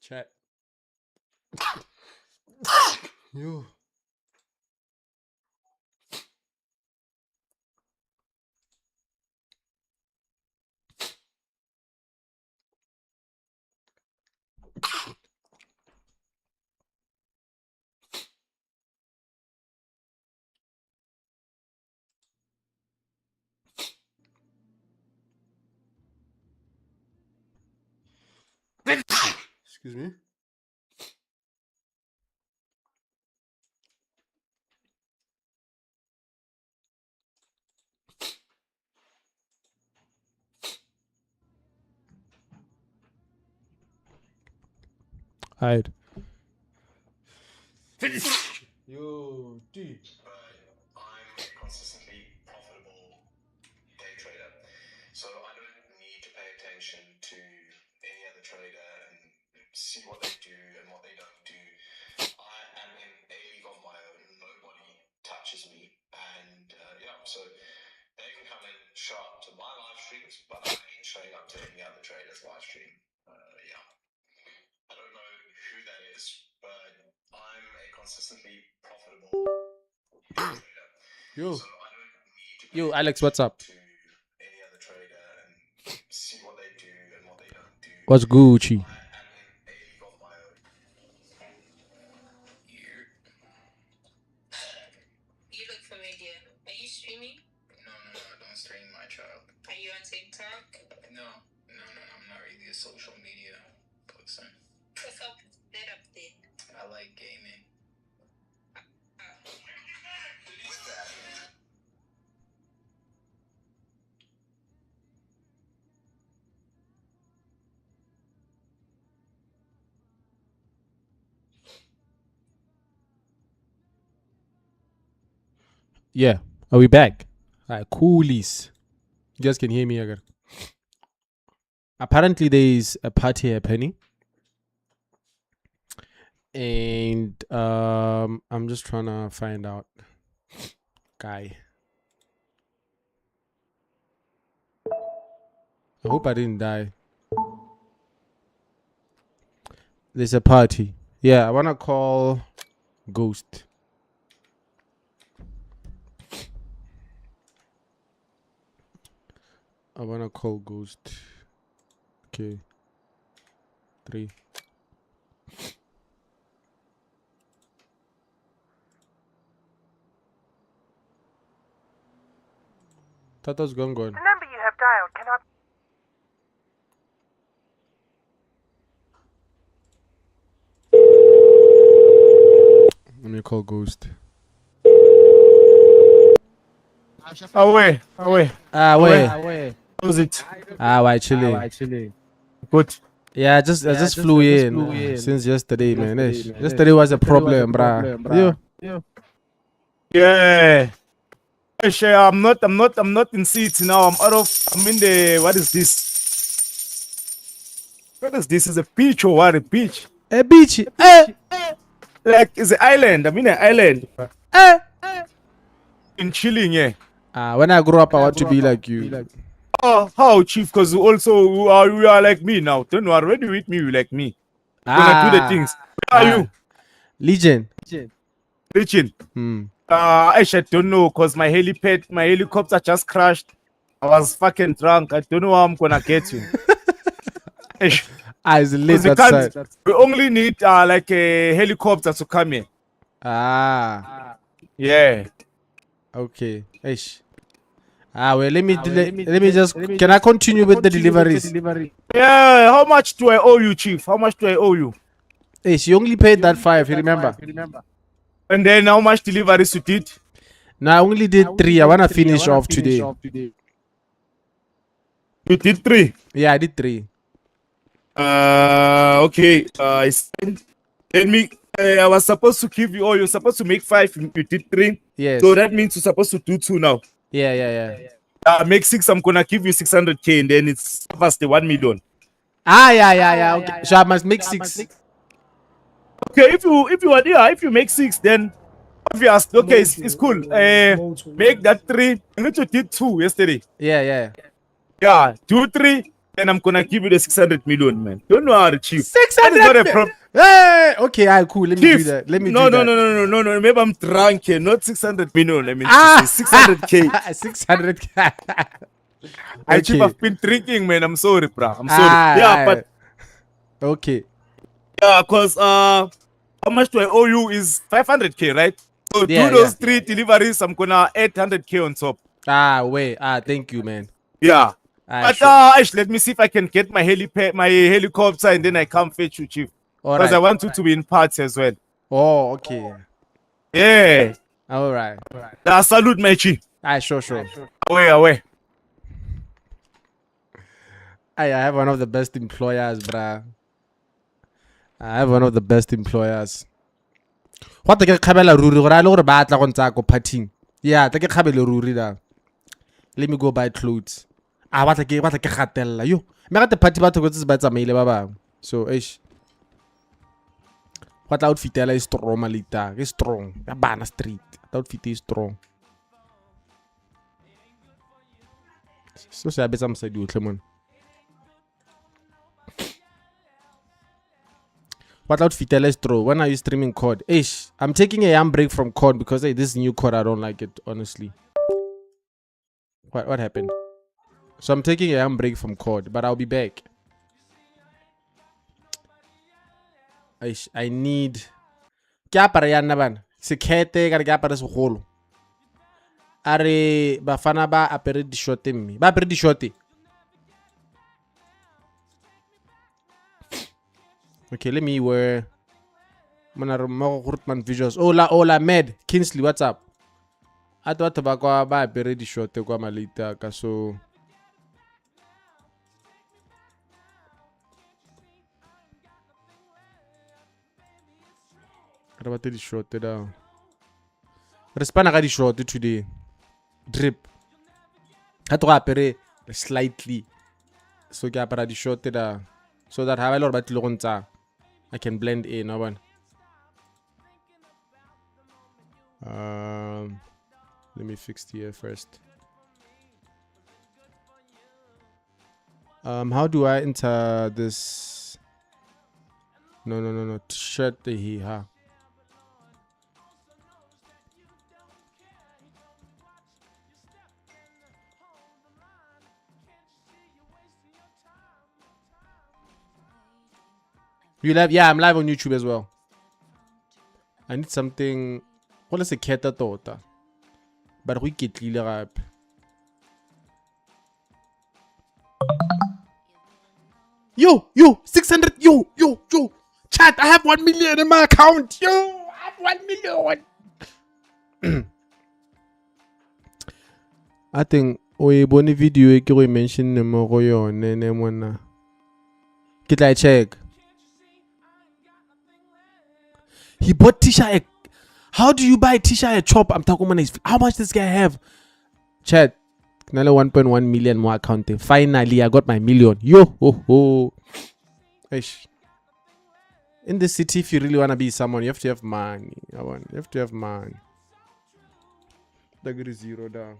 Chat. You. Excuse me. Hide. Yo, dude. I'm a consistently profitable day trader, so I don't need to pay attention to any other trader and see what they do and what they don't do. I am in a league of my own. Nobody touches me, and so they can come and show up to my live streams, but I ain't showing up to any other trader's live stream. I don't know who that is, but I'm a consistently profitable trader. Yo. So I don't need to Yo, Alex, what's up? to any other trader and see what they do and what they don't do. What's Gucci? I am in a league of my own. You look familiar. Are you streaming? No, don't stream, my child. Are you on TikTok? No, I'm not really a social media person. What's up that up there? I like gaming. Yeah. Are we back? Alright, coolies. You guys can hear me again. Apparently there is a party happening. And I'm just trying to find out. Guy. I hope I didn't die. There's a party. Yeah, I wanna call Ghost. I wanna call Ghost. Okay. 3. Tata's gone. The number you have dialed cannot. Let me call Ghost. Away. Wait. How's it? Why chilling? Good. Yeah, I just flew in since yesterday, man. Yesterday was a problem, bruh. Yeah. I'm not in seats now. I'm in the, what is this? What is this? Is a beach or what? A beach? A beach. Like, it's an island. I'm in an island. In chilling, yeah. When I grow up, I want to be like you. Oh, how, Chief? Because you are like me now. Don't worry. When you with me, you like me. Gonna do the things. Where are you? Legion. Richard. I don't know, because my helicopter just crashed. I was fucking drunk. I don't know how I'm gonna get you. It's late outside. We only need like a helicopter to come here. Yeah. Okay. Well, let me just. Can I continue with the deliveries? Yeah. How much do I owe you, Chief? How much do I owe you? You only paid that 5. You remember? And then how much deliveries you did? No, I only did 3. I wanna finish off today. You did 3. Yeah, I did 3. Okay. Let me. I was supposed to give you. Oh, you're supposed to make 5. You did 3. Yes. So that means you're supposed to do 2 now. Yeah. Make 6. I'm gonna give you 600K, and then it's past the 1 million. Yeah. Okay. So I must make 6. Okay. If you make 6, then Obvious. Okay, it's cool. Make that 3. I need to did 2 yesterday. Yeah. Yeah, 2, 3. Then I'm gonna give you the 600 million, man. Don't know how to chief. That is 600 not a problem. Hey, okay, all right, cool. Let me do Chief. that. Let me No, do no, that. no, no, no, no, no. Maybe I'm drunk here. Not 600 million. I mean to say 600k. 600. I chief, Okay. I've been drinking, man. I'm sorry, bro. I'm sorry. Yeah, but okay. yeah, cause how much do I owe you is 500k, right? So Yeah, do those 3 deliveries. I'm gonna add 100k on top. Wait. Thank you, man. Yeah. But Sure. actually, let me see if I can get my helicopter, and then I come fetch you, chief. All Because I right. want you to be in parts as well. Oh, okay. Yeah. All right. Salute, my chief. Sure. Away. I have one of the best employers, bruh. I have one of the best employers. What the khabela ruri gore a le gore ba tla go ntsa go partying. Yeah, take khabele ruri da. Let me go buy clothes. Batla ke gatella. Yo. Me ga te party batho go tse ba tsamaile ba bang. So, what outfit is strong malita. Is strong. Ya bana street. That outfit is strong. So se abetsa mosadi otlhe mona. What outfit is strong? When are you streaming COD? I'm taking a young break from COD because this new COD I don't like it honestly. What happened? So I'm taking a young break from COD, but I'll be back. I need. Ke apara ya nna bana. Sekete ka re ke apara segolo. Are bafana ba apere di short mme. Ba apere di short. Okay, let me wear Mana remmogovisuals. Hola, Med. Kinsley, what's up? I thought ba apere di short kwa malita ka so. Re bate di short da. Re spana ka di short today. Drip. I to apere slightly. So ke apara di short da. So that ha ba le gore ba tlile go ntsa I can blend in, no one. Let me fix here first. How do I enter this? No. Shirt here, huh? You live? Yeah, I'm live on YouTube as well. I need something. What is a keta tota? But we get up. Yo, 600. Yo. Chat, I have 1 million in my account. Yo, I have 1 million. I think we boni video e ke go mention mo go yone ne mona. Ke tla check. He bought Tisha. How do you buy Tisha a chop? I'm talking about how much this guy have. Chat. Another 1.1 million more accounting. Finally, I got my million. Yo, ho. Ish. In the city, if you really want to be someone, you have to have money. You have to have money. That is zero down.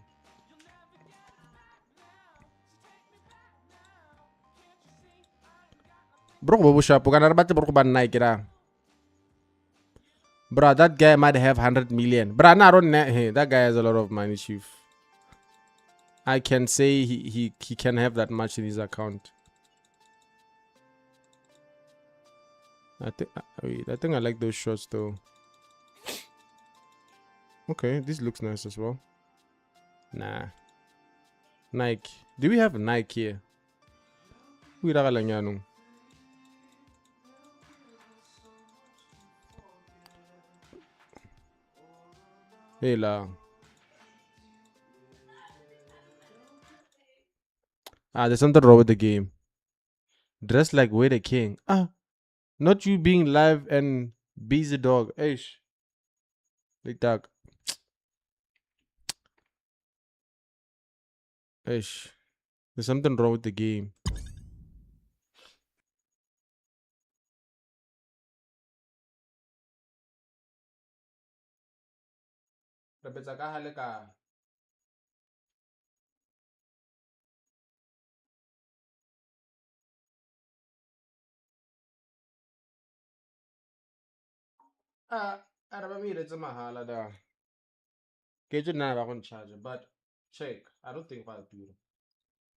Bro, bro, that guy might have 100 million. Bro, that guy has a lot of money, chief. I can say he can have that much in his account. I think I like those shorts though. Okay, this looks nice as well. Nah. Nike. Do we have Nike here? Hey la. There's something wrong with the game. Dressed like Way the King. Not you being live and busy dog. Eish. Like that. Eish. There's something wrong with the game. Re betsa ka hale ka. Re ba miretse mahala da. Ke tse nna ba go charge, but check. I don't think I'll do it.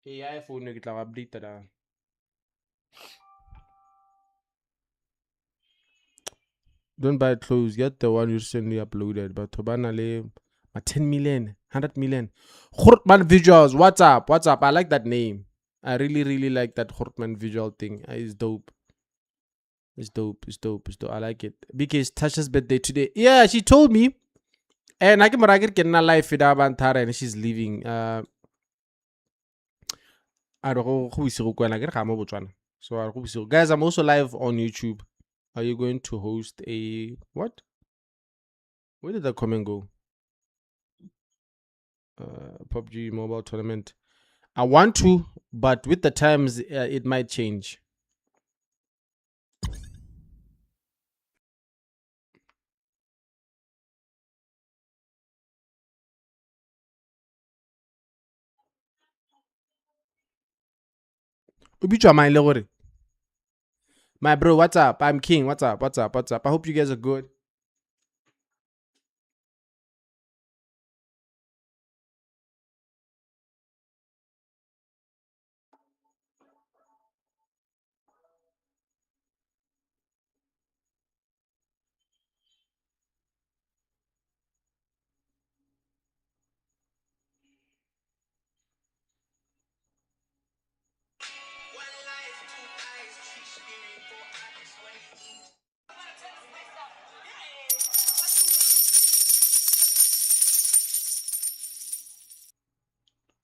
AI phone ke tla go update da. Don't buy clothes. Get the one you recently uploaded. But Tobana le 10 million, 100 million. Hortman visuals. What's up? What's up? I like that name. I really, really like that Hortman visual thing. It's dope. It's dope. It's dope. It's dope. I like it. Because Tasha's birthday today. Yeah, she told me. And I can get na life with Abantara and she's leaving. I don't know who is so guys, I'm also live on YouTube. Are you going to host a what? Where did that comment go? PUBG mobile tournament. I want to, but with the times, it might change. My bro, what's up? I'm King. What's up? What's up? What's up? I hope you guys are good.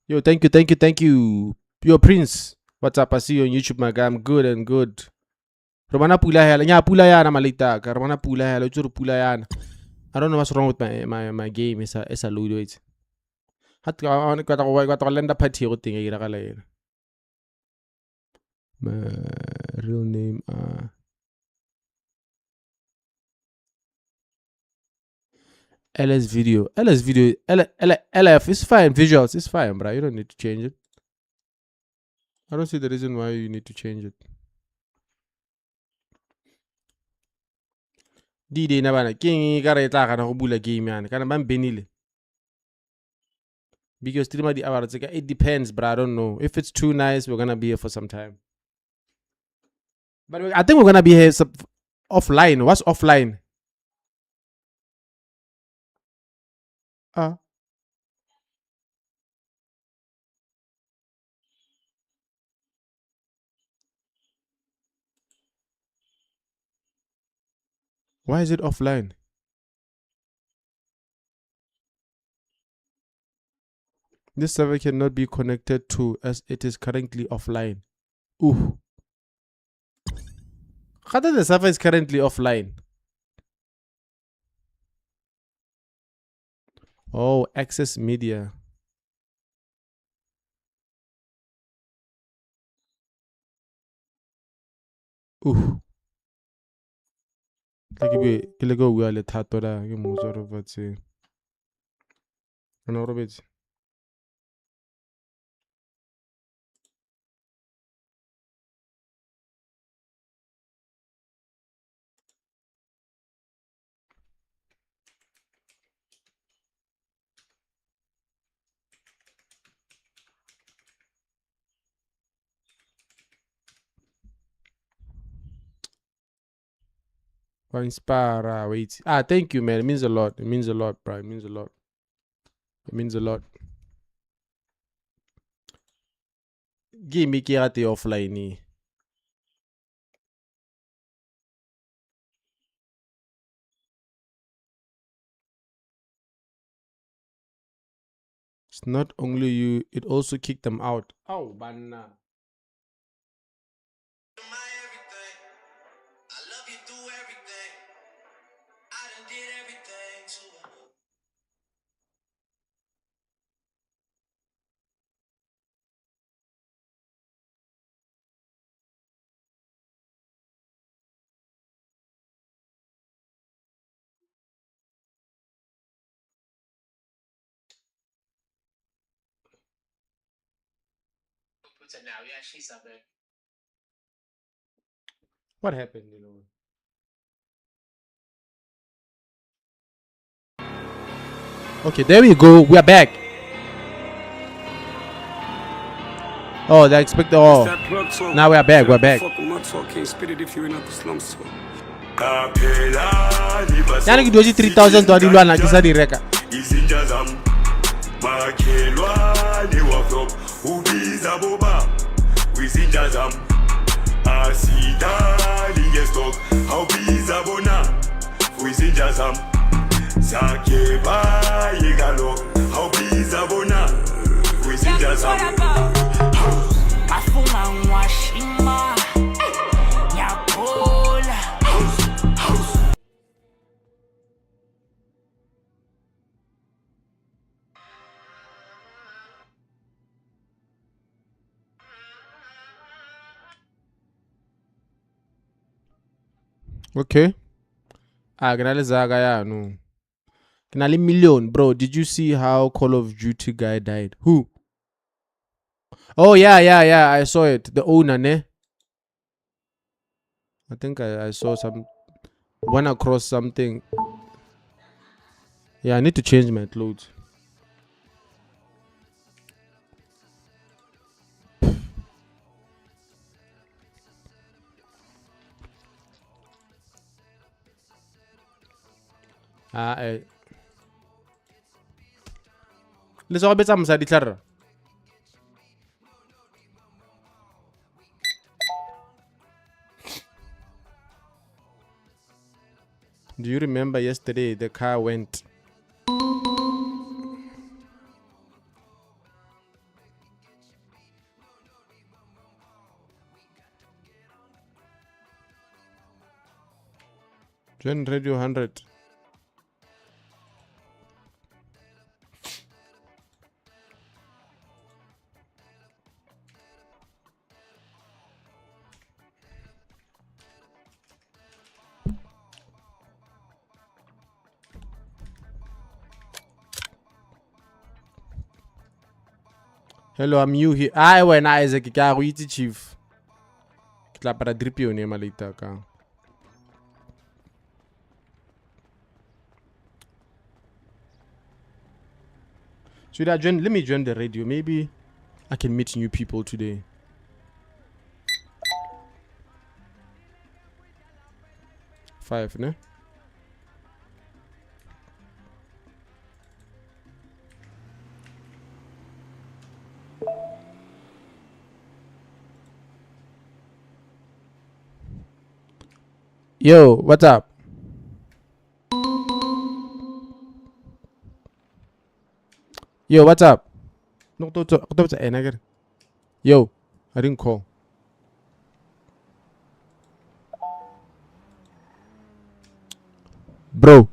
Yo, thank you, thank you, thank you. Yo, Prince. What's up? I see you on YouTube, my guy. I'm good and good. Romana pula hela. Nya pula yana malita. Romana pula hela. Uchuru pula yana. I don't know what's wrong with my game. It's a load it. Hat ka on ka ta lenda party go ting e ra ela. My real name LS video. LS video. LF is fine. Visuals is fine, bro. You don't need to change it. I don't see the reason why you need to change it. D-Day na bana. King ka re tla kana go bula game yana. Kana ba benile. Because streamer di hours it depends, but I don't know. If it's too nice, we're gonna be here for some time. But I think we're gonna be here offline. What's offline? Why is it offline? This server cannot be connected to as it is currently offline. Ooh. How does the server is currently offline? Oh, access media. Ooh. Ke le go bua le thato la ke motso re botse. Ana go robetse. Inspire. Wait. Thank you, man. It means a lot. It means a lot, bro. It means a lot. It means a lot. Give me kirate offline. It's not only you, it also kicked them out. Oh, banana. What happened? Okay, there we go. We are back. Oh, they expect. Oh, now we are back. We're back. Yani kidoji 3,000 to adilwa na kisa direka. Izinja zam makhelwane wafrop ubiza boba wizinja zam asidali ngestok awubiza bona wizinja zam sakhe bayekalo awubiza bona wizinja zam afunga ngwashima nyapola Okay. Gnale zaga ya no. Gnale million, bro. Did you see how Call of Duty guy died? Who? Oh yeah. I saw it. The owner, ne? I think I saw some. Went across something. Yeah, I need to change my clothes. Let's all bet some side each other. Do you remember yesterday the car went? Join Radio 100. Hello, I'm you here. I when Isaac ka go itse chief. Ke tla para drip yone malita ka. Should I join? Let me join the radio. Maybe I can meet new people today. Five, ne? Yo, what's up? Yo, what's up? No, Yo, I didn't call. Bro.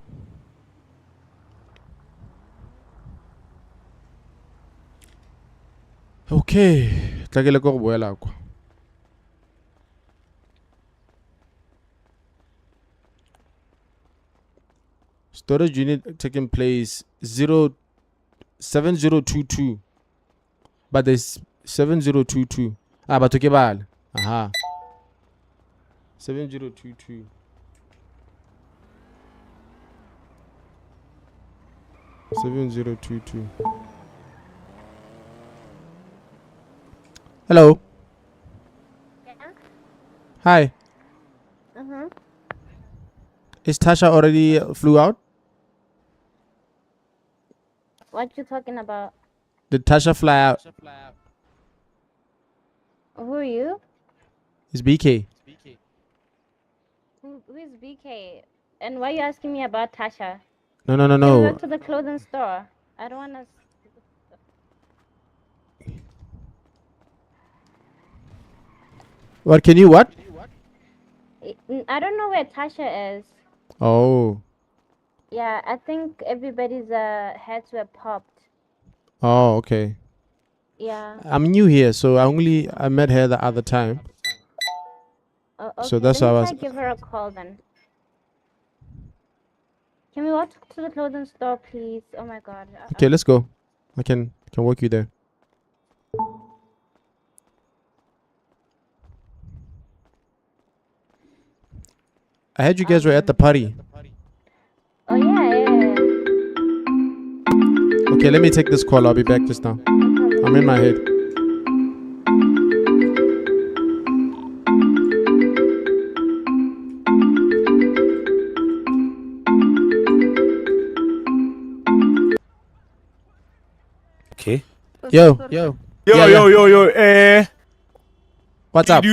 Okay. Tlakele go boela kwa. Storage unit taking place 7022. But there's 7022. Ah, but okay, bal. Aha. 7022. Hello. Yeah. Hi. Is Tasha already flew out? What you talking about? Did Tasha fly out? Who are you? It's BK. Who is BK? And why are you asking me about Tasha? No. Can we go to the clothing store? I don't want to. What can you what? I don't know where Tasha is. Oh. Yeah, I think everybody's heads were popped. Oh, okay. Yeah. I'm new here, so I met her the other time. Okay, So that's let why I me was. try give her a call then. Can we walk to the clothing store, please? Oh my god. Okay, let's go. I can walk you there. I heard you guys were at the party. Oh yeah. Okay, let me take this call. I'll be back just now. I'm in my head. Okay. Yo. Yo, Yeah, What's up? Did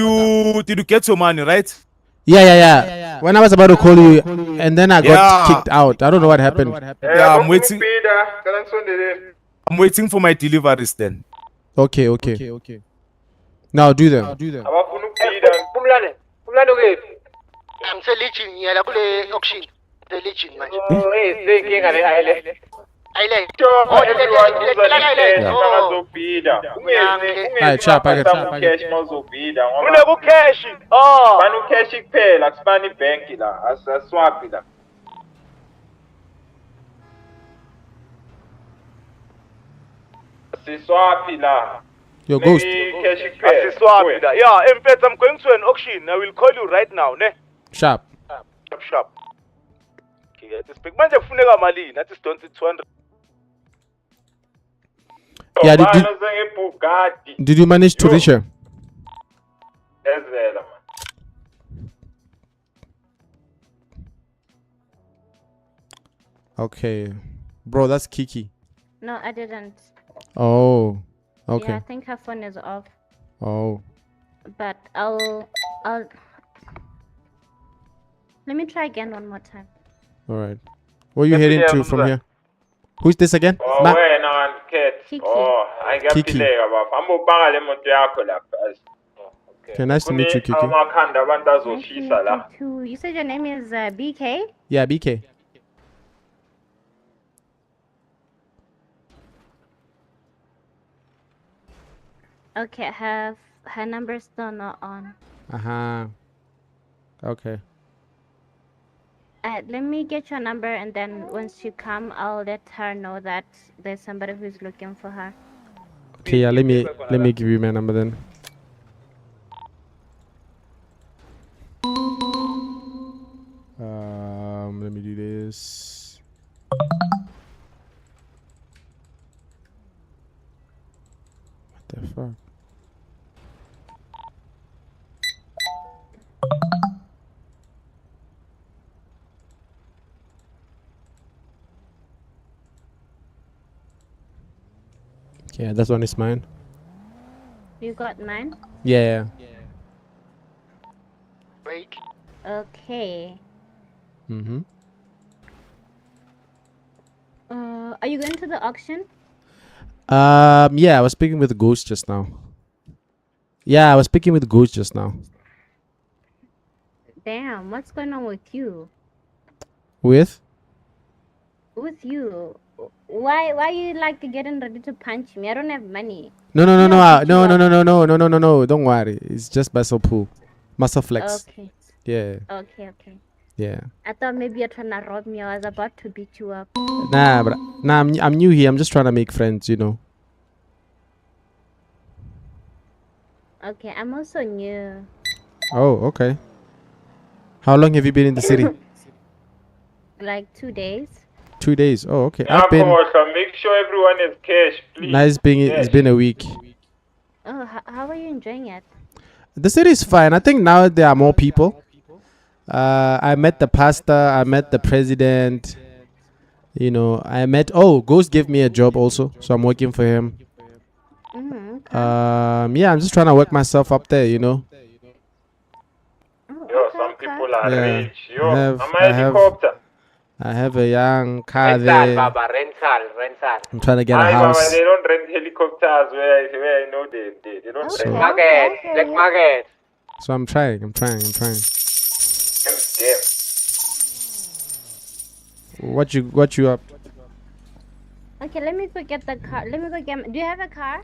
you get your money, right? Yeah. When I was about to call you, and then I got kicked out. I don't know what happened. Yeah, I'm waiting. I'm waiting for my deliveries then. Okay. Now do them. Ngiseligin ngiyala kule auction seligin manje Alright, chap, I got Kuneku-cash. Banu cash kuphela akusibani ibhenki la. Aswaphi la. Siswaphi la. Yo, Ghost. Asiswaphi la. Yeah, in fact, I'm going to an auction. I will call you right now, ne? Sharp. Sharp. Okay, this big manje kufuneka malini? Nathi sidonse 200. Yeah, did you manage to reach her? Okay. Bro, that's Kiki. No, I didn't. Oh. Okay. Yeah, I think her phone is off. Oh. But I'll let me try again one more time. Alright. Where you heading to from here? Who's this again? Ma- Kiki. Kiki. Okay, nice to meet you, Kiki. 1982. You said your name is BK? Yeah, BK. Okay, her number's still not on. Okay. Let me get your number, and then once you come, I'll let her know that there's somebody who's looking for her. Okay, yeah, let me give you my number then. Let me do this. What the fuck? Yeah, that one is mine. You got mine? Yeah. wait Okay. Mm-hmm. Are you going to the auction? Yeah, I was speaking with Ghost just now. Damn, what's going on with you? With? With you? Why you like getting ready to punch me? I don't have money. No. Don't worry. It's just muscle pull, muscle flex. Okay. Yeah. Okay. Yeah. I thought maybe you're trying to rob me. I was about to beat you up. Nah, I'm new here. I'm just trying to make friends, you know. Okay, I'm also new. Oh, okay. How long have you been in the city? Like 2 days. 2 days. Oh, okay. I've been. Make sure everyone is cash, please. Nice being. It's been a week. Oh, how are you enjoying it? The city is fine. I think now there are more people. I met the pastor. I met the president. You know, I met. Oh, Ghost gave me a job also, so I'm working for him. Okay. Yeah, I'm just trying to work myself up there. You know. Some people are Yeah. rich. I have a young car there. rental I'm trying to get a house. They don't rent helicopters where I know they don't So- rent. black market So I'm trying. Damn. What you up? Okay, let me go get the car. Do you have a car?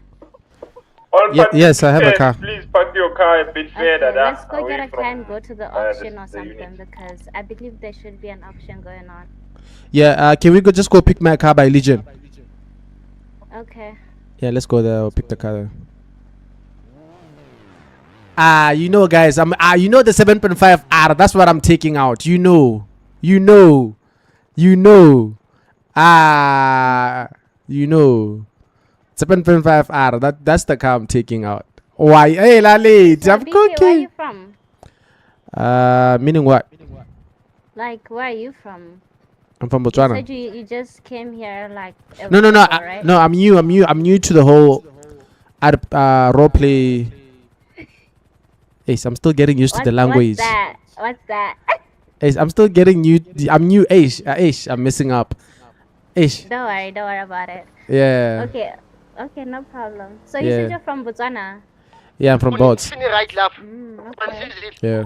Yes, I have a car. Please park your car a bit Okay, further. let's go away get a from, car and go to the auction or the something unit. because I believe there should be an auction going on. Yeah. Can we just go pick my car by Legion? Okay. Yeah, let's go there. I'll pick the car there. You know, guys, you know the 7.5R. That's what I'm taking out. You know. You know. 7.5R. That's the car I'm taking out. Why? Hey, Lali, So, I'm BK, where are cooking. you from? Meaning what? Like, where are you from? I'm from You Botswana. said you just came here like a No, week ago, I, right? no. I'm new to the whole role play. Ace, I'm still getting used to the language. What's that? Ace, I'm still getting new. I'm new. Ace, I'm messing up. Ace. Don't worry about it. Yeah. Okay, no problem. So you said you're from Botswana? Yeah, I'm from Bots. Right, love. Okay. Yeah.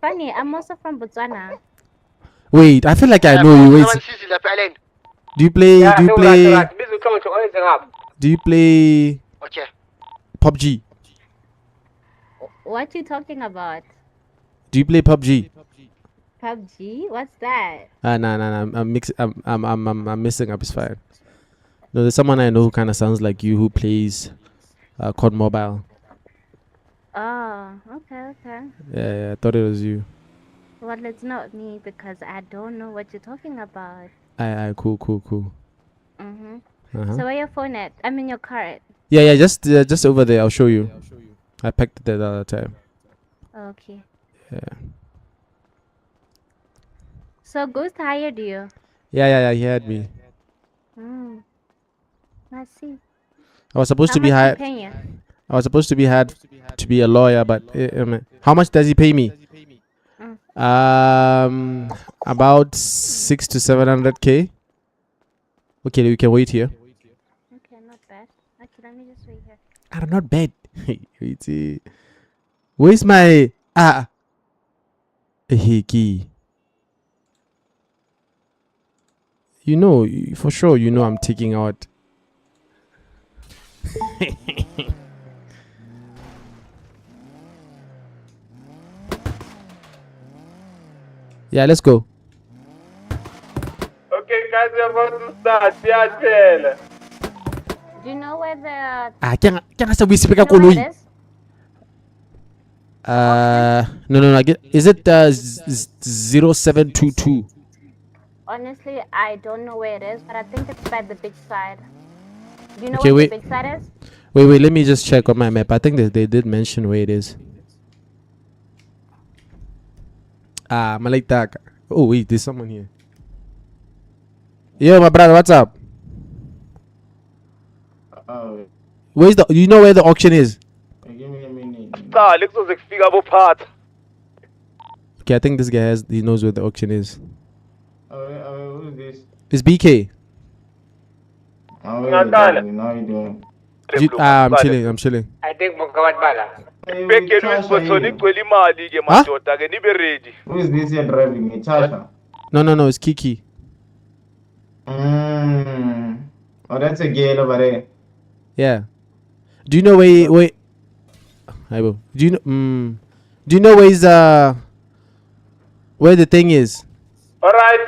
Funny, I'm also from Botswana. Wait, I feel like I know you. Wait, do you play? Yeah, Do you no, play? right. Busy coming to anything up. Do you play Okay. PUBG? What you talking about? Do you play PUBG? PUBG? What's that? Nah. I'm messing up. It's fine. No, there's someone I know who kind of sounds like you who plays COD Mobile. Oh, okay. Yeah, I thought it was you. Well, it's not me because I don't know what you're talking about. Cool. Mm-hmm. Uh-huh. So where your phone at? I mean your card. Yeah, just over there. I'll show you. I packed it the other time. Okay. Yeah. So Ghost hired you. Yeah, he had me. Let's see. I was supposed How to be much he hired. paying you? I was supposed to be hired to be a lawyer, but how much does he pay me? About 600 to 700K. Okay, we can wait here. Okay, not bad. Okay, let me just wait here. Not bad. Wait, where's my key? You know, for sure, you know I'm taking out. Yeah, let's go. Okay, guys, we're about to start. Yeah, Do you know where the Can I say we speak a you know where it is? No. I get. Is it 0722? Honestly, I don't know where it is, but I think it's by the beach side. Do you know Okay, where wait. the beach side is? Wait. Let me just check on my map. I think they did mention where it is. Malaita. Oh wait, there's someone here. Yo, my brother, what's up? Where's the? You know where the auction is? Let's figure out part. Okay, I think this guy he knows where the auction is. Who is this? It's BK. How are you doing? I'm chilling. I think Mokawat Bala. Hey, Who is this you're driving? It's Chasha. No, it's Kiki. Oh, that's a girl over there. Yeah. Do you know where? Hi, bro. Do you know where the thing is? Alright.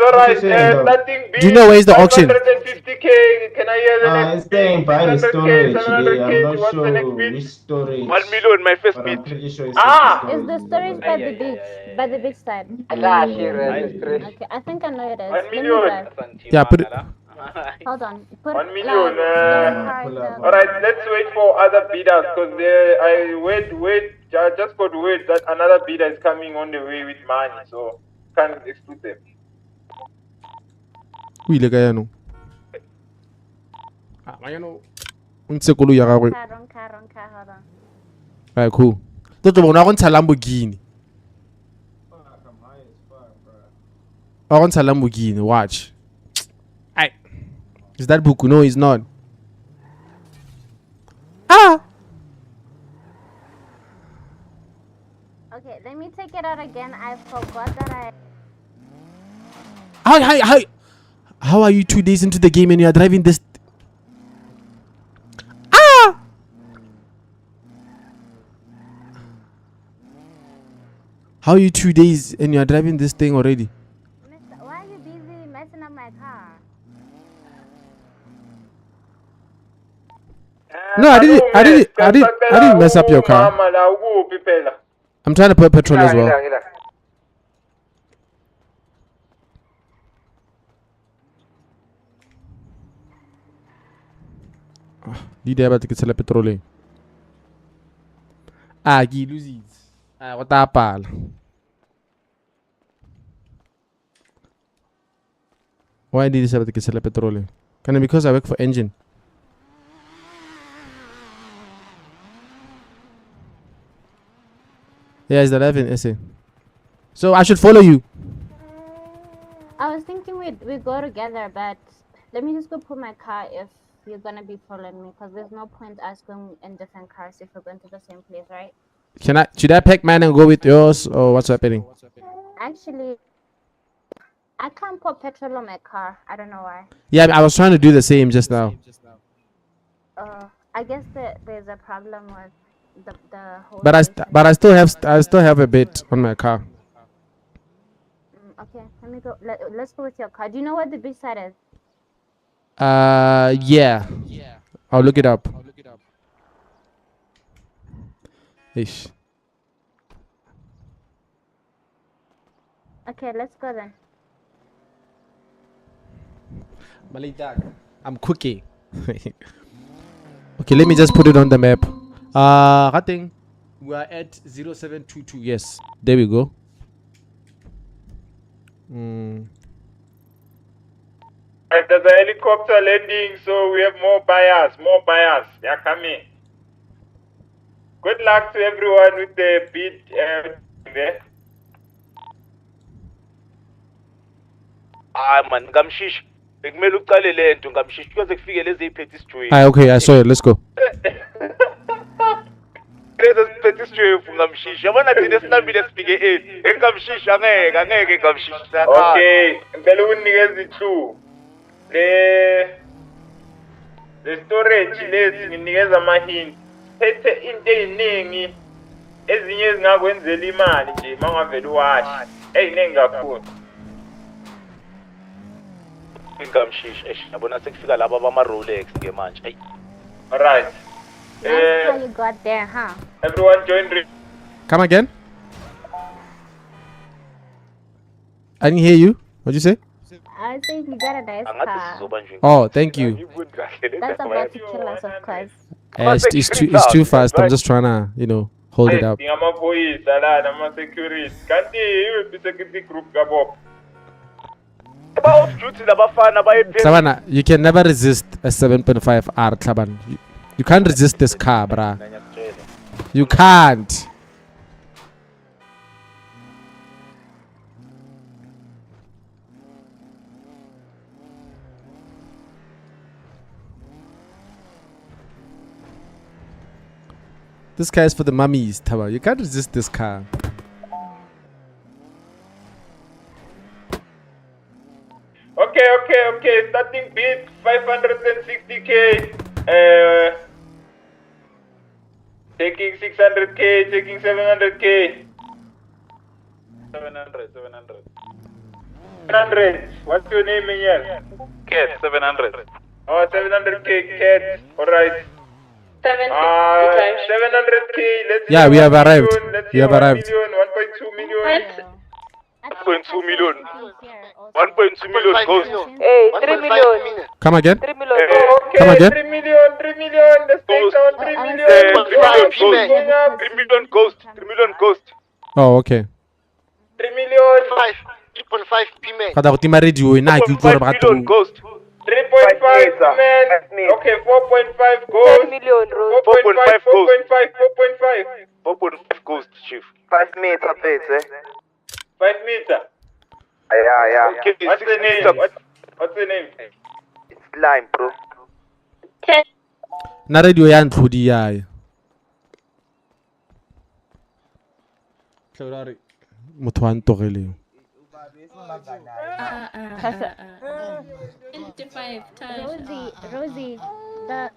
Nothing big. Do you know where is the auction? 550K. Can I hear the next It's saying by the 600K, storage. 700K. I'm not What's the next sure bid? which storage. 1 million, my first But I'm bid. pretty sure it's Is the storage by the beach? By the beach side? Allah, Shir, Okay, I think I know it is. 1 Let me million. drive. Yeah, put it. Hold on. Put 1 million. pull up. Alright, let's wait for other bidders because I wait. I just got wait that another bidder is coming on the way with money, so can't exclude them. Oui, le gars, ya no. Ntse koloi ya gagwe. Wrong car, hold on. Alright, cool. Toto bona go ntsha Lamborghini. I want a Lamborghini. Watch. Aye. Is that Buku? No, it's not. Okay, let me take it out again. I forgot that I... Hi. How are you 2 days into the game and you are driving this? How are you 2 days and you are driving this thing already? Mister, why are you busy messing up my car? No, I didn't mess up your car. I'm trying to put petrol as well. Di dia ba tiketsela petrol. Ke iluzitse. Go tapala. Why did you say tiketsela petrol? Can it because I work for engine? Yeah, it's the 11 essay. So I should follow you. I was thinking we go together, but let me just go put my car if you're gonna be following me, because there's no point us going in different cars if we're going to the same place, right? Should I pack mine and go with yours, or what's happening? Actually, I can't put petrol on my car. I don't know why. Yeah, I was trying to do the same just now. I guess there's a problem with the whole. But I still have a bit on my car. Okay, let me go. Let's go with your car. Do you know what the beach side is? Yeah. I'll look it up. Ish. Okay, let's go then. I'm cooking. Okay, let me just put it on the map. I think we are at 0722. Yes, there we go. There's a helicopter landing, so we have more buyers. They are coming. Good luck to everyone with the bid there. Man, ngamshish. Bekumele uqale lento ngamshish because kufike lezi iphethe isijoyi. Okay, I saw it. Let's go. Lezi siphethe isijoyi ngamshish. Yabona thina sinambile sifike 8. Ngamshish angeke ngamshish. Okay, ngicela ukunikeza i-2. Le storage lezi nginikeza ama-hint. Phethe into eziningi ezinye ezingakwenzela imali nje mangavela uwashi. Eziningi kakhulu. Ngamshish yabona sekufika laba bama Rolex ke manje. Hey. All right. That's how you got there, huh? Everyone join. Come again? I didn't hear you. What'd you say? I think you got a nice car. Oh, thank you. That's about to kill us, of course. It's too fast. I'm just trying to, hold it up. Setswana, you can never resist a 7.5 R, Tlaban. You can't resist this car, brah. You can't. This car is for the mummies, Taba. You can't resist this car. Okay. Starting bid 560k. Taking 600k, taking 700k. 700. What's your name in here? Cat, 700. Oh, 700k, Cat. Alright. 700k. Yeah, we have arrived. We have arrived. 1.2 million. 1.2 million. 1.2 million goes. Hey, 3 million. Come again? 3 million. Okay, Come again? 3 million. Let's take down 3 million. 3 million ghost. 3 million ghost. Oh, okay. 3 million. 3.5 payment. Kada go tima radio ina ke utlwa ba 3.5 million ghost. 3.5 man. Okay, 4.5 ghost. 10 million, bro. 4.5 ghost. 4.5 ghost, chief. 5 meter, please. 5 meter. Yeah. Okay, what's the name? What's the name? It's lime, bro. na radio ya ntlhodi yae tlhorare motho wa ntogeleng 25 Rosie, the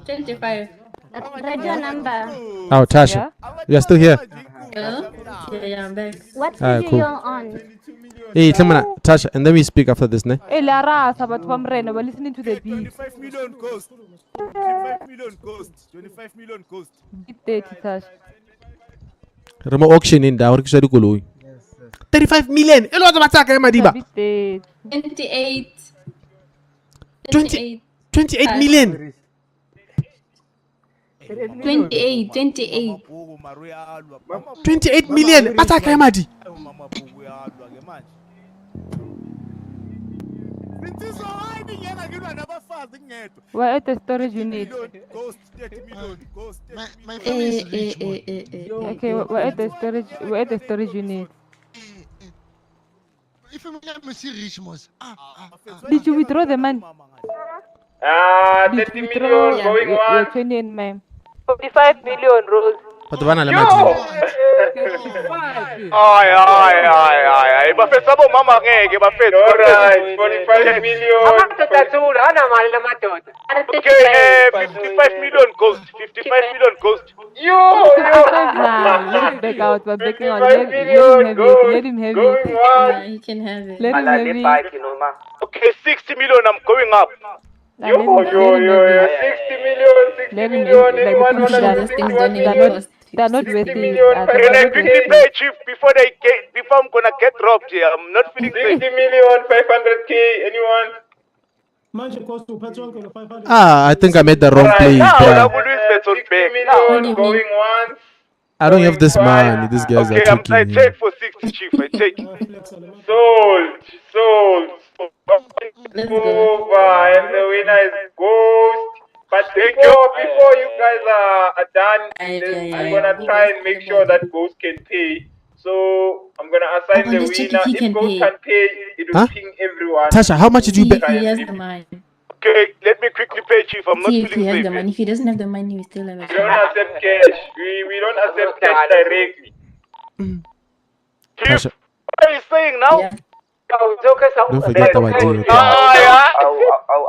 25. radio number. Oh, Tasha, you're still here? Hello? Yeah, I'm back. What Alright, radio cool. you're on? Hey, Tasha, and then we speak after this, ne? Hey, Lara, Sabat Pamreno, we're listening to the beat. 25 million cost. 25 million cost. 25 million cost. Beat 30, Tash. Remo auction in da work shadi koloi. 35 million. Elo za bataka ya madiba. Beat 28. 28 million. 28. 28 million. Bataka ya madi. We're at the storage unit. Cost 30 million. Cost 30 million. Okay, we're at the storage unit. Did you withdraw the money? 30 million going You're once. 20 and ma'am. 45 million, Rose. But bana le Yo! madi. Ay. Bafethu sabo mama ngeke bafethu. Alright, 45 million. Okay, 55 million ghost. 55 million ghost. Yo! Nah, let it back out. We're backing out. 55 million Let him have going it. once. Yeah, you can have it. Let him have it. Okay, 60 million. I'm going up. Nah, Yo, let him have 60 million, 60 Let him million. like Anyone the want things to that- do Those 61 things don't even million? cost. They're not 60 worth it. million, They're Can I not quickly worth pay it. chief before I'm gonna get robbed here? I'm not feeling 60 safe. million, 500k. Anyone? I think I made the wrong Alright, place, now bruh. that would lose that on 60 back. million What do you going mean? once. I don't have this Going twice. money. These guys Okay, are talking. I take for 60, chief. I take. Sold. Let's go. Over, and the winner is Ghost. But Thank before you guys are done, Yeah. I'm gonna try and make sure that Ghost can pay. So I'm gonna assign Oh, the let's check winner. if he If can Ghost pay. can pay, it will Huh? ping everyone. Tasha, how much did you See bet? if he has the money. Okay, let me quickly pay chief. I'm not See if he feeling has safe. the money. If he doesn't have the money, we still have a We don't chance. accept cash. We don't accept cash directly. Chief, Tasha, what are you saying now? Yeah. don't forget our deal.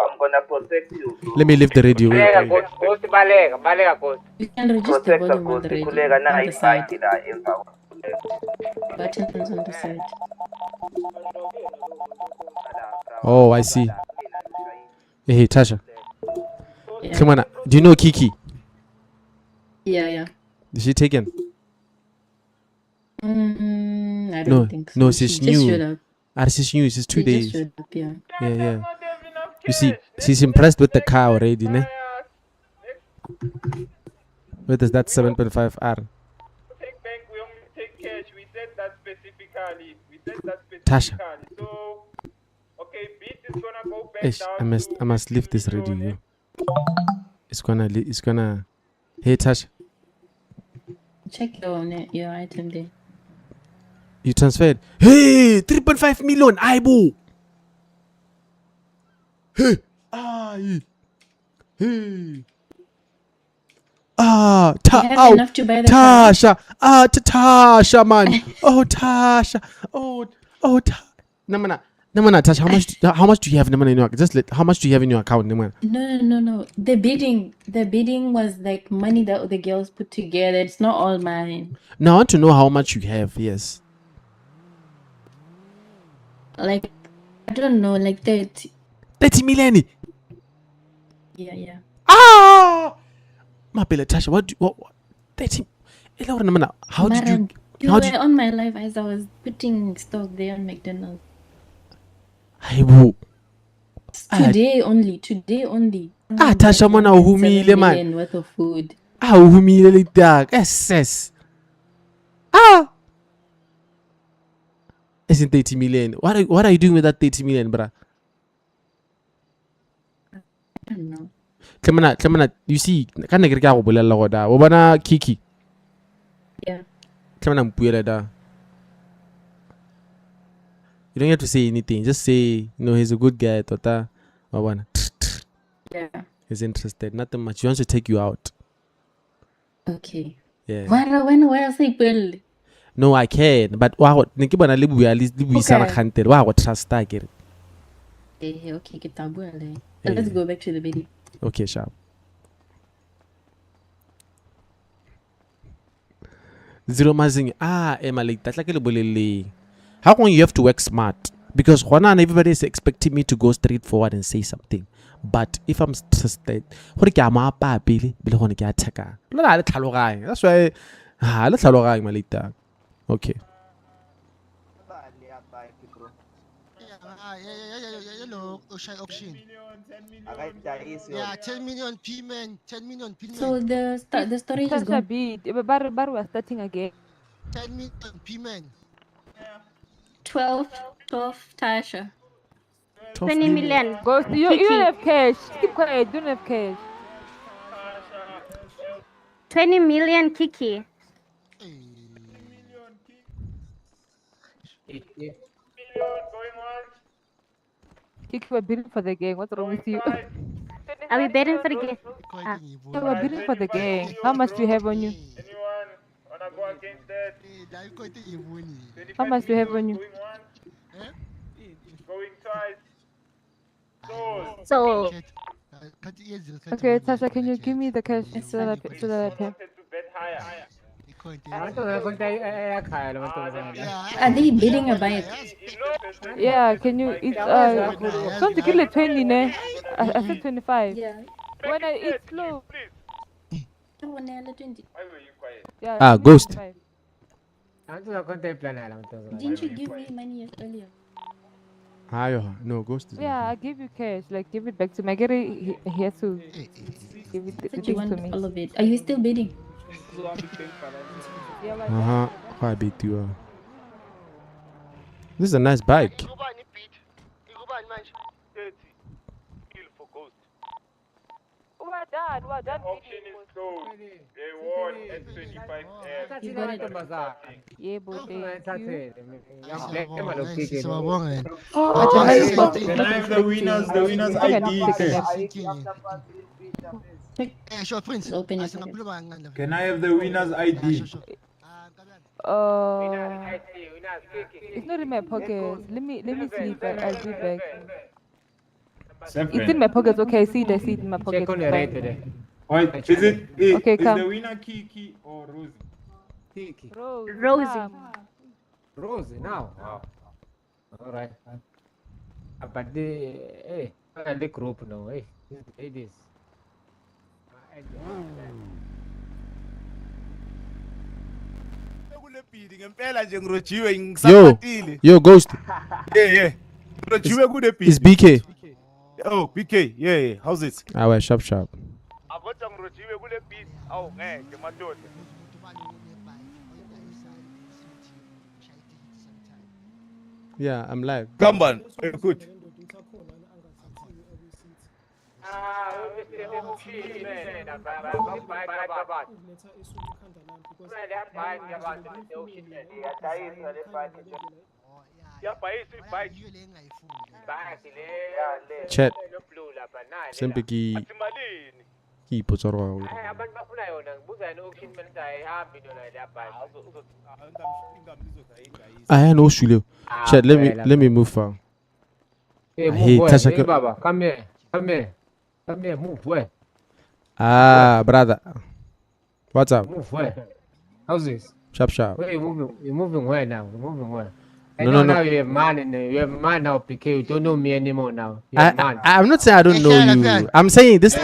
I'm gonna protect you. Let me leave the radio. Wait. You can reduce the volume on the radio on the side. Buttons on the side. Oh, I see. Hey, Tasha. Yeah. Come on. Do you know Kiki? Yeah. Is she taken? I don't No, think so. no, She she's just new. showed up. She's new. She's 2 She just days. showed up, yeah. Yeah. You see, she's impressed with the car already, ne? What is that 7.5R? Take bank, we only take cash. We said that specifically. Tasha. So, okay, beat is gonna go back Ish, down. I must leave this radio. It's gonna. Hey, Tasha, Check your item there. you transferred. Hey, 3.5 million. Aibo. Hey. Hey. You have enough to buy the car? Tasha. Tasha, man. Oh, Tasha. Oh, Namana, Tasha. How much do you have in your account? How much do you have in your account, Namana? No. The bidding was like money that the girls put together. It's not all mine. Now I want to know how much you have. Yes. Like, I don't know, like 30. 30 million. Yeah. My Bella, Tasha, what 30? How did Mara, you? You How were did you? on my live as I was putting stock there on McDonald's. Aibo. Today only. Tasha, mana Like uhumile 7 man. million worth of food. Uhumile like that. SS. Isn't 30 million? What are you doing with that 30 million, bruh? I don't know. Klemana, you see, kan negeri ka go bolela go da. O bona Kiki. Yeah. Klemana mpuela da. You don't have to say anything. Just say, he's a good guy, tota. O bona. Yeah. He's interested. Nothing much. He wants to take you out. Okay. Yeah. When else I build? No, I can. But ne ke bona le buisana khantere. Wa go trust a kere. Okay, ke tla bua le. Let's go back to the video. Okay, sharp. Zero mazing. Emma like tatla ke le bolele. How come you have to work smart? Because everybody is expecting me to go straight forward and say something. But if I'm interested, that's why let's malita. Okay. Hello, Ocean Auction. Yeah, 10 million P man, 10 million P man. So the storage is Tasha gone. beat. Bar we're starting again. 10 million P man. 12 Tasha. 20 million. Ghost, you Kiki. don't have cash. Keep quiet. Don't have cash. 20 million Kiki. Kiki, we're bidding for the gang. What's wrong with you? Are we betting for the game? Yeah, we're bidding for the gang. How much do you have on you? Anyone wanna go against that? How much do you have on you? Going twice. So Okay, Tasha, can you give me the cash so that I pay? To bet higher. Are they bidding a bike? Yeah, can you? It's don't you kill it 20, ne? I said 25. Yeah. When it's slow. Why were you quiet? Yeah. Ghost. 25. Didn't you give me money earlier? No, Ghost is Yeah, I gave you cash. Like, give it back to me. I get it here to give it the Said you things want to me. all of it. Are you still bidding? Yeah, like Quite a bit too. This is a nice bike. We're done. Auction is closed. They won at 25 M. You got it. Yeah, but thank you. Can I have the winners ID? Open your pocket. Can I have the winners ID? It's not in my pocket. Let me see if I'll be back. Seven. It's in my pocket. Okay, I see it in my pocket. Wait, is it? Okay, is come. the winner Kiki or Rosie? Rosie. Rosie. Rosie now. Wow. All right. But the group now. Hey, it is. Yo, Ghost. Yeah. It's BK. Oh, BK. Yeah. How's it? Well, sharp. Yeah, I'm live. Come on. Good. Chat. Sempre ki ipotsoro. I know Shulio. Chat, let me move far. Hey, hate move Tasha. Hey, Baba, come here, move where? Brother. What's up? Move where? How's this? Sharp. Where you moving? You're moving where now? You're moving where? No. Now you have man now, PK. You don't know me anymore now. You have man. I'm not saying I don't know you. I'm saying this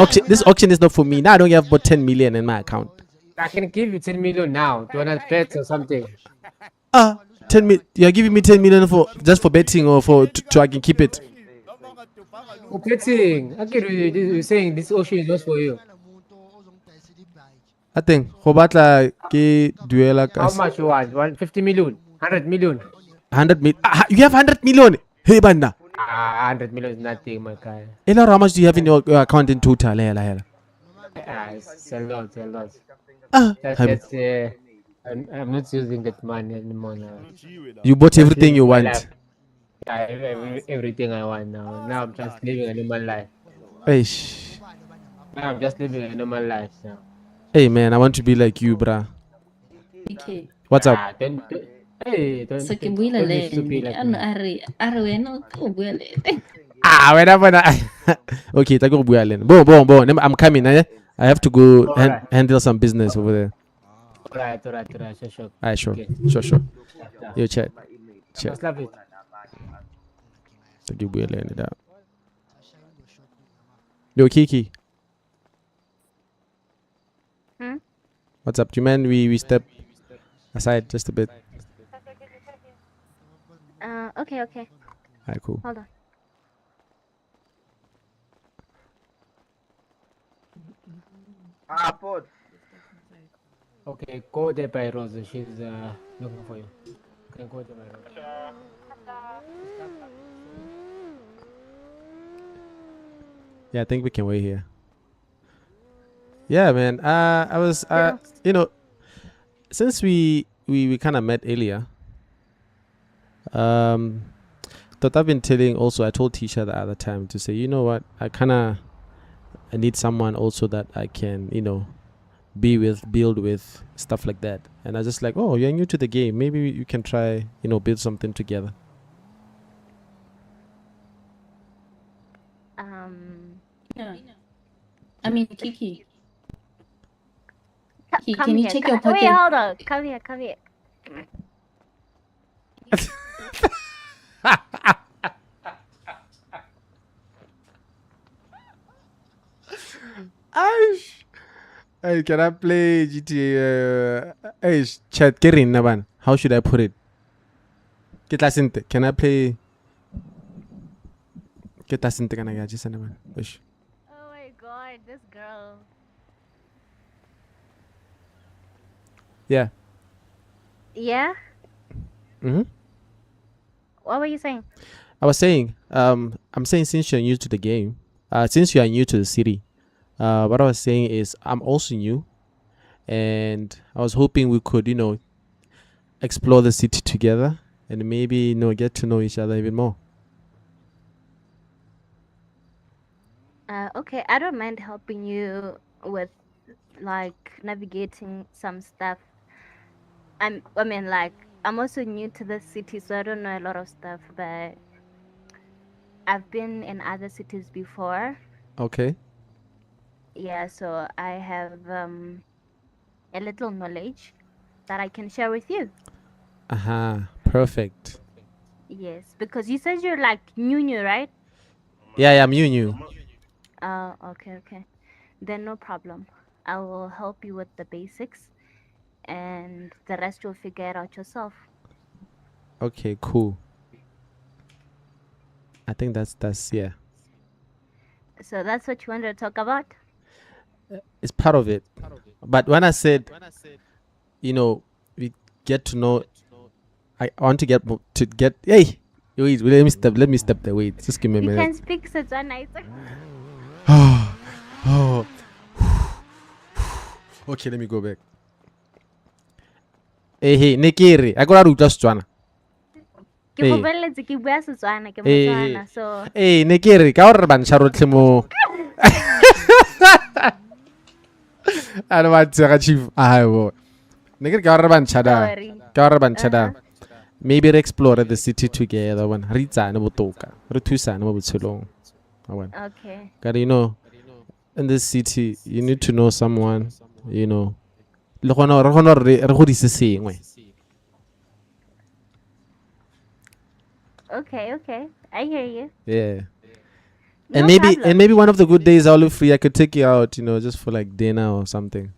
auction is not for me. Now I don't have about 10 million in my account. I can give you 10 million now. Do you want to bet or something? 10 million. You're giving me 10 million for just for betting or for so I can keep it. For betting. Okay, you're saying this auction is just for you. I think Hobatla ke duela. How much you want? 150 million? 100 million? 100 million. You have 100 million. Hey, banda. 100 million is nothing, my guy. Ela, how much do you have in your account in total? It's a lot. That's I'm not using that money anymore now. You bought everything you want. Everything I want now. Now I'm just living a normal life. Eish. Now I'm just living a normal life now. Hey man, I want to be like you, bruh. BK. What's up? Don't So ke buila don't le be stupid like ano me. are wena o bua le Whenever okay, take go len. Bon. I'm coming. I have to go handle some business over there. Alright, sure. Alright, sure. Okay. Sure. You chat. Check. Must love it. Thank you, we're laying it out. Yo, Kiki. Hmm? What's up? Do you mind we step aside just a bit? Okay, okay. Alright, cool. Hold on. Port. Okay, go there by Rose. She's looking for you. Okay, go there by Rose. Yeah, I think we can wait here. Yeah, man. I was you know, since we kind of met earlier, that I've been telling also, I told Tisha the other time to say, you know what, I need someone also that I can, you know, be with, build with, stuff like that. And I was just like, oh, you're new to the game, maybe you can try, you know, build something together. Yeah. I mean, Kiki. Kiki, Come can you here. check your Wait, pocket? hold on. Come here, come here. Aish. Hey, can I play GTA? Aish, chat Kerin Naban. How should I put it? Can I play? Can I get just Naban? Aish. Oh my god, this girl. Yeah. Yeah? Mm-hmm. What were you saying? I was saying, I'm saying since you're new to the game, since you are new to the city, what I was saying is I'm also new, and I was hoping we could, you know, explore the city together and maybe, you know, get to know each other even more. Okay, I don't mind helping you with like navigating some stuff. I mean, like, I'm also new to the city, so I don't know a lot of stuff, but I've been in other cities before. Okay. Yeah, so I have a little knowledge that I can share with you. Perfect. Yes, because you said you're like new, right? Yeah, I'm new. Oh, okay. Then no problem. I will help you with the basics, and the rest you'll figure it out yourself. Okay, cool. I think that's yeah. So that's what you wanted to talk about? It's part of it. But when I said, you know, we get to know, I want to get. Hey, wait, let me step there. Wait, just give me a You minute. can speak Setswana. It's okay. Oh. Okay, let me go back. Hey, Nekiri, I got to just Setswana. Ke go boleletse ke bua Setswana ke Hey, Motswana, so hey, Nekiri, ka hore ban sharotle mo. I don't want to achieve. Nekiri ka hore ban chada. Sorry. Ka hore ban chada. Maybe we explore the city together. One, re tsane botoka. Re thusane mo botshelong. Okay. God, you know, in this city, you need to know someone, you know. Le gona re godise sengwe. Okay. I hear you. Yeah. No And maybe problem. one of the good days I'll be free, I could take you out, you know, just for like dinner or something.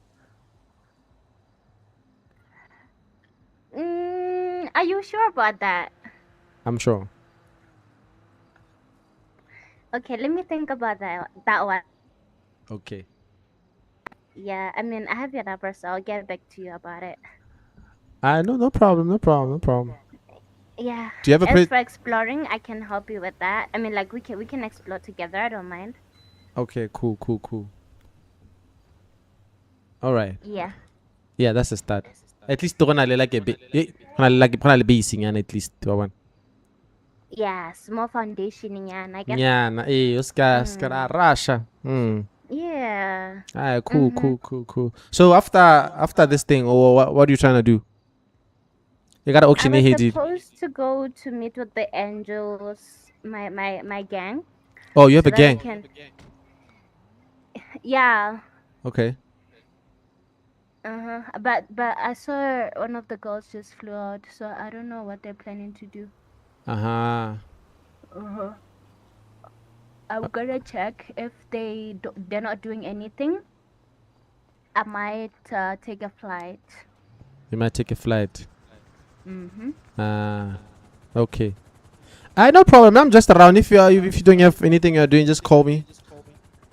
Are you sure about that? I'm sure. Okay, let me think about that one. Okay. Yeah, I mean, I have your number, so I'll get back to you about it. No problem. Yeah. Do you have a As for exploring, I can help you with that. I mean, like we can explore together. I don't mind. Okay, cool. All right. Yeah. Yeah, that's a start. At least don't like a bit. Like basing and at least one. Yeah, small foundation, yeah, I guess. Yeah, Oscar Rasha. Yeah. Ah, cool. So after this thing, or what are you trying to do? You got to auction I was here. supposed to go to meet with the angels, my gang. Oh, you have so a gang. Yeah. Okay. But I saw one of the girls just flew out, so I don't know what they're planning to do. Uh-huh. I'm gonna check if they're not doing anything. I might take a flight. You might take a flight. Mm-hmm. Okay. No problem. I'm just around. If you don't have anything you're doing, just call me.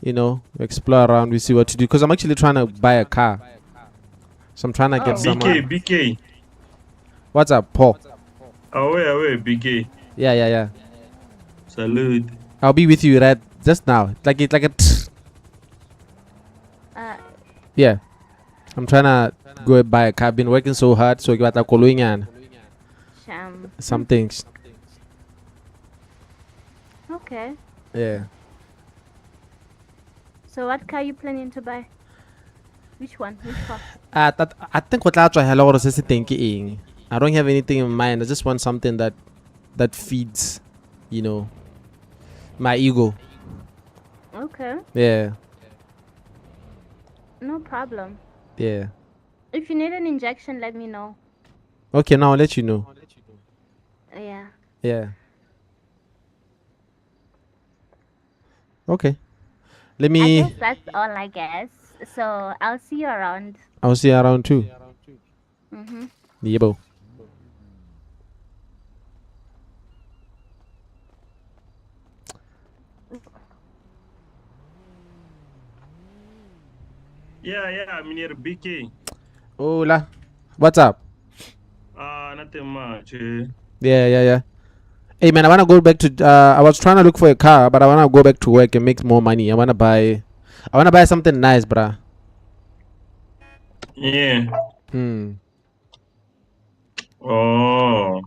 You know, explore around. We see what to do. Because I'm actually trying to buy a car. So I'm trying to get someone. BK. What's up, Paul? Away, BK. Yeah. Salute. I'll be with you right just now. Like a. Yeah. I'm trying to go buy a car. I've been working so hard, so I got a following and some things. Okay. Yeah. So what car are you planning to buy? Which one? Which car? I think what I thinking. I don't have anything in mind. I just want something that feeds, you know, my ego. Okay. Yeah. No problem. Yeah. If you need an injection, let me know. Okay, now I'll let you know. Yeah. Yeah. Okay. Let me. I guess that's all, I guess. So I'll see you around. I'll see you around too. Mm-hmm. Yeah, bro. Yeah, I'm near BK. Hola. What's up? Nothing much. Yeah. Hey man, I wanna go back to. I was trying to look for a car, but I wanna go back to work and make more money. I wanna buy something nice, bruh. Yeah. Oh.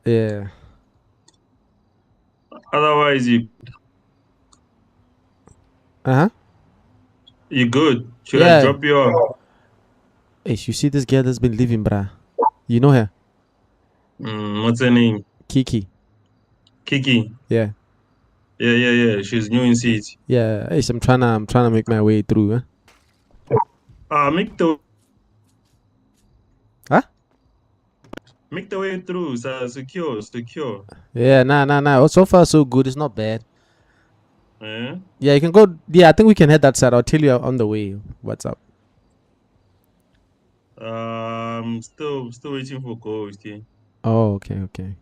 Yeah. Otherwise, you good. Should I drop you off? Hey, you see this girl that's been living, bruh? You know her? What's her name? Kiki. Yeah. She's new in seats. Yeah. Hey, I'm trying to make my way through. Make the. Make the way through, so secure. Yeah, nah. Oh, so far so good. It's not bad. Yeah, you can go. Yeah, I think we can head that side. I'll tell you on the way. What's up? Still waiting for Ghost. Yeah. Oh, okay.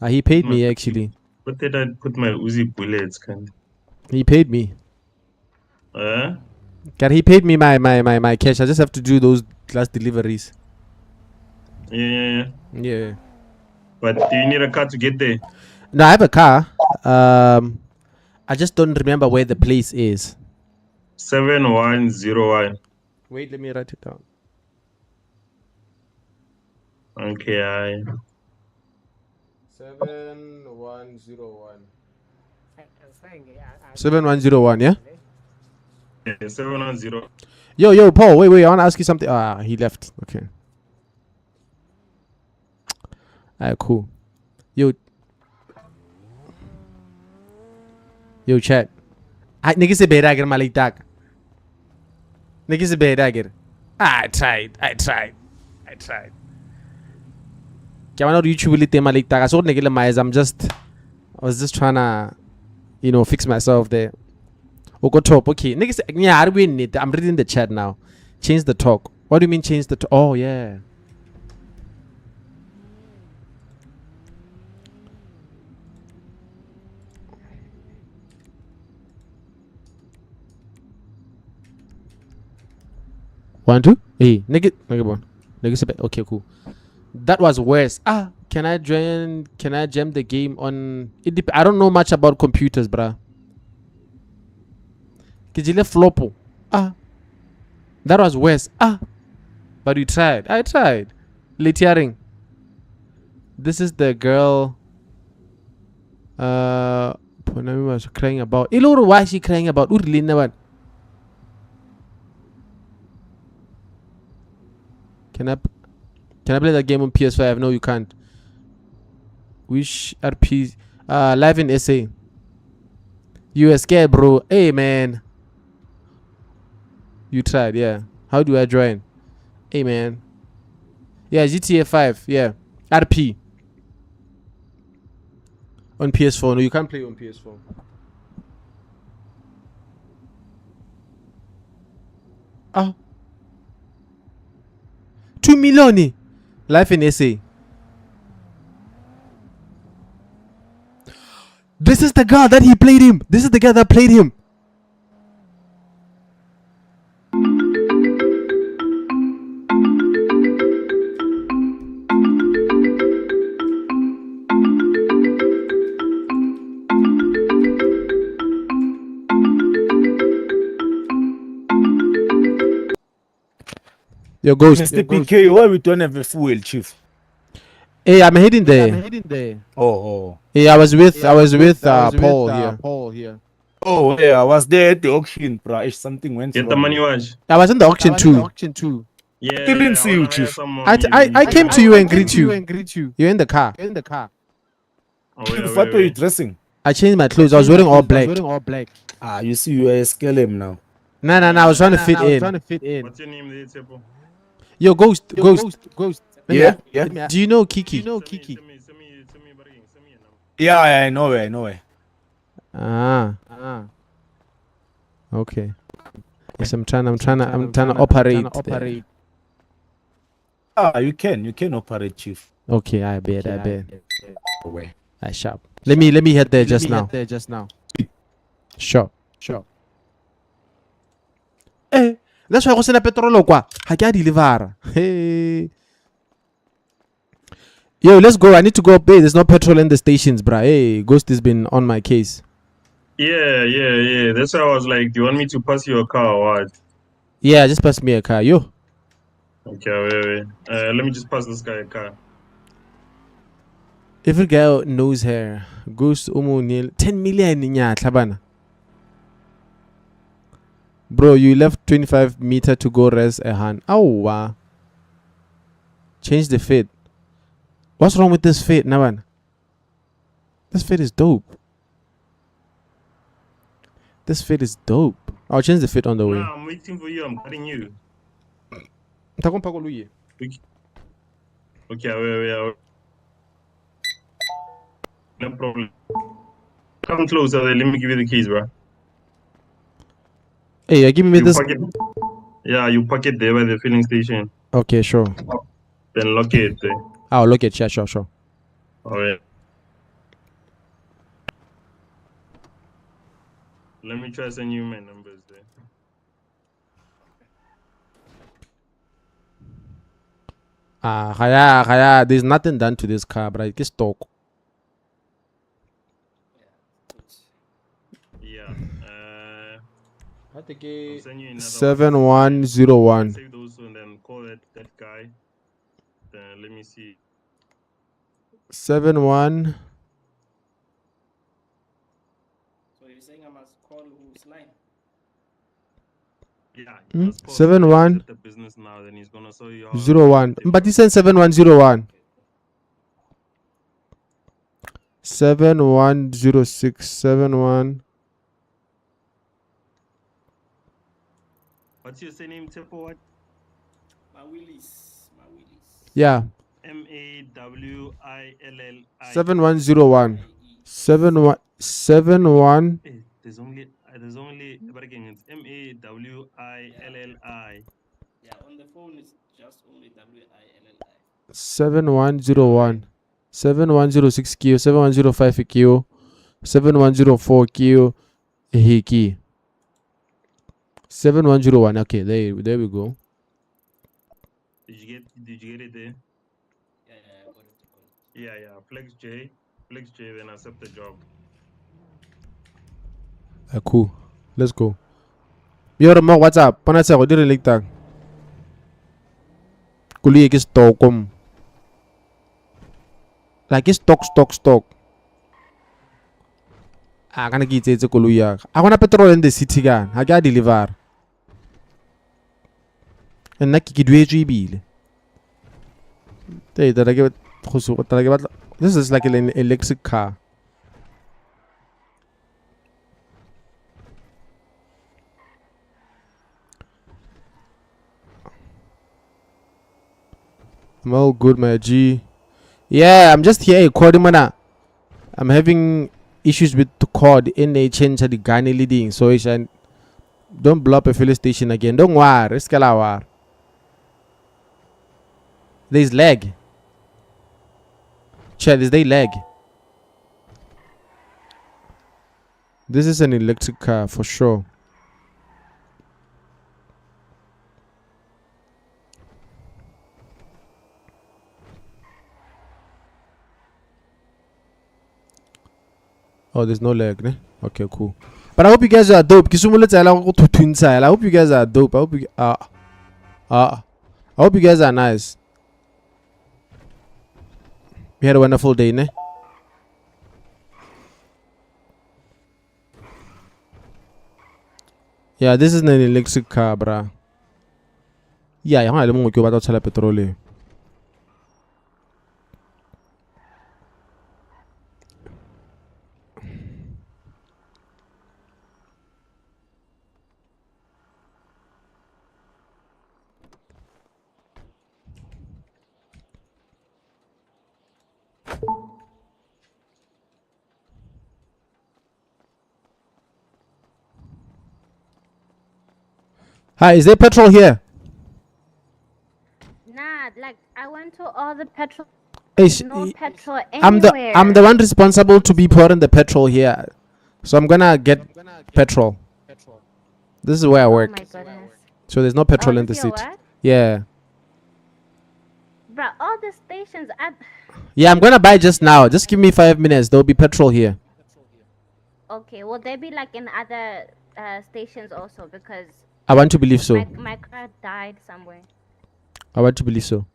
He paid me actually. But did I put my Uzi bullets? He paid me. God, he paid me my cash. I just have to do those last deliveries. Yeah. But do you need a car to get there? No, I have a car. I just don't remember where the place is. 7101. Wait, let me write it down. Okay. 7101. 7101, yeah? Yeah, 710. Yo, Paul, wait, I want to ask you something. He left. Okay. Alright, cool. Yo, chat. Nigga se bedager malitak. Nigga se bedager. I tried. Kaya YouTube ulit malitak. I saw nigga mais. I was just trying to, fix myself there. Oko top, okay. Nigga se I'm reading the chat now. Change the talk. What do you mean change the talk? Oh yeah. One, two. Hey, nigga one. Okay, cool. That was worse. Can I jam the game on I don't know much about computers, bruh. Kijile flopo. That was worse. But we tried. I tried. Litiaring. This is the girl Ponami was crying about. Iluru, why is she crying about? Can I play that game on PS5? No, you can't. Which RP? Live in SA. You were scared, bro. Hey, man. You tried, yeah. How do I join? Hey man. Yeah, GTA 5. Yeah. RP. On PS4. No, you can't play on PS4. Oh. 2 million. Life in SA. This is the guy that he played him. This is the guy that played him. Your ghost. Mr. PK, why we don't have a fuel, Chief? Hey, I'm heading there. Oh. Hey, I was with Paul here. Oh, yeah, I was there at the auction, bro. If something went Get the wrong. money, watch. I was in the auction too. Yeah, Didn't see I you, wanna hire Chief. someone. I came to you and greet you. You're in the car. Oh, wait, Chief, wait, what were you wait. dressing? I changed my clothes. I was wearing all black. Ah, you see, you are a scalem now. No. I was trying to fit in. What's your name there, Tepo? Yo, ghost. Yeah. Do you know Kiki? Send me, buddy. Send me a number. Yeah, I know it. Ah. Okay. Yes, I'm trying to operate. Ah, you can operate, Chief. Okay, I bet. Away. I sharp. Let me head there just now. Sure. That's why I was in a petrol kwa. Ha ke a deliver. Hey. Yo, let's go. I need to go pay. There's no petrol in the stations, bruh. Hey, Ghost has been on my case. Yeah. That's why I was like, do you want me to pass you a car or what? Yeah, just pass me a car. Yo. Okay, wait. Let me just pass this guy a car. Every guy knows her. Ghost Umu 10 million nya tlhabana. Bro, you left 25 meter to go rest a hand. Oh, wow. Change the fit. What's wrong with this fit, Navan? This fit is dope. I'll change the fit on the way. Nah, I'm waiting for you. I'm cutting you. Okay, Okay, wait. No problem. Come closer there. Let me give you the keys, bro. Hey, give me this. You park it there by the filling station. Okay, sure. Then lock it there. I'll look it. Yeah, sure. Alright. Let me try send you my numbers there. Khaya, there's nothing done to this car, but I guess talk. Yeah. I'll send you another 7101. Save those and then call that guy. Then let me see. 71. So you're saying I must call whose line? Yeah. 71 the business now, then he's gonna show you 01. But he said 7101. 7106 71. What's your surname, Tepo? What? Willis. Yeah. MAWILLI. 7101. 71. There's only but again it's MAWILLI. Yeah, on the phone it's just only WILLI. 7101. 7106 Q. 7105 Q. 7104 Q. Hiki. 7101. Okay, there we go. Did you get it there? Yeah, I got it. Yeah. Flex J, then accept the job. Cool. Let's go. Yo, Mo, what's up? Panasa ko dire ligtag. Kuli ki stokom. Like stock. Kana ki itse koloi ya. A gona petrol in the city kan. Ha ke a deliver. Nna ke duetse ebile. This is like an electric car. I'm all good, my G. Yeah, I'm just here. Mana. I'm having issues with the cord in a change the Ghani leading. So I don't blow up a filling station again. Don't worry. It's war. There's lag. Chad, is there lag? This is an electric car for sure. Oh, there's no lag, ne? Okay, cool. But I hope you guys are dope. I hope you guys are dope. I hope you I hope you guys are nice. We had a wonderful day, ne? Yeah, this is an electric car, bruh. Yeah, I'm going to go to petrol. Hi, is there petrol here? Nah, like I went to all the petrol. Hey, No petrol anywhere. I'm the one responsible to be pouring the petrol here. So I'm gonna get petrol. This is where I work. Oh my goodness. So there's no petrol in the this your city. work? Yeah. Bruh, all the stations Yeah, I'm gonna buy just now. Just give me 5 minutes. There'll be petrol here. Okay, will they be like in other stations also? Because I want to believe so. my car died somewhere. I want to believe so.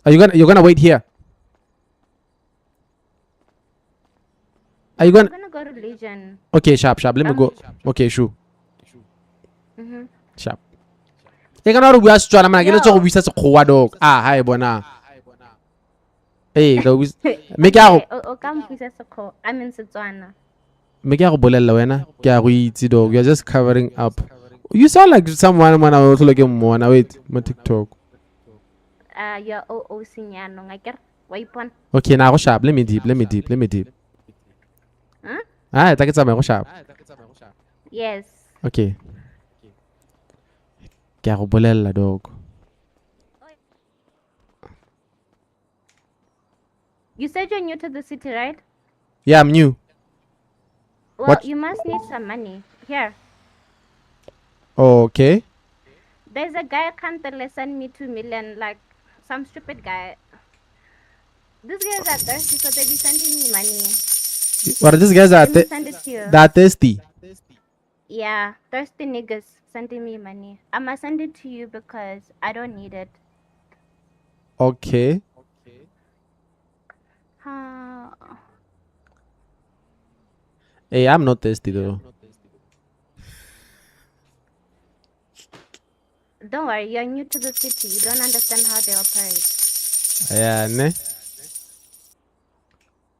Are you're gonna wait here? Are you I'm gonna gonna go to Legion. Okay, sharp. Let me go. Okay, sure. Sharp. You cannot we are Setswana man. Get to we say dog. Ah, hi bona. Hey, make out. I'm in Setswana. Make out bolella wena. Ke a go itse dog. You're just covering up. You sound like someone when I was looking more. Now wait, my TikTok. You're sinyano ngakere. Waipon. Okay, now go sharp. Let me deep. Huh? Ah, take it go sharp. Yes. Okay. Ke a go bolella dog. You said you're new to the city, right? Yeah, I'm new. Well, What? you must need some money. Here. Okay. There's a guy Kantele sent me 2 million, like some stupid guy. These guys are thirsty, so they be sending me money. What these guys are Let me send it to you. that thirsty. Yeah, thirsty niggas sending me money. I must send it to you because I don't need it. Okay. Hey, I'm not thirsty though. Don't worry, you're new to the city. You don't understand how they operate. Yeah, ne?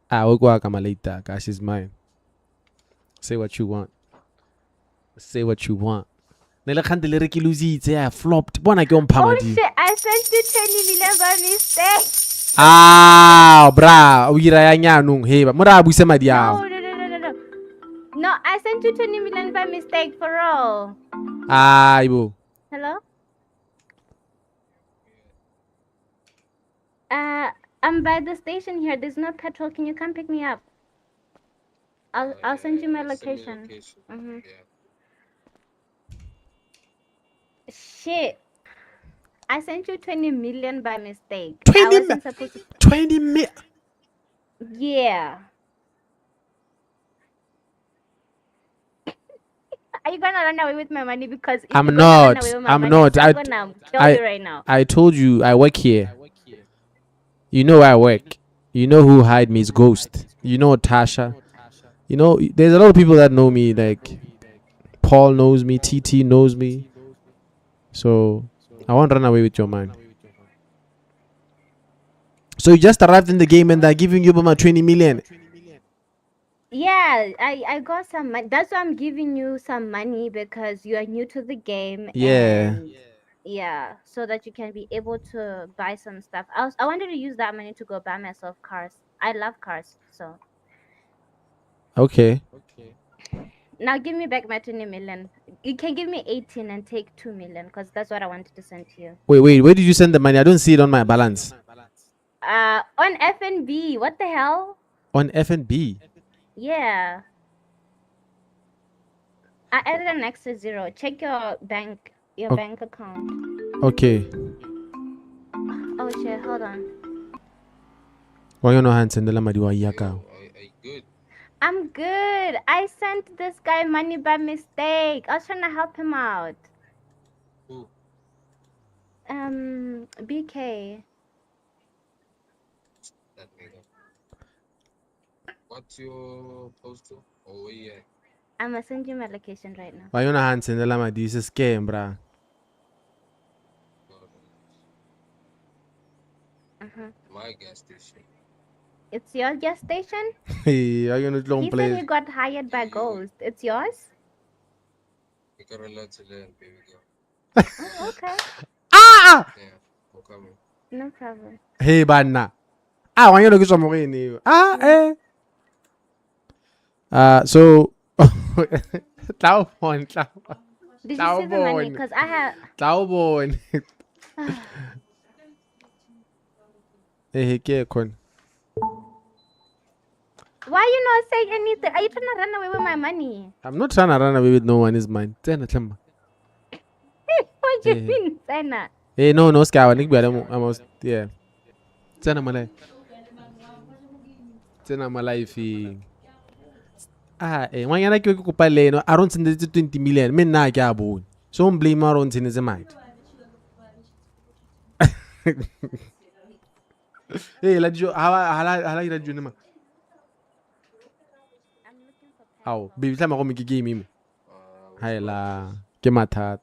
We'll go out later. Gosh, she's mine. Say what you want. Say what you want. Nela khandele re ke lositse ya flopped. Bona ke on Oh shit, I sent you 20 million by mistake. Bra, o ira ya nyanong he ba. Mora buse madi ao. No, I sent you 20 million by mistake for all. Ibo. Hello? I'm by the station here. There's no petrol. Can you come pick me up? I'll send you my location. Shit. I sent you 20 million by mistake. 20 million. Yeah. Are you gonna run away with my money? Because if I'm you're gonna run not. away with my I'm money, not. I'm gonna kill you right now. I told you I work here. You know where I work. You know who hired me is Ghost. You know Tasha. You know, there's a lot of people that know me. Like Paul knows me. TT knows me. So I won't run away with your man. So you just arrived in the game and they're giving you my 20 million. Yeah, I got some money. That's why I'm giving you some money because you are new to the game. Yeah. And Yeah, so that you can be able to buy some stuff. I wanted to use that money to go buy myself cars. I love cars, so Okay. now give me back my 20 million. You can give me 18 and take 2 million because that's what I wanted to send to you. Wait. Where did you send the money? I don't see it on my balance. On FNB. What the hell? On FNB. Yeah. I added an extra zero. Check your bank account. Okay. Oh shit, hold on. Why you no hand sendela madi wa yaka? I'm good. I sent this guy money by mistake. I was trying to help him out. Who? BK. That nigga. What's your postal? Oh yeah. I'm gonna send you my location right now. Why you no hand sendela madi? It's a scam, bruh. My gas station. It's your gas station? Hey, are you not long He said play? he got hired by Ghost. It's yours? You got a lot to learn, baby girl. Oh, okay. Ah! Yeah, I'm coming. No problem. Hey, banna. Why you no kiswa mo kini? So Taubon. Did you see the money? Because I have. Taubon. Hey, kon. Why you not saying anything? Are you trying to run away with my money? I'm not trying to run away with no one. It's mine. What do you mean, Sana? Hey, no, Scar. Almost, yeah. Tena malay. Tena malay fi. Why you like you ko pale no? Around 20 million. Men na kya bo. So blame around sin is mind. Hey, let's go. How you do nama? How? Baby, time ako magigame mo. Hay la. Kematat.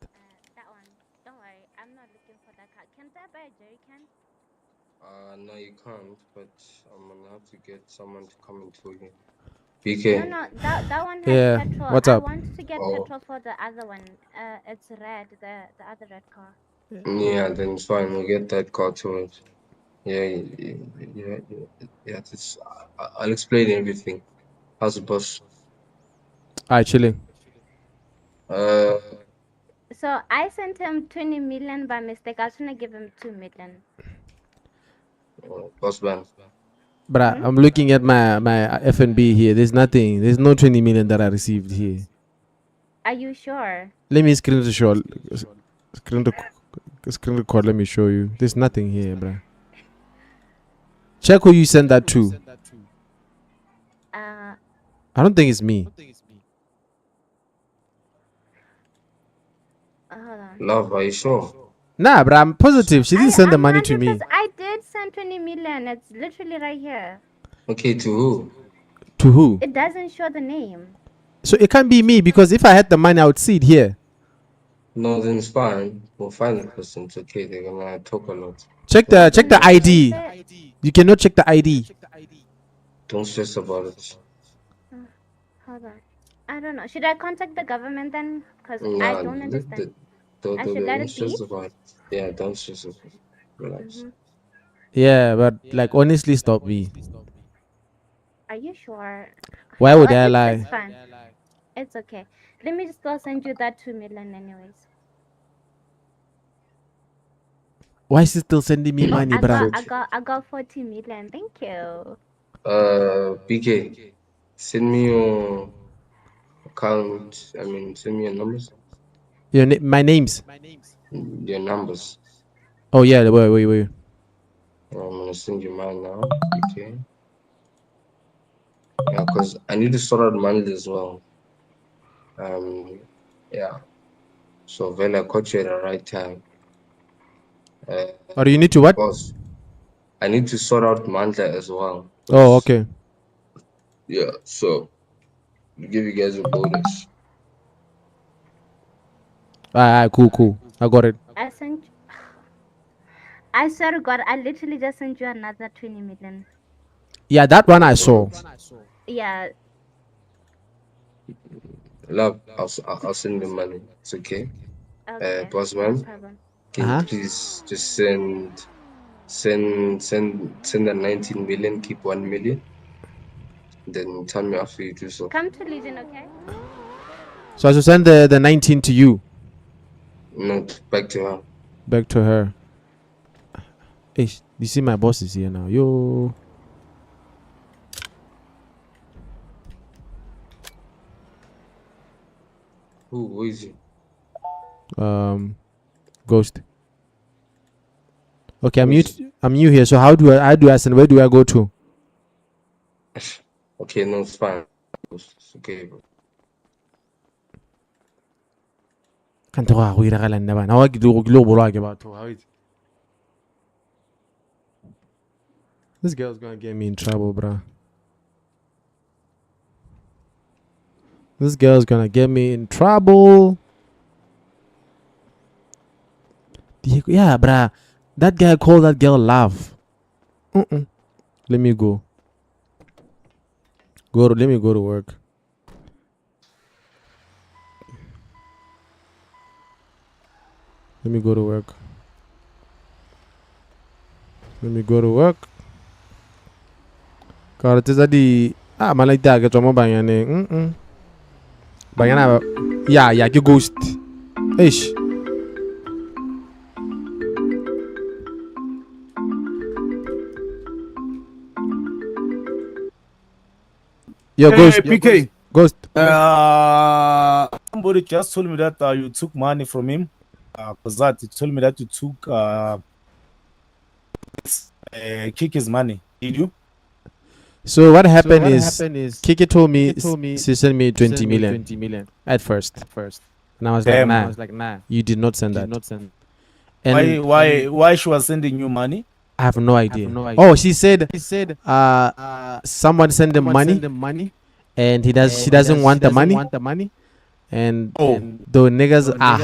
That one. Don't worry. I'm not looking for that car. Can I buy a jerry can? No, you can't, but I'm gonna have to get someone to come into you. BK. No, that one has Yeah, petrol. what's up? I want to get petrol for the other one. It's red, the other red car. Yeah, then it's fine. We'll get that car to it. Yeah. I'll explain everything. How's the boss? Alright, chilling. So I sent him 20 million by mistake. I was trying to give him 2 million. Boss man. Bruh, I'm looking at my FNB here. There's nothing. There's no 20 million that I received here. Are you sure? Let me screen record. Let me show you. There's nothing here, bruh. Check who you sent that to. I don't think it's me. Hold on. Love, are you sure? Nah, bruh, I'm positive. She didn't send the money to me. I did send 20 million. It's literally right here. Okay, to who? To who? It doesn't show the name. So it can't be me because if I had the money, I would see it here. No, then it's fine. We'll find the person. It's okay. They're gonna talk a lot. Check the ID. You cannot check the ID. Don't stress about it. Hold on. I don't know. Should I contact the government then? Because Nah, I don't understand. I should let it be? stress about it. Yeah, don't stress about it. Relax. Yeah, but like honestly, stop me. Are you sure? Why would I It's lie? fine. It's okay. Let me just go send you that 2 million anyways. Why is she still sending me money, bruh? I got 40 million. Thank you. BK, send me your account. Send me your numbers. My names. Your numbers. Oh yeah, wait. I'm gonna send you mine now. Okay. Yeah, because I need to sort out money as well. Yeah. So Vela, I caught you at the right time. Or you need to what? Boss, I need to sort out Mandla as well. Oh, okay. Yeah, so I'll give you guys a bonus. Alright, cool. I got it. I sent. I swear to God, I literally just sent you another 20 million. Yeah, that one I saw. Yeah. Love, I'll send the money. It's okay. Okay. Boss No man. problem. Can you please just send the 19 million, keep 1 million, then tell me after you do so. Come to Legion, okay? So I should send the 19 to you. No, back to her. Back to her. Hey, you see my boss is here now. Yo. Who is he? Ghost. Okay, I'm new here. So how do I send? Where do I go to? Okay, no, it's fine. It's okay, bro. Can't talk about it. How do global about how it? This girl's gonna get me in trouble, bro. This girl's gonna get me in trouble. Yeah, bruh. That guy called that girl love. Let me go. Let me go to work. Let me go to work. Let me go to work. Kalau itu tadi malah itu agak cuma banyaknya. Banyaknya ya ke ghost. Eish. Yo, Hey, Ghost. PK. Ghost. Somebody just told me that you took money from him. That he told me that you took Kiki's money. Did you? So what happened is Kiki told me she sent me 20 million at first. And I was like, nah, you did not send that. And Why she was sending you money? I have no idea. Oh, she said someone sent him money and she doesn't want the money. And the niggas are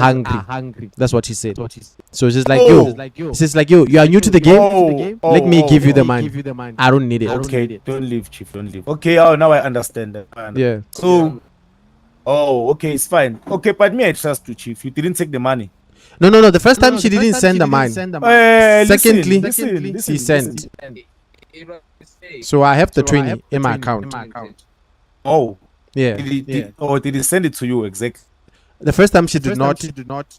hungry. That's what she said. So she's like, yo, you are new to the game. Let me give you the money. I don't need it. Okay, don't leave, Chief. Don't leave. Okay, now I understand that. Yeah. So, okay, it's fine. Okay, but me, I trust you, Chief. You didn't take the money. No. The first time she didn't send the money. Secondly, she sent. So I have the 20 in my account. Oh. Yeah. Did he send it to you exactly? The first time she did not,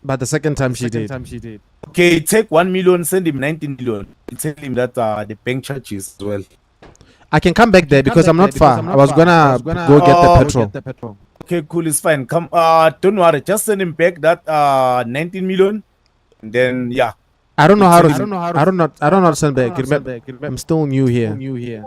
but the second time she did. Okay, take 1 million, send him 19 million. Tell him that the bank charges as well. I can come back there because I'm not far. I was gonna go get the petrol. Okay, cool, it's fine. Come, don't worry. Just send him back that 19 million. And then yeah. I don't know how to send back. Remember, I'm still new here.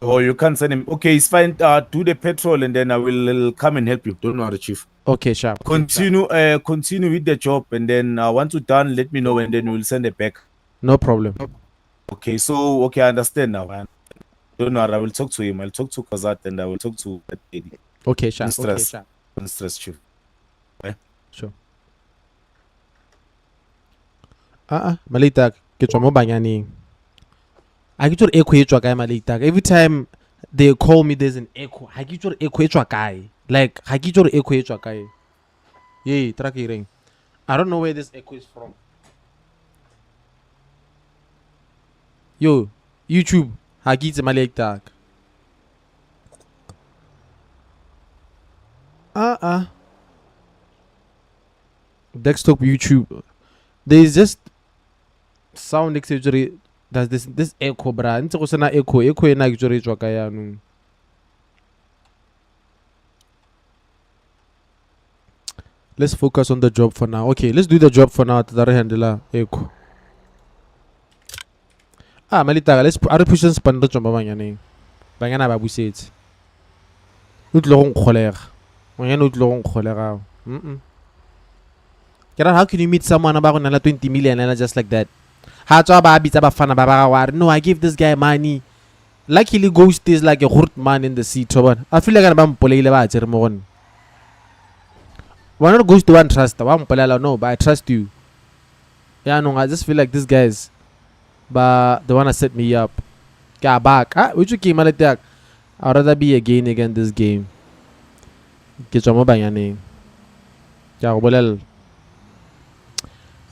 Oh, you can't send him. Okay, it's fine. Do the petrol and then I will come and help you. Don't worry, Chief. Okay, sharp. Continue with the job and then once you're done, let me know and then we'll send it back. No problem. Okay, so I understand now. Man. Don't worry, I will talk to him. I'll talk to Kazat and I will talk to that lady. Okay, sharp. Don't stress, Chief. Okay? Sure. Malita, get your mobile. I get your echo Malita. Every time they call me, there's an echo. I get your echo guy. Like I get your echo guy. Yeah, track ring. I don't know where this echo is from. Yo, YouTube. Hagi Malita. Desktop YouTube. There is just sound exaggerate. Does this echo, bra? Nti go sena echo ena exaggerate jwa ka yanong. Let's focus on the job for now. Okay, let's do the job for now. Tadare handle echo. Malita, let's push this panda jomba banyane. Banyana ba busetsi. Utlo go nkgolega. Ngwana utlo go nkgolega. How can you meet someone about 20 million and just like that? No, I give this guy money. Luckily, Ghost is like a hurt man in the seat. I feel like I'm going why not Ghost to one trust? No, but I trust you. Yeah, no, I just feel like these guys, but they wanna set me up. Get back. Which you came at that? I'd rather be again this game. Get your mobile name.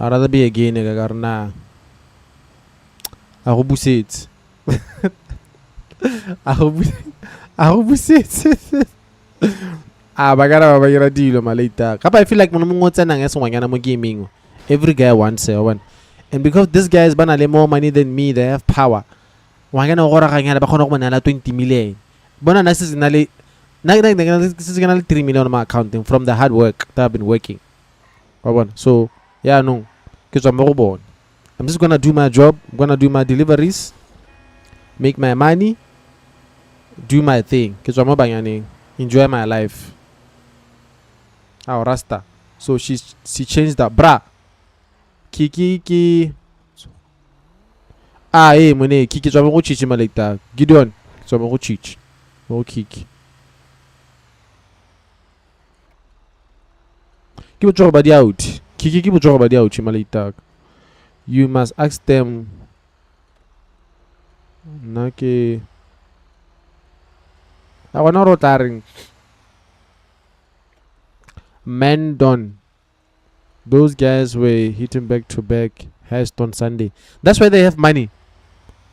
I'd rather be a gay nigga karena ako buset. Ako buset. Bagara dilo malita. Kapa I feel like mo tsena nga sengwanyana mo gaming. Every guy wants one. And because this guy is banale more money than me, they have power. Wangana go raganya ba khona go manala 20 million. Bona na seasonally na 3 million on my accounting from the hard work that I've been working. So, yeah, no. I'm just gonna do my job, I'm gonna do my deliveries, make my money, do my thing. Enjoy my life. Oh, Rasta. So she changed that. Bra. Kiki. Mone. Kiki so go chichi malita. Gideon. So go chichi. No Kiki. Keep your body out. Kiki keep your body out malita. You must ask them. Nake. I want to retiring. Mandon. Those guys were hitting back to back. Hast on Sunday. That's why they have money.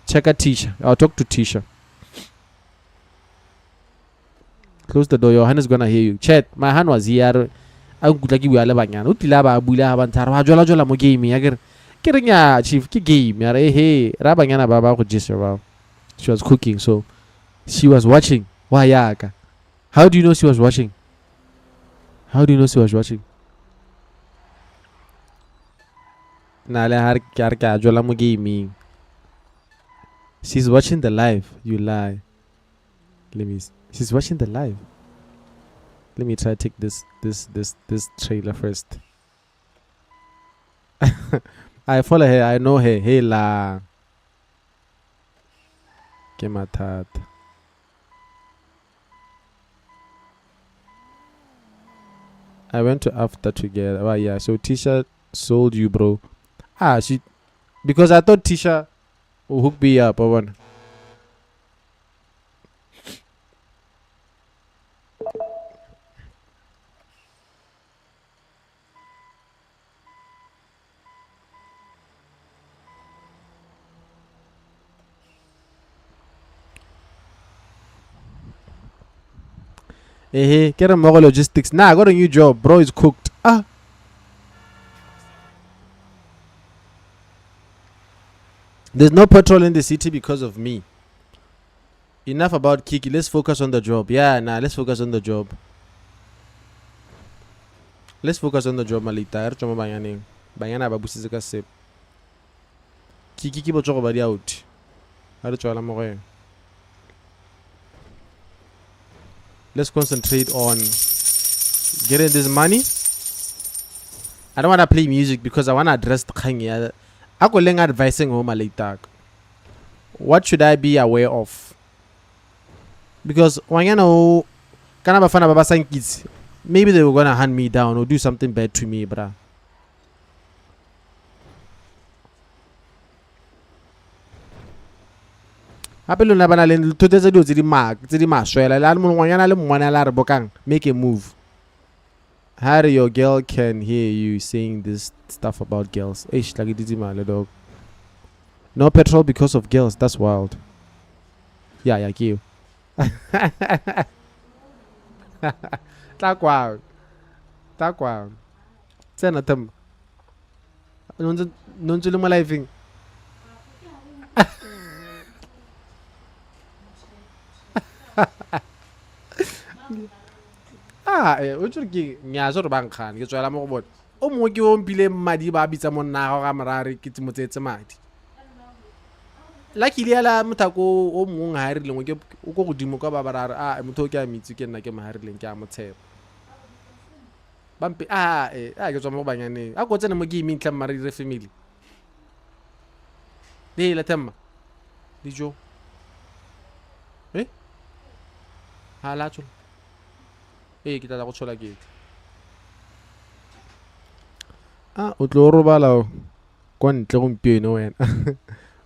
Check out Tisha. I'll talk to Tisha. Close the door. Your hand is gonna hear you. Chat. My hand was here. I could like you all about yan. Utilaba bula bantar. Jola mo game. Yager. Kiringa chief ki game. Yare hey. Rabangana baba could just about. She was cooking, so she was watching. Why yaka? How do you know she was watching? How do you know she was watching? Nale har ka jola mo gaming. She's watching the live. You lie. She's watching the live. Let me try to take this trailer first. I follow her. I know her. Hey la. Kematat. I went to after together. Oh yeah. So Tisha sold you, bro. She because I thought Tisha will hook me up or one. Hey, get a more logistics. Nah, I got a new job. Bro is cooked. There's no petrol in the city because of me. Enough about Kiki. Let's focus on the job. Yeah, nah, let's focus on the job. Let's focus on the job, Malita. Banyana babusizika sip. Kiki kibo choko badi out. Let's concentrate on getting this money. I don't want to play music because I want to address the Kanye. I go leng advising home later. What should I be aware of? Because when you know, can I find about kids? Maybe they were gonna hand me down or do something bad to me, bruh. Apelo na bana le ntho tse tse di maswela la mo ngwana le mwana la re bokang make a move. How your girl can hear you saying this stuff about girls? Eish like it did my dog. No petrol because of girls. That's wild. Yeah, you. Takwa. Send a thumb. Nonzo luma living. Utsuri nyazo re bankgane ke tswela mo go bone o mongwe ke o mpile madi ba bitsa monna ga marare ke tsemotsetse madi luckily ala mothako o mongwe ha re lengwe ke o go godimo ka ba barare motho ke a mitse ke nna ke maharileng ke a motshepa bampe ke tswa mo banyaneng a go tsena mo gaming tla mari re family le themma dijo hala tsho ke tla go tshola ke o tlo robala kwa ntle gompieno wena.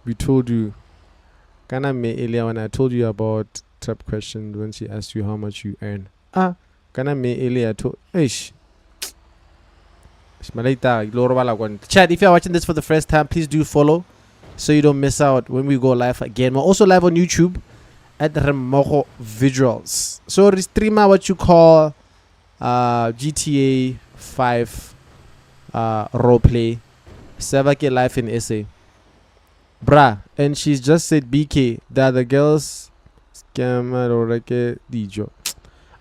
We told you kana me earlier when I told you about trap questions when she asked you how much you earn. Kana me earlier told Chat, if you're watching this for the first time, please do follow so you don't miss out when we go live again. We're also live on YouTube at remmogovisuals. So streamer what you call GTA 5 roleplay. Sevake life in SA. Bruh, and she's just said BK that the girls scammer or like dijo.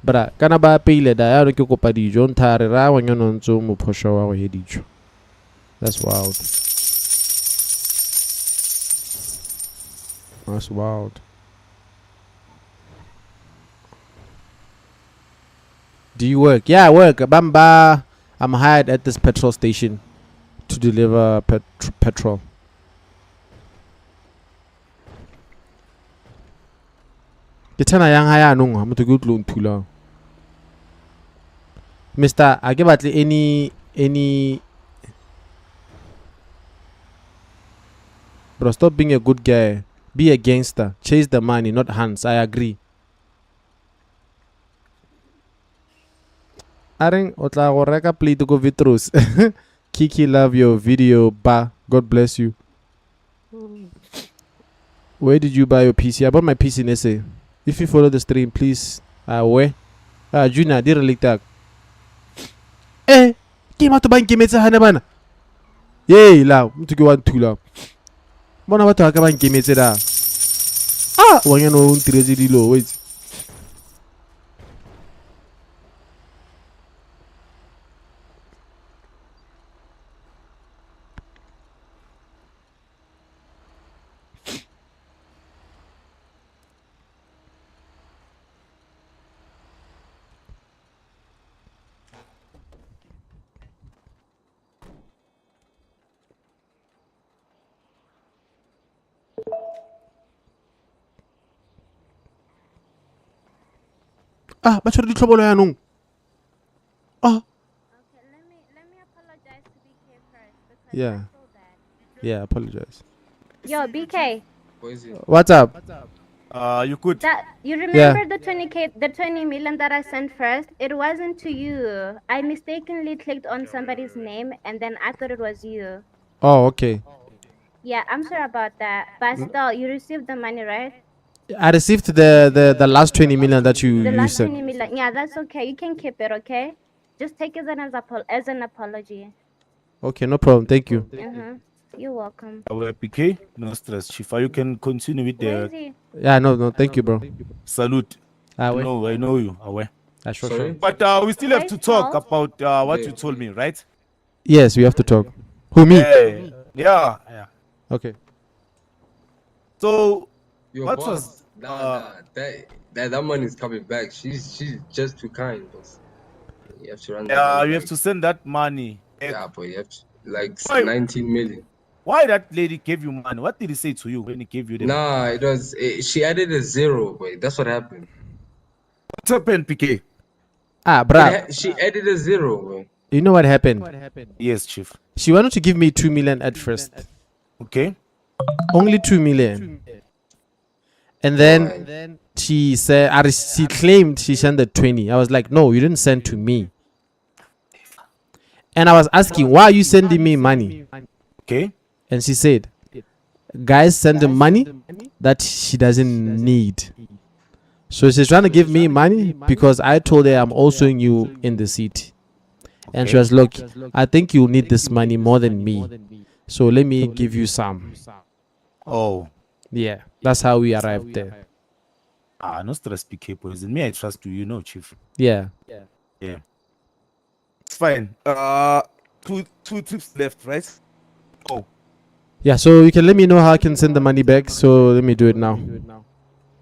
Bruh, kana ba pele da ya re ke kopa dijo ntare ra wa nyono ntso mo phosho wa go he dijo. That's wild. That's wild. Do you work? Yeah, I work. Bamba, I'm hired at this petrol station to deliver petrol. Kitana yang haya nung hamutu gutlu ntula. Mister, I give at any bro, stop being a good guy. Be a gangster. Chase the money, not hands. I agree. Aring otla go reka play to go vitrus. Kiki, love your video. Ba, God bless you. Where did you buy your PC? I bought my PC in SA. If you follow the stream, please. Where? Junior, did like that. Came out to buy game. It's a hanabana. Yay, la. To go on too long. Bona what to have a game. It's a when you know, low. Wait. But you're the trouble, I know. Okay, let me apologize to BK first because Yeah. I feel bad. Yeah, apologize. Yo, BK. What's up? You could. That you remember the 20K, the 20 million that I sent first? It wasn't to you. I mistakenly clicked on somebody's name and then I thought it was you. Oh, okay. Yeah, I'm sorry about that. But still, you received the money, right? I received the last 20 million that you The last sent. 20 million. Yeah, that's okay. You can keep it, okay? Just take it as an apology. Okay, no problem. Thank you. You're welcome. Our PK, no stress. Shifa, you can continue with Where is the he? Yeah, no, thank you, bro. salute. Wait. No, I know you. Aware. Sure. But we still have to Where's talk Paul? about what you told me, right? Yes, we have to talk. Who, me? Yeah. Okay. So, Your what boss, was that money is coming back. She's just too kind, boss. You have to run that you money have back. to send that money. Yeah, but you have to, like Why? 19 million. Why that lady gave you money? What did he say to you when he gave you the money? Nah, it was she added a zero, boy. That's what happened. What happened, PK? Bruh. She added a zero, boy. You know what happened? Yes, Chief. She wanted to give me 2 million at first. Okay. Only 2 million. And then she said, she claimed she sent the 20. I was like, no, you didn't send to me. And I was asking, why are you sending me money? Okay. And she said, guys send the money that she doesn't need. So she's trying to give me money because I told her I'm also new in the city. And she was like, I think you need this money more than me. So let me give you some. Oh. Yeah, that's how we arrived there. No stress, PK, boys. Me, I trust you, Chief. Yeah. It's fine. Two trips left, right? Oh. Yeah, so you can let me know how I can send the money back. So let me do it now.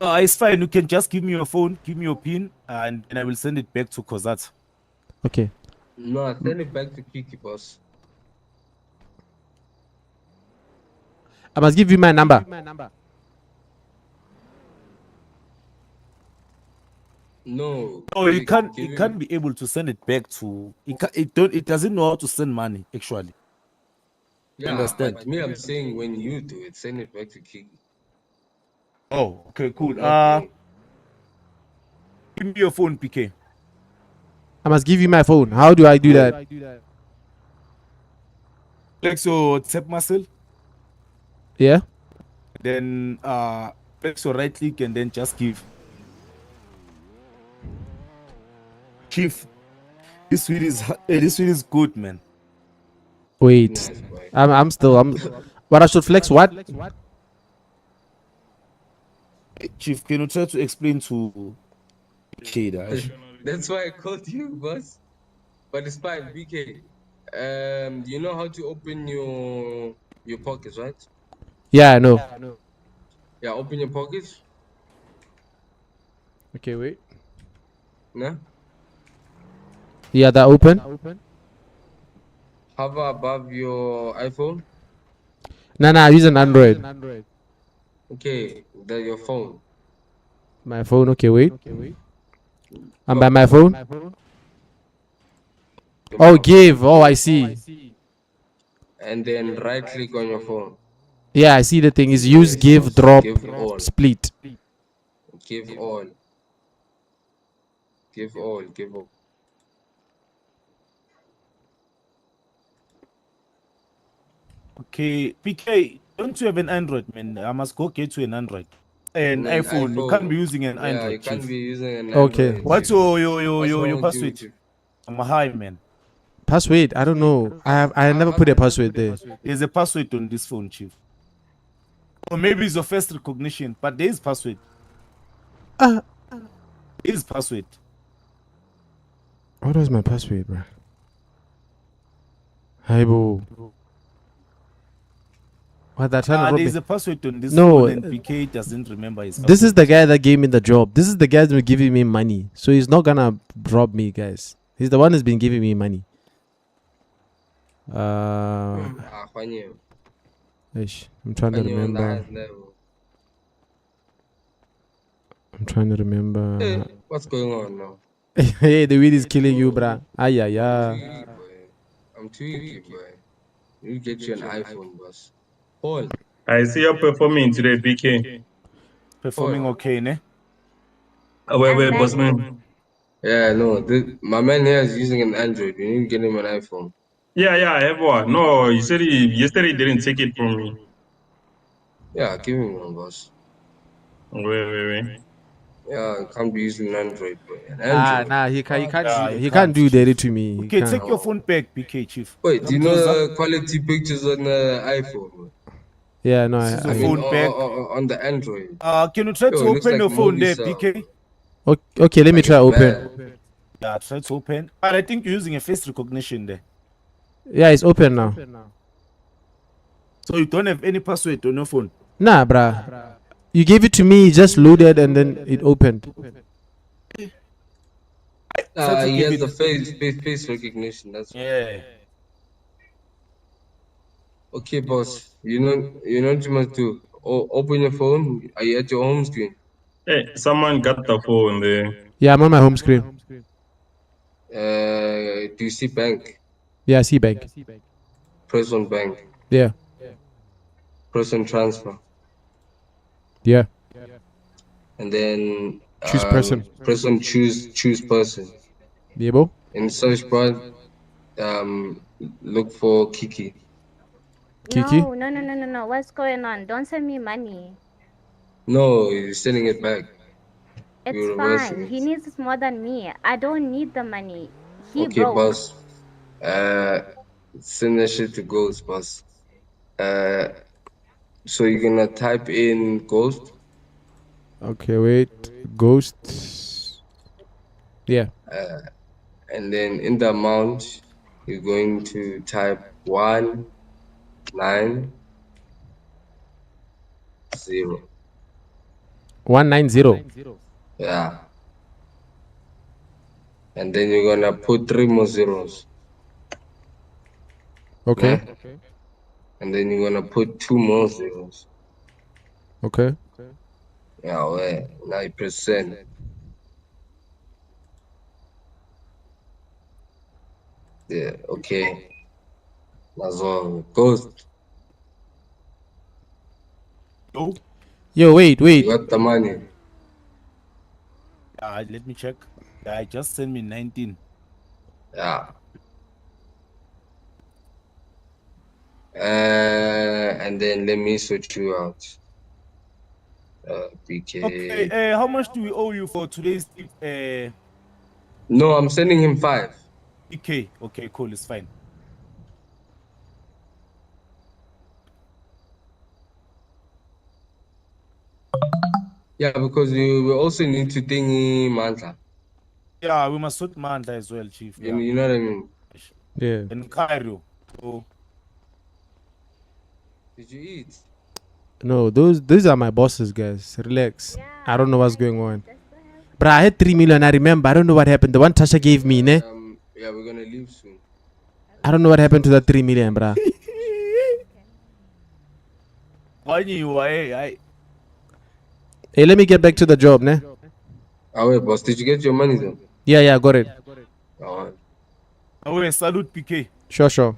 It's fine. You can just give me your phone, give me your PIN, and I will send it back to Kozat. Okay. No, send it back to Kiki, boss. I must give you my number. No. Oh, you can't be able to send it back to. It doesn't know how to send money actually. Yeah, understand? but me, I'm saying when you do it, send it back to Kiki. Oh, okay, cool. Okay. Give me your phone, PK. I must give you my phone. How do I do that? flex your WhatsApp muscle. Yeah. Then press your right click and then just give. Chief, this weed is good, man. Wait. Nice, boy. I'm but I should flex what? Chief, can you try to explain to BK Dash? That's why I called you, boss. But it's fine, BK. You know how to open your pockets, right? Yeah, I know. Yeah, open your pockets. Okay, wait. No? Yeah, that open? Hover above your iPhone. Nah, I use an Android. Okay, that's your phone. My phone, okay, wait. I'm by my phone. Oh, give. Oh, I see. And then right click on your phone. Yeah, I see the thing is use, Yes, give, boss. drop, Give all. split. Give all. Give all. Give all. Okay, PK, don't you have an Android, man? I must go get you an Android. An An iPhone. You can't be using an Yeah, Android, you can't Chief. be using an Okay. Android. What's Chief. What's your wrong with you, password? Chief? I'm a high man. Password? I don't know. I never put a password there. There's a password on this phone, Chief. Or maybe it's your first recognition, but there is password. There is password. What was my password, bro? Hi, boo. What that trying to rob There's me? a password on this No, phone and PK doesn't remember his password. this is the guy that gave me the job. This is the guy that's giving me money. So he's not gonna rob me, guys. He's the one who's been giving me money. Ish, I'm trying to remember. I'm trying to remember. Hey, what's going on now? Hey, the weed is killing you, bruh. Ay, yeah. I'm tweaky, boy. You get you an iPhone, boss. Paul. I see you're performing today, BK. Performing okay, ne? Wait, boss man. Yeah, no, my man here is using an Android. You need to get him an iPhone. Yeah, I have one. No, you said yesterday he didn't take it from me. Yeah, give him one, boss. Wait. Yeah, you can't be using an Android, boy. An Android. Nah, he can't do that to me. Okay, take your phone back, PK, Chief. Wait, do you know closer. the quality pictures on the iPhone? Yeah, no, This is I your phone back. On the Android. Can you try to open your phone there, PK? Okay, let me try open. Yeah, try to open. But I think you're using a face recognition there. Yeah, it's open now. So you don't have any password on your phone? Nah, bruh. You gave it to me, just loaded, and then it opened. He has the face recognition. That's yeah. Okay, boss. You know what you must do. Open your phone. Are you at your home screen? Hey, someone got the phone there. Yeah, I'm on my home screen. Do you see bank? Yeah, I see bank. Press on bank. Yeah. Press on transfer. Yeah. And then Choose person. Press on choose person. Yebo. In search bar, look for Kiki. Kiki? No. What's going on? Don't send me money. No, you're sending it back. It's You're fine. reversing He it. needs it more than me. I don't need the money. He Okay, broke. boss. Send that shit to Ghost, boss. So you're gonna type in Ghost. Okay, wait. Ghost. Yeah. And then in the amount, you're going to type 190. 190. Yeah. And then you're gonna put 3 more zeros. Okay. Nah? And then you're gonna put 2 more zeros. Okay. Yeah, well, now you press send. Yeah, okay. That's all. Ghost. Yo, wait. You got the money. Let me check. I just sent me 19. Yeah. And then let me sort you out. BK. Okay, how much do we owe you for today's tip? No, I'm sending him 5. BK. Okay, cool, it's fine. Yeah, because we also need to thingy Mantla. Yeah, we must sort Mandla as well, Chief. Yeah. You know what I mean? Yeah. In Cairo. So, Did you eat? No, those are my bosses, guys. Relax. I don't know what's going on. But I had 3 million. I remember. I don't know what happened. The one Tasha gave me, ne? Yeah, we're gonna leave soon. I don't know what happened to that 3 million, bruh. Hey, let me get back to the job, ne? Oh, wait, boss, did you get your money though? Yeah, got it. Oh. wait, salute PK. Sure.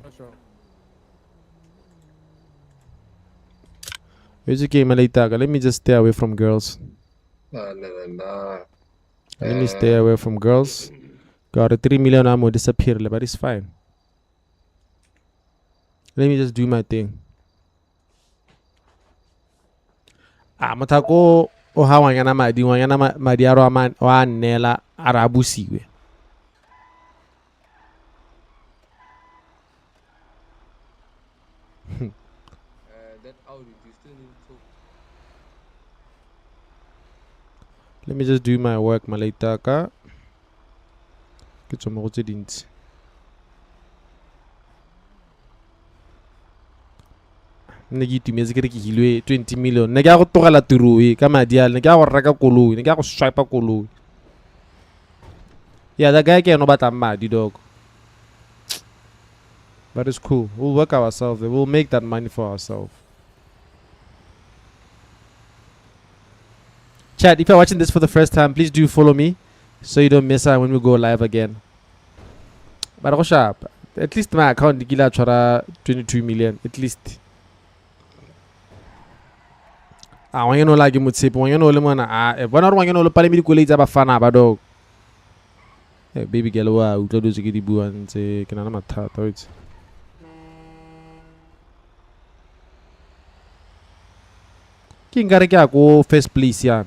It's okay, Malaitaga. Let me just stay away from girls. La. Let me stay away from girls. Got a 3 million ammo disappear, but it's fine. Let me just do my thing. Matako o hawanyana madi wanyana madi aro ama wa nela arabusiwe. That Audi, do you still need to talk? Let me just do my work, Malaitaka. Get some more things. Ne ke itumetse ke re ke hilwe 20 million. Ne ke a go togela tiro e ka madi a ne ke a go reka koloi, ne ke a go swipe koloi. Yeah, that guy can no batla madi, dog. But it's cool. We'll work ourselves. We'll make that money for ourselves. Chat, if you're watching this for the first time, please do follow me so you don't miss out when we go live again. But go sharp. At least my account gila chora 22 million. At least. Wanyano lagi mutsepo. Wanyano ole mwana. Wana wanyano ole pale midi kule itaba fana ba dog. Baby girl wa utlo dozi kidi buwan se kinana matata wait. Kingare kya ko first place yan.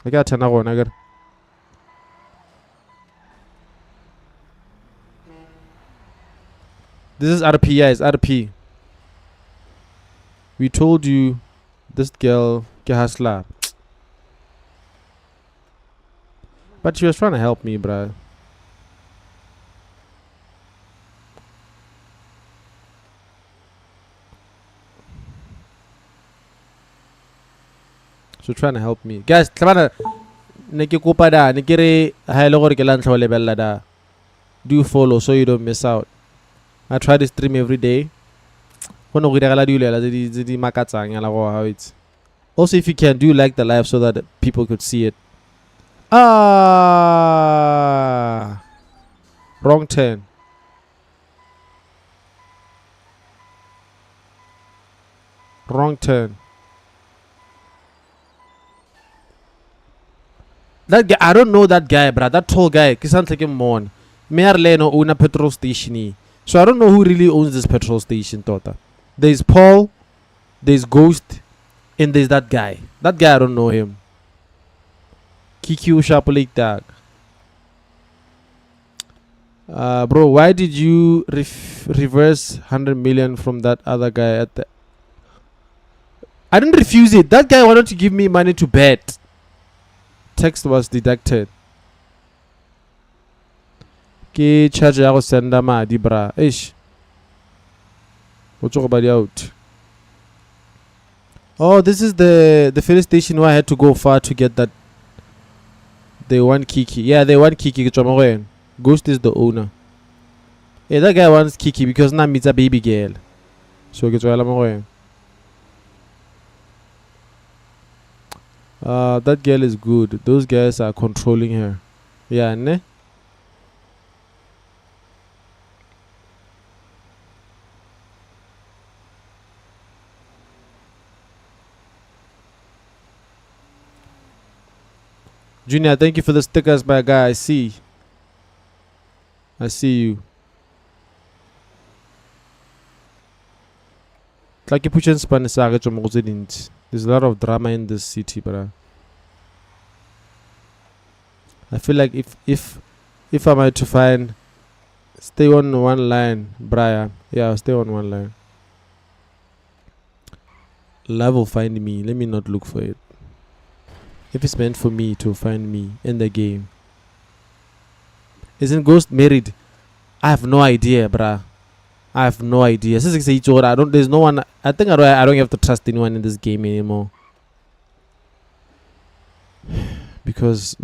I got another one. I got. This is RP. Yeah, it's RP. We told you this girl has slap. But she was trying to help me, bruh. So trying to help me. Guys, tlabana ne ke kopa da ne ke re ha ile gore ke la ntlo lebella da. Do follow so you don't miss out. I try to stream every day. Kono go direla diulela tse di makatsang ya la go how it's. Also if you can do like the live so that people could see it. Wrong turn. Wrong turn. That guy, I don't know that guy, bruh. That tall guy, kisan take him on. Mayor Leno own a petrol station. So I don't know who really owns this petrol station, Tota. There's Paul, there's Ghost, and there's that guy. That guy, I don't know him. Kiki Ushapulik Tag. Bro, why did you reverse 100 million from that other guy at the... I didn't refuse it. That guy wanted to give me money to bet. Text was deducted. Ke charge ya go senda madi bra. Eish. What's about out? Oh, this is the filling station where I had to go far to get that. They want Kiki. Yeah, they want Kiki. Ghost is the owner. Yeah, that guy wants Kiki because now meets a baby girl. So get that girl is good. Those guys are controlling her. Yeah, ne? Junior, thank you for the stickers, my guy. I see you. Like you push in Spanish, there's a lot of drama in this city, bro. I feel like if I'm to find, stay on one line, Brian. Yeah, stay on one line. Love will find me. Let me not look for it. If it's meant for me to find me in the game. Isn't Ghost married? I have no idea, bruh. I have no idea. There's no one. I think I don't have to trust anyone in this game anymore. Because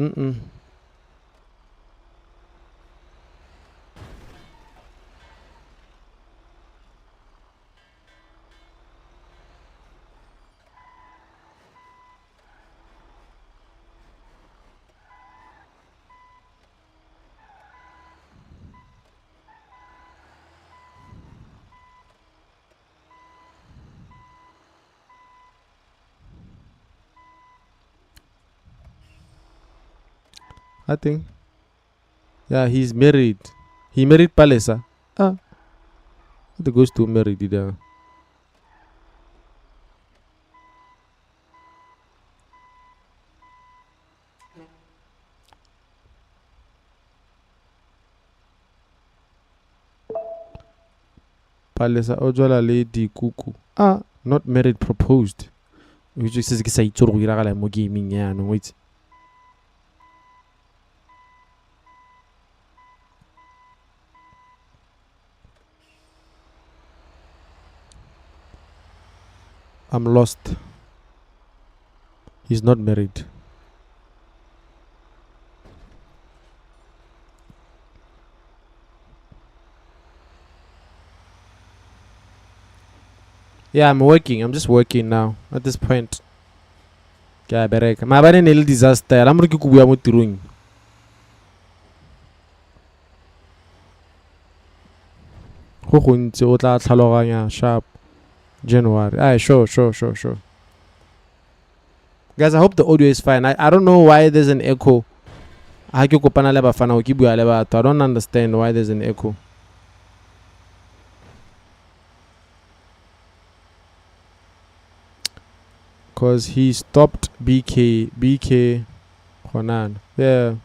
I think. Yeah, he's married. He married Palesa. The Ghost to married it. Palesa Ojola lady Kuku. Not married, proposed. Which is gaming. Yeah, no wait. I'm lost. He's not married. Yeah, I'm working. I'm just working now. At this point. Yeah, bereka. My body nearly disaster. I'm looking kubuya mo tirong. Go gontse o tla tlhaloganya sharp January. Sure. Guys, I hope the audio is fine. I don't know why there's an echo. I don't understand why there's an echo. Because he stopped BK Honan. Yeah.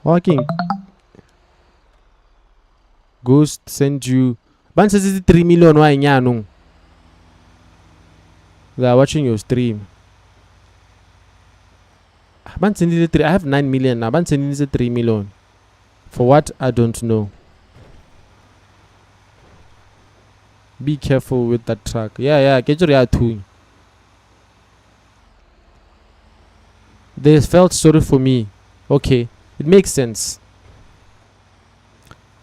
Walking. Ghost sent you. Ban says 3 million. Why nyanung? They are watching your stream. Ban sending 3. I have 9 million now. Ban sending 3 million. For what? I don't know. Be careful with that truck. Yeah. Get your too. They felt sorry for me. Okay. It makes sense.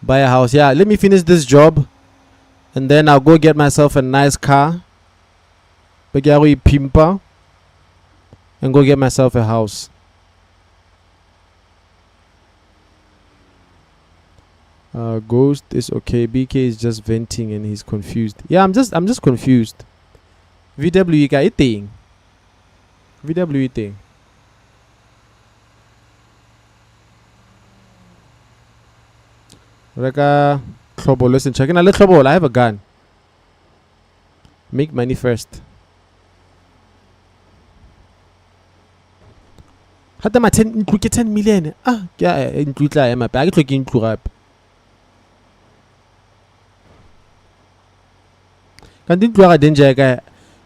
Buy a house. Yeah, let me finish this job. And then I'll go get myself a nice car. Pimpa. And go get myself a house. Ghost is okay. BK is just venting and he's confused. Yeah, I'm just confused. VW ka iting. VW iting. Reka Klobo, listen, check in a little Klobo. I have a gun. Make money first. Hata ma 10 million. Yeah, include la my bag to include up. Kan din tloga danger ka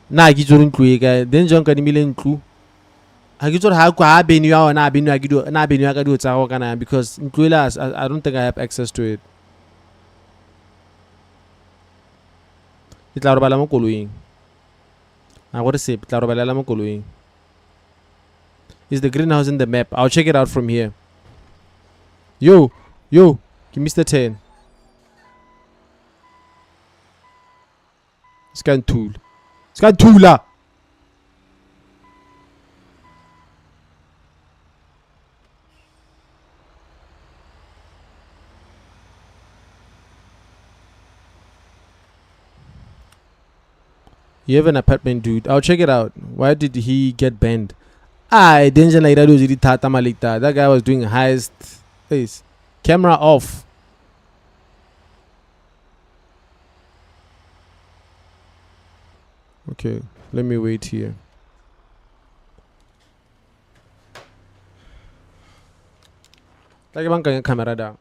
na gi tsoro ntlo e ka danger ka di million ntlo ha gi tsoro ha kwa benu ya ona benu ya gido na benu ya ka di tsa go kana because ntlo ela I don't think I have access to it. Itla robala mo koloing. I go to say itla robala mo koloing. Is the greenhouse in the map? I'll check it out from here. Yo, give me the 10. Scan tool. Scan tool. You have an apartment, dude. I'll check it out. Why did he get banned? danger like that. That guy was doing highest face. Camera off. Okay, let me wait here. Like bang camera down.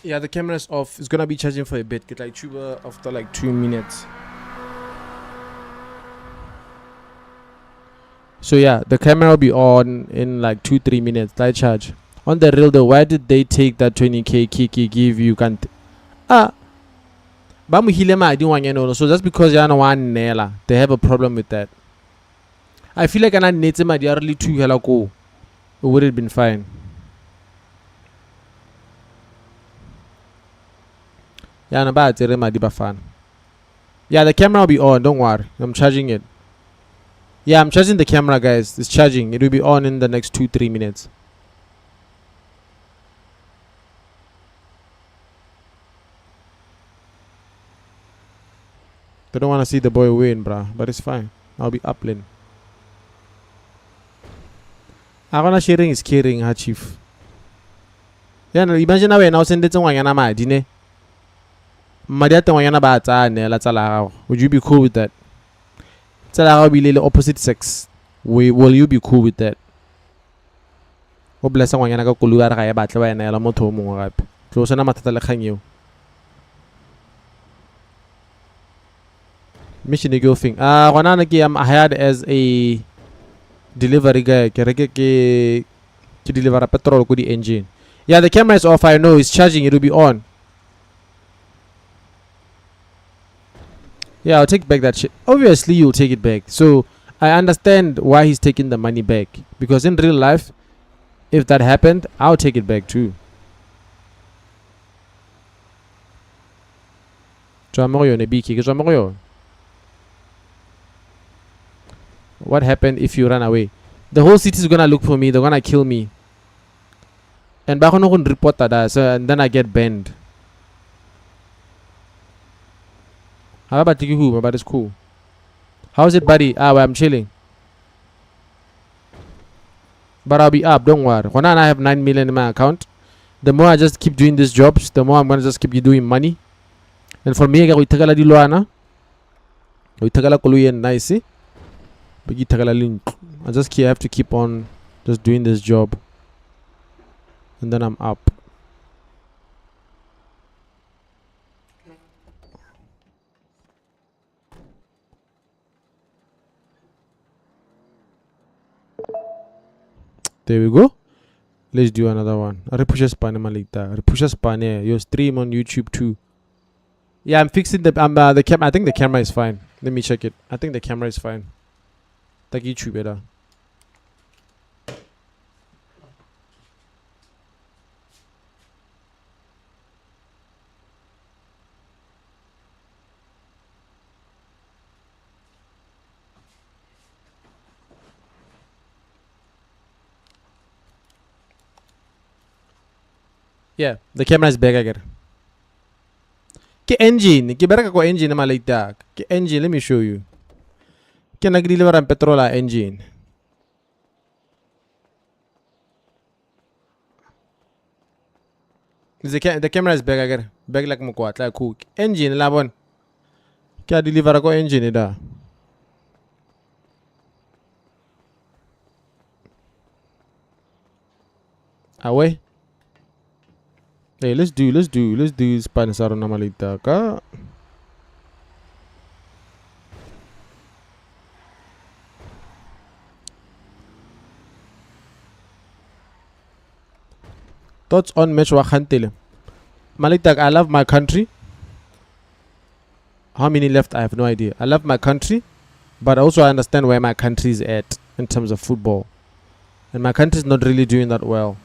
Yeah, the camera's off. It's gonna be charging for a bit. Get like tuber after like 2 minutes. So yeah, the camera will be on in like 2-3 minutes. Light charge. On the real though, why did they take that 20k kiki give you can't Bamu hilema I didn't want you so just because you're one nela, they have a problem with that. I feel like I need them early to hello go. It would have been fine. Yeah, no bad fan. Yeah, the camera will be on, don't worry. I'm charging it. Yeah, I'm charging the camera, guys. It's charging. It will be on in the next 2-3 minutes. They don't want to see the boy win, bruh. But it's fine. I'll be upland. Agona sharing is caring, ha chief. Yeah, no, imagine now I send it to Wanyana ma dine. Madiata Wanyana ba ne la tsala. Would you be cool with that? Tsala be the opposite sex. Will you be cool with that? O blessa Wanyana ka kulua ra ya batla ba ena la motho mo gape. Tlosa na mathata le kgang eo. Mission to go thing. I'm hired as a delivery guy. Ke deliver petrol to the engine. Yeah, the camera is off. I know it's charging. It will be on. Yeah, I'll take back that shit. Obviously, you'll take it back. So I understand why he's taking the money back. Because in real life, if that happened, I'll take it back too. What happened if you run away? The whole city is gonna look for me. They're gonna kill me. And back on report that, so and then I get banned. How about you? But it's cool. How's it, buddy? Well, I'm chilling. But I'll be up. Don't worry. When I have 9 million in my account, the more I just keep doing these jobs, the more I'm gonna just keep doing money. And for me, we take a di loana. We take a kuluyen nice. I just have to keep on just doing this job, and then I'm up. There we go. Let's do another one. Repusha span malita. Repusha span. Your stream on YouTube too. Yeah, I'm fixing the the camera. I think the camera is fine. Let me check it. I think the camera is fine. Take YouTube better. Yeah, the camera is back again. Ke engine, ke bereka ko engine malita. Ke engine, let me show you. Ke nag-deliver ang petrol engine. The camera is back again. Back like mukwat, like cook. Engine labon. Ke deliver ko engine ida. Away. Hey, let's do Spanish malita ka. Thoughts on match wa Khantele? Malitak, I love my country. How many left? I have no idea. I love my country, but also I understand where my country is at in terms of football. And my country is not really doing that well.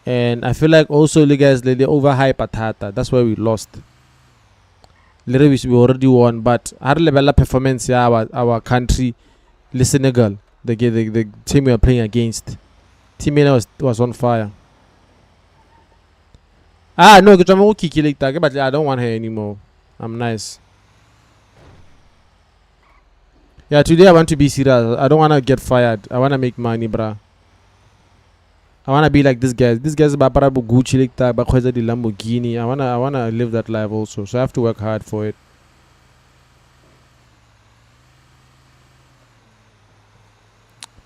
And I feel like also the guys they overhype Atata. That's why we lost. Literally we already won, but our level of performance, yeah, our country, Senegal, the team we are playing against, team was on fire. No, but I don't want her anymore. I'm nice. Yeah, today I want to be serious. I don't want to get fired. I want to make money, bruh. I want to be like this guy. This guy's about Gucci like that, but the Lamborghini. I wanna live that life also. So I have to work hard for it.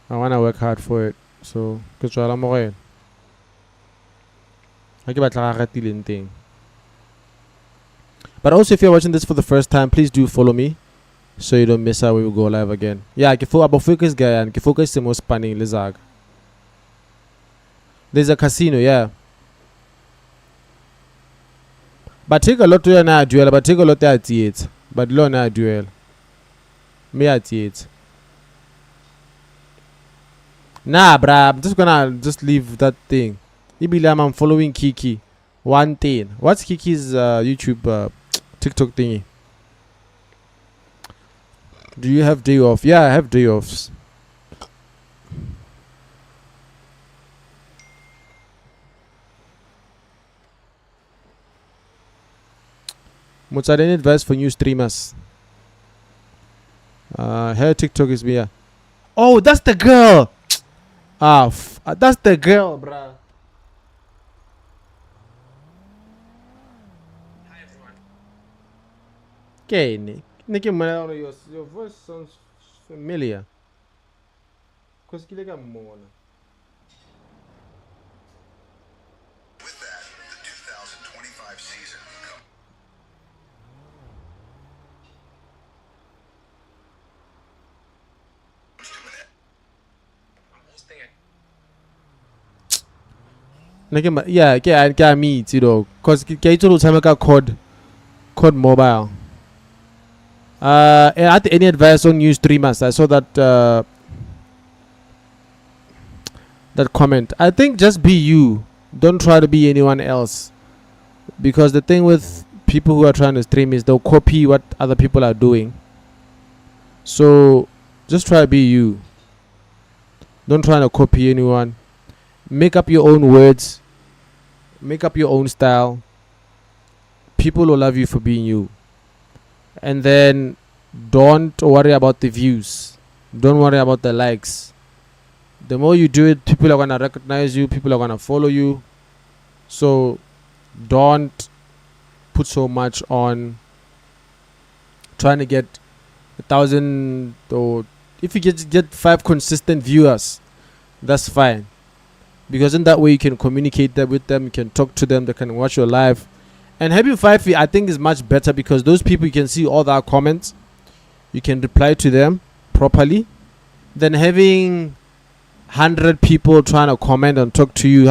I wanna work hard for it. So, que tu as la morale. But also, if you're watching this for the first time, please do follow me, so you don't miss out when we go live again. Yeah, focus guy and focus the most spanning lizard. There's a casino, yeah. But take a lot to your duel, but take a lot at it. But low na duel. Me at it. Nah, bruh, I'm just gonna leave that thing. I'm following Kiki. One thing. What's Kiki's YouTube TikTok thingy? Do you have day off? Yeah, I have day offs. What's any advice for new streamers? Her TikTok is me. Oh, that's the girl. That's the girl, bruh. Hi everyone. Okay, Nick, your voice sounds familiar. Cause you like a mona. With that, the 2025 season comes to an end. Almost there. Yeah, I meet, you know, cause Kaito time I code mobile. Any advice on new streamers? I saw that that comment. I think just be you. Don't try to be anyone else. Because the thing with people who are trying to stream is they'll copy what other people are doing. So just try to be you. Don't try to copy anyone. Make up your own words. Make up your own style. People will love you for being you. And then don't worry about the views. Don't worry about the likes. The more you do it, people are going to recognize you. People are going to follow you. So don't put so much on trying to get 1,000, or if you get 5 consistent viewers, that's fine. Because in that way you can communicate that with them, you can talk to them, they can watch your live. And having 5 I think is much better, because those people, you can see all their comments, you can reply to them properly, than having 100 people trying to comment and talk to you.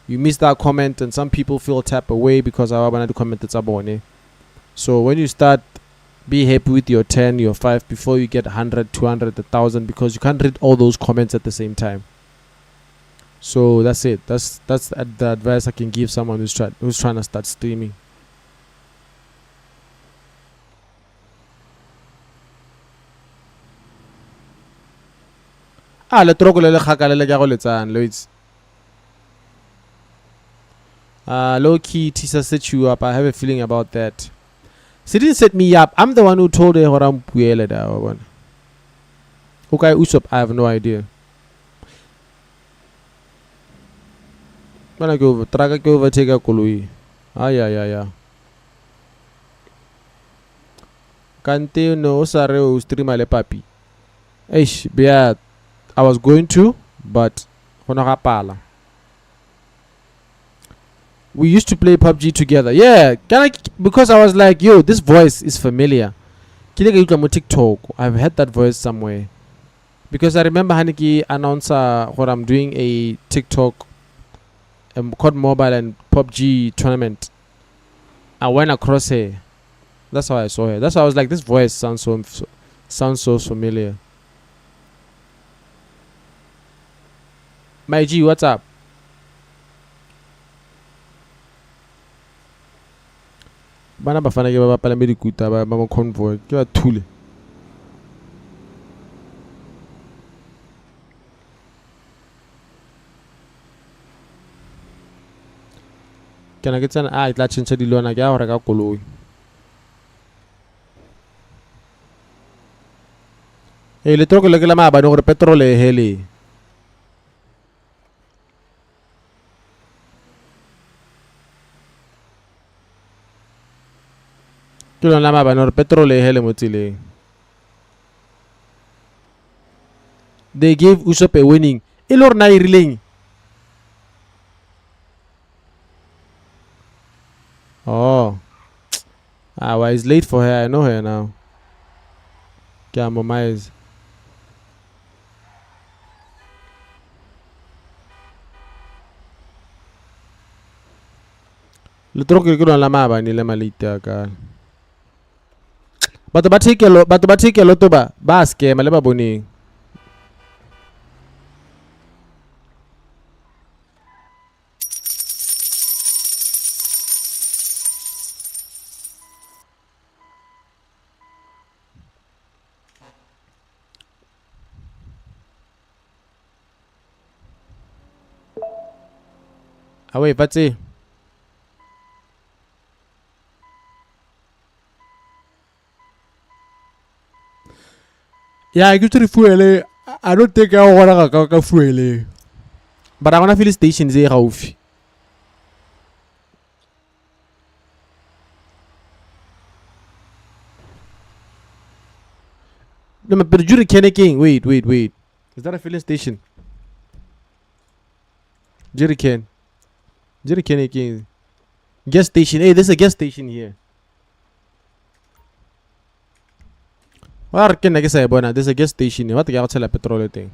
You miss that comment, and some people feel tap away because I want to comment that's abone. So when you start, be happy with your 10, your 5 before you get 100, 200, 1,000, because you can't read all those comments at the same time. So that's it. That's the advice I can give someone who's trying to start streaming. Low key, Tisa set you up. I have a feeling about that. She didn't set me up. I'm the one who told her what I'm puele da one. Okay, Usop, I have no idea. When I go over, traga go over, take a kolui. Yeah. Kante no sare o stream ale papi. Eish, yeah, I was going to, but honora we used to play PUBG together. Yeah, because I was like, yo, this voice is familiar. TikTok. I've heard that voice somewhere. Because I remember Haniki announcer when I'm doing a TikTok COD Mobile and PUBG tournament. I went across her. That's how I saw her. That's why I was like, this voice sounds so familiar. My G, what's up? Bana bafana ke ba bapala medikuta ba mo convoy ke ba thule. Kana ke tsana a tla tshentse dilwana ke a go reka koloi. Le troko le ke la maabane gore petrol e hele. Ke lona maabane gore petrol e hele mo tseleng. They gave Usopp a winning. E le gore na e rileng. Oh. Well, it's late for her. I know her now. Kiamomaiz. Le troko ke lona maabane le malite ka. Batho ba thekelo to ba scam le ba boneng. Wait, what's it? Yeah, I get to the fuel. I don't think I want to go fuel. But I want to feel the stations here. No, but Jury King. Wait. Is that a filling station? Jury King. Gas station. Hey, there's a gas station here. What can I say, Bona? There's a gas station here. What the outside petrol thing?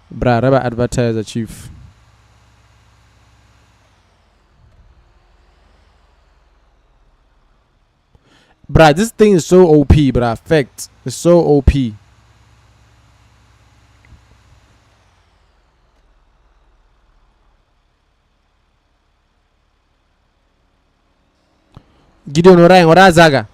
Bruh, Rabba advertiser chief. Bruh, this thing is so OP, bruh. Fact. It's so OP. Gideon Orang, ora Zaga.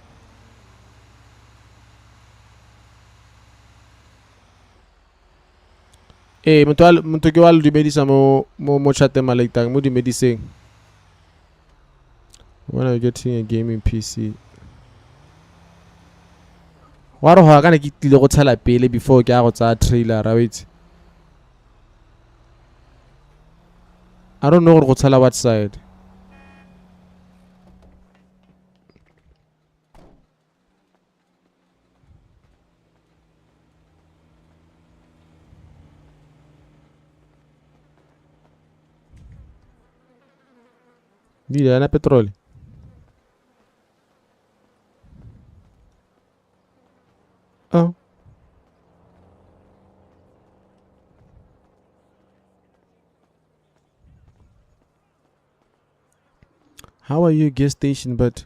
Muntu ke walu di medisa mo chate malaitang mo di medising. When are you getting a gaming PC? Waro ho kana ke tlile go tshela pele before ke a go tsa trailer, right? I don't know go tshela what side. Dile na petrol. Oh. How are you gas station but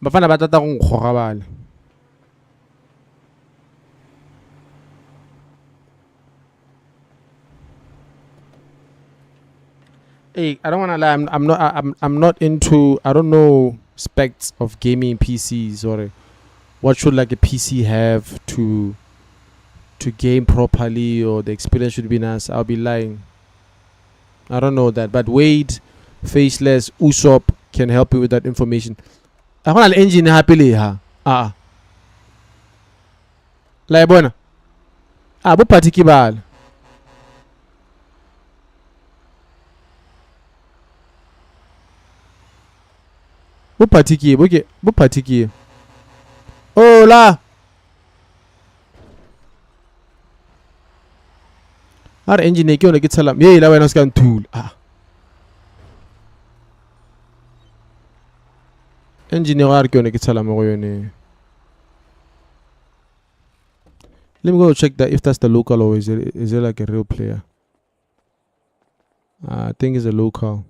Bafana ba tata go nkgoga bale. Hey, I don't wanna lie. I'm not into. I don't know specs of gaming PCs or what should like a PC have to game properly or the experience should be nice. I'll be lying. I don't know that, but Wade, Faceless, Usopp can help you with that information. I want an engine happily ha. La bona. Bo particular. Bo particular. Oh la. Our engine ke yone ke tshela. Ye la wena se ka nthula. Engineer ke yone ke tshala mo go yone. Let me go check that if that's the local or is it like a real player. I think it's a local.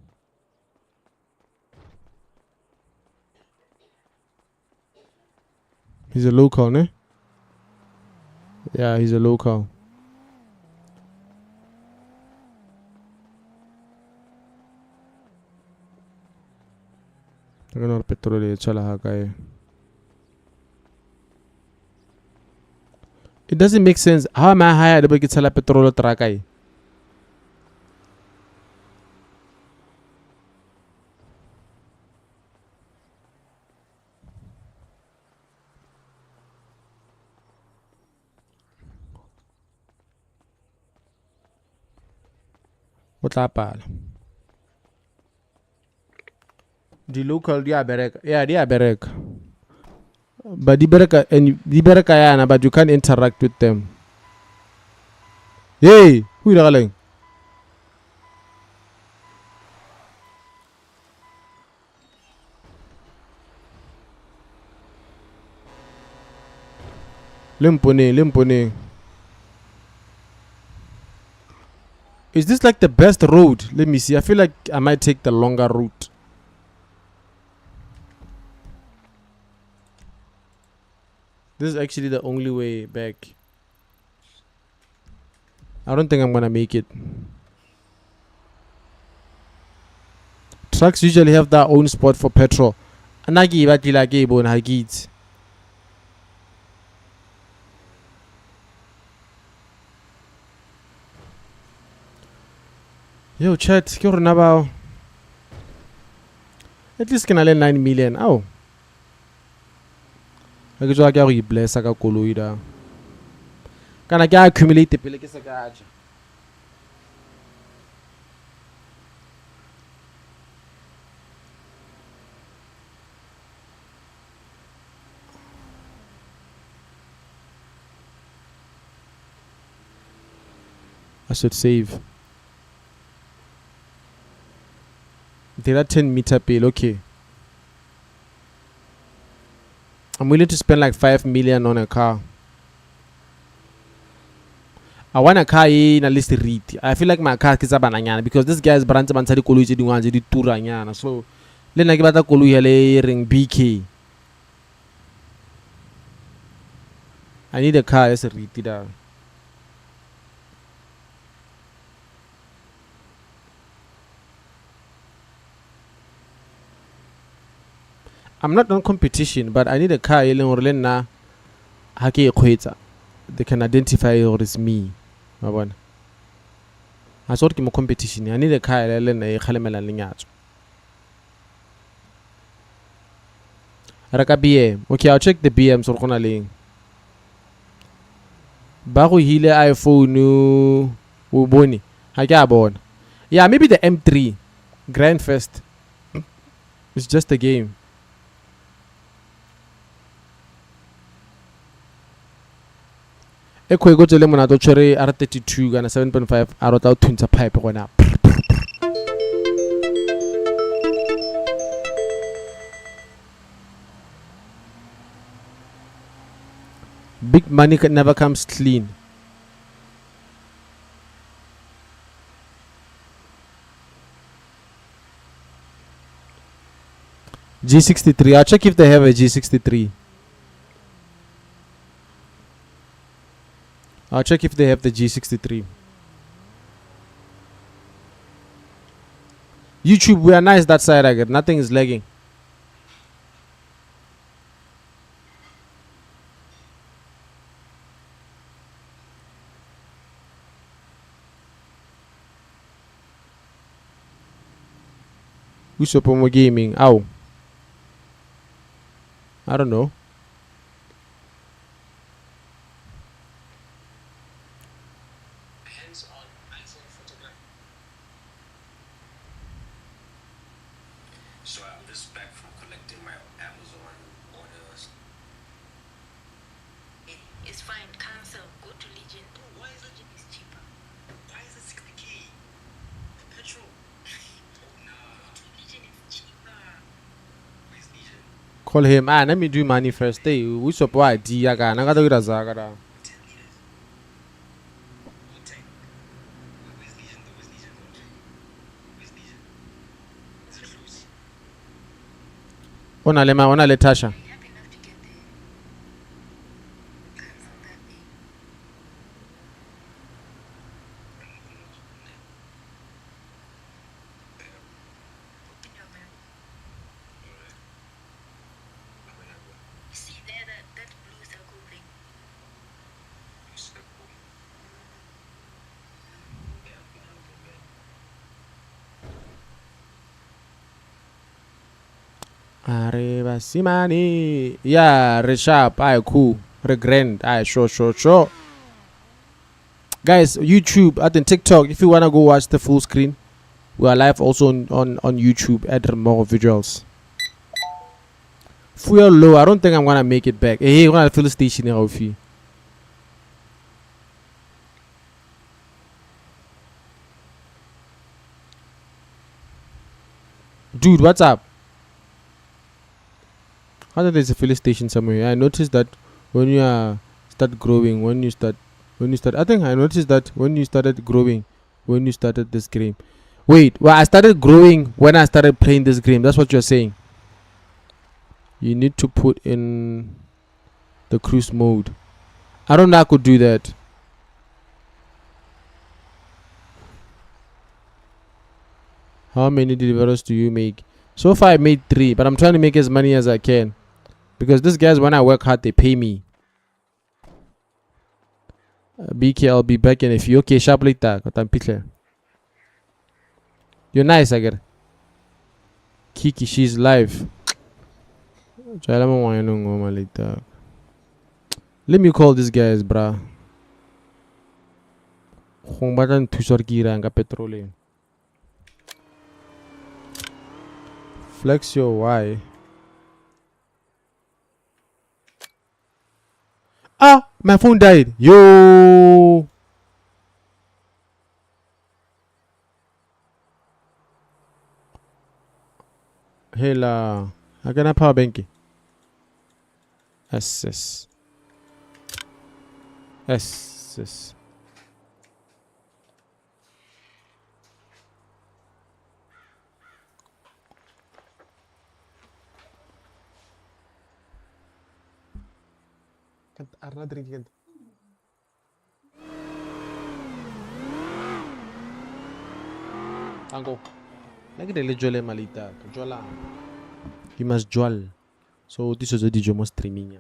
He's a local, ne? Yeah, he's a local. Petrol it doesn't make sense. How am I hired to get petrol track? What happened? The local, they are bereka. Yeah, they are bereka. But the bereka and the bereka yana, but you can't interact with them. Hey, who is calling? Limpone. Is this like the best road? Let me see. I feel like I might take the longer route. This is actually the only way back. I don't think I'm gonna make it. Trucks usually have their own spot for petrol. Anagi batila ke bon hagit. Yo, chat, ke rona bao. At least can I lend 9 million. Oh. I ke tswa ke go blessa ka koloi da. Kana ke accumulate pele ke se ka aja. I should save. There are 10 meter pay. Okay. I'm willing to spend like 5 million on a car. I want a car in at least read. I feel like my car is a banana because this guy's brand man said koloi di ngwana di turanyana. So le nna ke batla koloi hele ring BK. I need a car as a read da. I'm not on competition, but I need a car ele ngore nna ha ke ekgwetsa. They can identify it as me. I thought ke mo competition. I need a car ele nna e khalemela lenyatso. Raka BM. Okay, I'll check the BM so gona leng. Ba go hile iPhone o bone. Ha ke a bona. Yeah, maybe the M3 Grand Fest. It's just a game. Ekwe go tsele mona to tshwere R32 kana 7.5 a rota o thuntsha pipe gona. Big money never comes clean. G63. I'll check if they have a G63. I'll check if they have the G63. YouTube, we are nice that side. I get nothing is lagging. Who's Pomo Gaming? Ow. I don't know. So I'm just back from collecting my Amazon orders. It's fine, cancel, go to Legion. Why is Legion is cheaper? Why is it 60k? The petrol. Oh no. Go to Legion is cheaper. Where's Legion? Call him. Let me do money first. Hey, we supply D. I got to get a Zagara. Ona le Tasha. See there that blue circle thing. Arriba Simani. Yeah, re sharp. Aye, cool. Re grand. Aye, sure. Guys, YouTube, at the TikTok, if you wanna go watch the full screen, we are live also on YouTube at remmogovisuals. Fuel low. I don't think I'm gonna make it back. Hey, we're gonna fill the station here with you. Dude, what's up? I thought there's a filling station somewhere. I noticed that when you start growing, I think I noticed that when you started growing, when you started this game. Wait, well, I started growing when I started playing this game. That's what you're saying. You need to put in the cruise mode. I don't know I could do that. How many deliveries do you make? So far I made 3, but I'm trying to make as many as I can. Because these guys, when I work hard, they pay me. BK, I'll be back in a few. Okay, sharp later. You're nice, I get. Kiki, she's live. Let me call these guys, bruh. Flex your Y. Ah, my phone died. Yo. Hela. I can power bank. SS. SS. Arna drinking. Ango. Nagdele jole malita. Jola. You must jol. So this is a DJ mo streaming.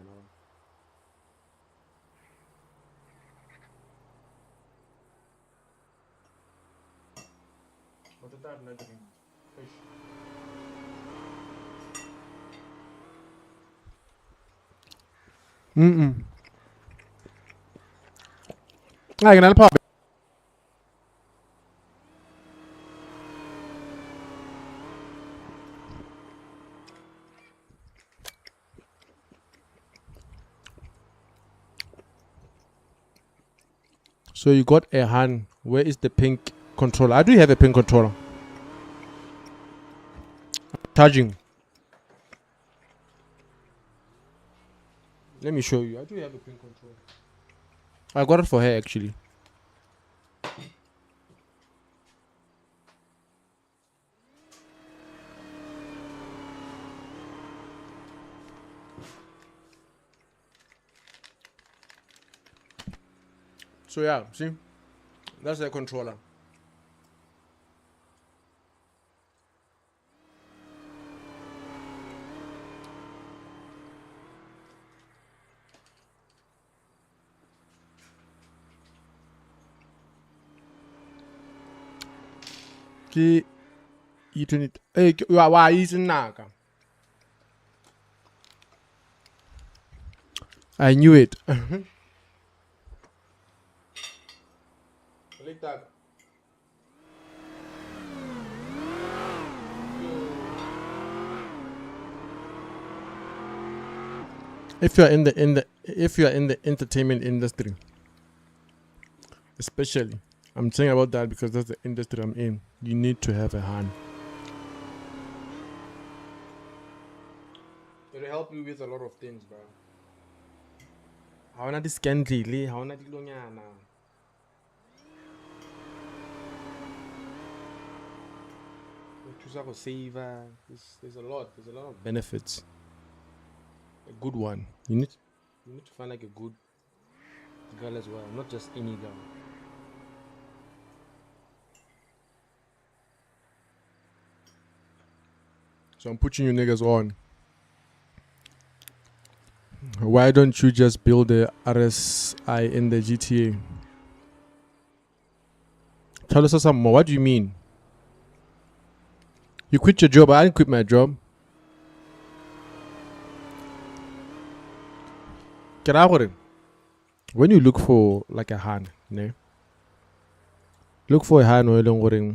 I can help. So you got a hand. Where is the pink controller? I do have a pink controller. Charging. Let me show you. I do have a pink controller. I got it for her actually. So yeah, see, that's the controller. Ki eating it. Hey, why eating naka? I knew it. If you're in the entertainment industry, especially, I'm saying about that because that's the industry I'm in. You need to have a hand. It'll help you with a lot of things, bro. How na this scandally? How na dilonyana? Save. There's a lot. There's a lot of benefits. A good one. You need to find like a good girl as well, not just any girl. So I'm putting you niggas on. Why don't you just build a RSI in the GTA? Tell us some more. What do you mean? You quit your job. I didn't quit my job. Get out of it. When you look for like a hand, ne? Look for a hand where you're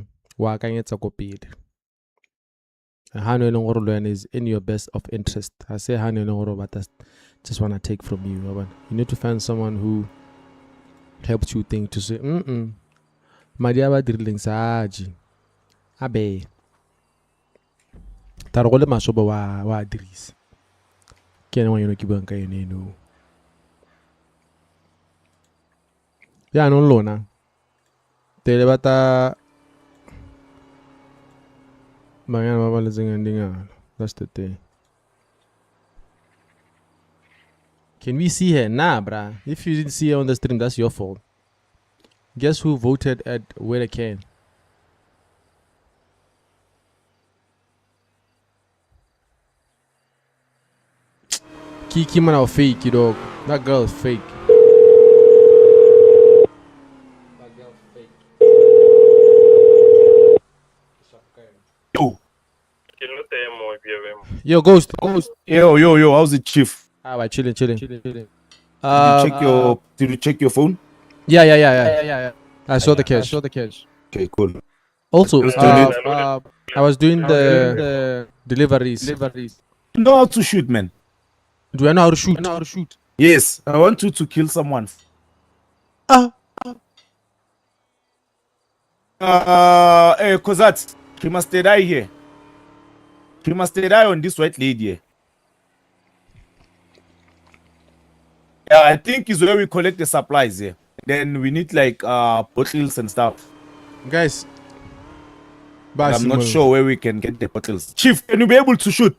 a hand is in your best of interest. I say hand but I just want to take from you. You need to find someone who helps you think to say, Madiaba drilling saji. Abe. Tarole masoba wa adris. Kene wa kibanka no. Ya non lona. Telebata. That's the thing. Can we see her? Nah, bruh. If you didn't see her on the stream, that's your fault. Guess who voted at where they can? Kiki man are fake, you dog. That girl is fake. That girl fake. Yo, Ghost. Yo, how's it, Chief? We're chilling. Did you check your phone? Yeah. I saw the cash. Okay, cool. Also, I was doing the deliveries. You know how to shoot, man. Do I know how to shoot? Yes, I want you to kill someone. Cause that he must die here. He must die on this white lady here. Yeah, I think is where we collect the supplies here. Then we need like bottles and stuff. Guys, I'm not sure where we can get the bottles. Chief, can you be able to shoot?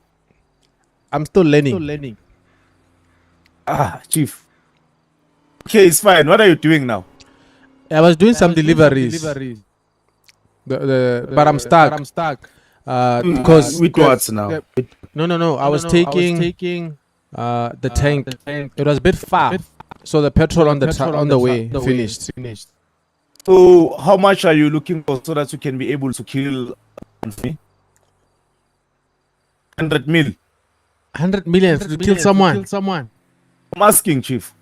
I'm still learning. Chief. Okay, it's fine. What are you doing now? I was doing some deliveries. But I'm stuck. Because with what now? No. I was taking the tank. It was a bit far, so the petrol on the way finished. So how much are you looking for so that you can be able to kill me? 100 mil. 100 million to kill someone. I'm asking, Chief.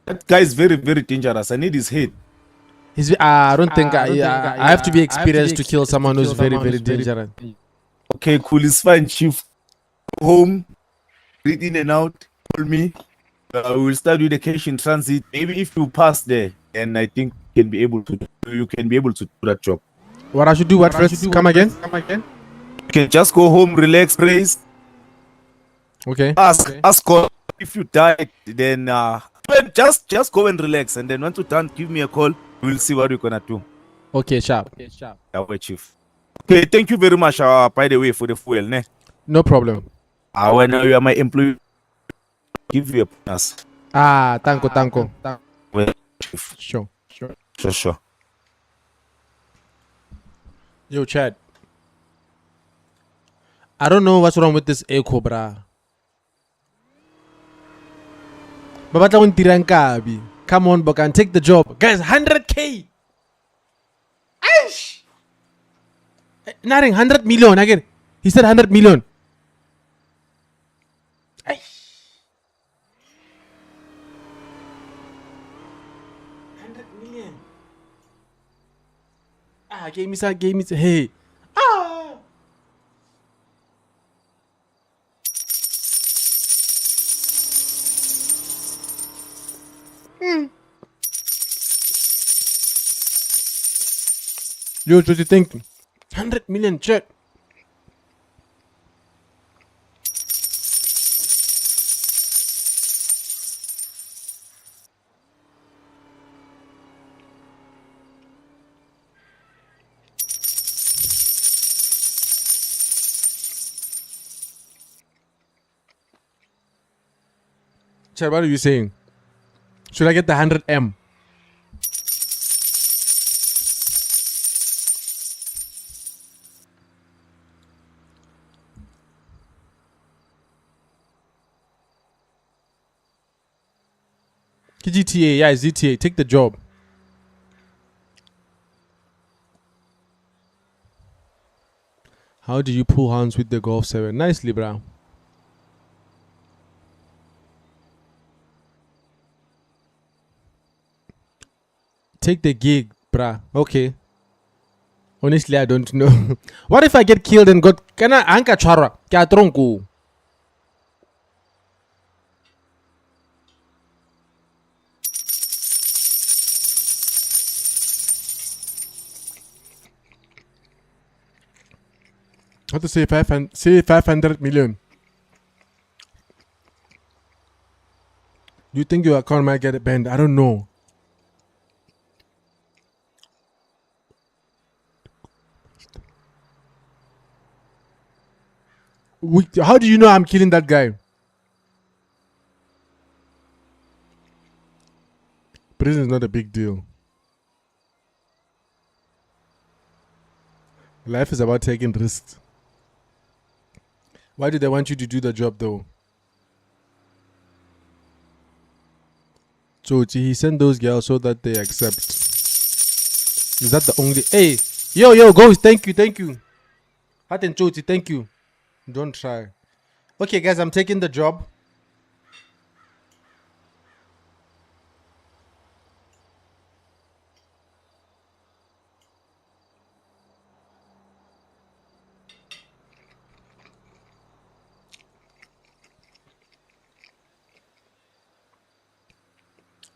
That guy is very, very dangerous. I need his head. I don't think I have to be experienced to kill someone who's very, very dangerous. Okay, cool. It's fine, Chief. Go home, breathe in and out, call me. We will start with the cash in transit. Maybe if you pass there, then I think you can be able to do that job. What I should do? What first? Come again? You can just go home, relax, praise. Okay. Ask God. If you die, then just go and relax, and then once you're done, give me a call. We'll see what we're gonna do. Okay, sharp. Yeah, Chief. Okay, thank you very much. By the way, for the fuel, ne? No problem. When you are my employee, give you a bonus. Tanko. Well, Chief. Sure. Yo, Chad. I don't know what's wrong with this echo, brah. Come on, Bokan, take the job. Guys, 100K. Aish. Nothing, 100 million again. He said 100 million. Aish. 100 million. Gave me some. Hey. Yo, what do you think? 100 million check. Chad, what are you saying? Should I get the 100M? GTA, yeah, GTA. Take the job. How do you pull hands with the Golf 7? Nicely, bro. Take the gig, bruh. Okay. Honestly, I don't know. What if I get killed and got... Can I anka chara? Kya tronku? How to say 500 million? Do you think your account might get banned? I don't know. How do you know I'm killing that guy? Prison is not a big deal. Life is about taking risks. Why do they want you to do the job though? So he sent those girls so that they accept. Is that the only... Hey! Yo, ghost, thank you. Hat and Choti, thank you. Don't try. Okay, guys, I'm taking the job.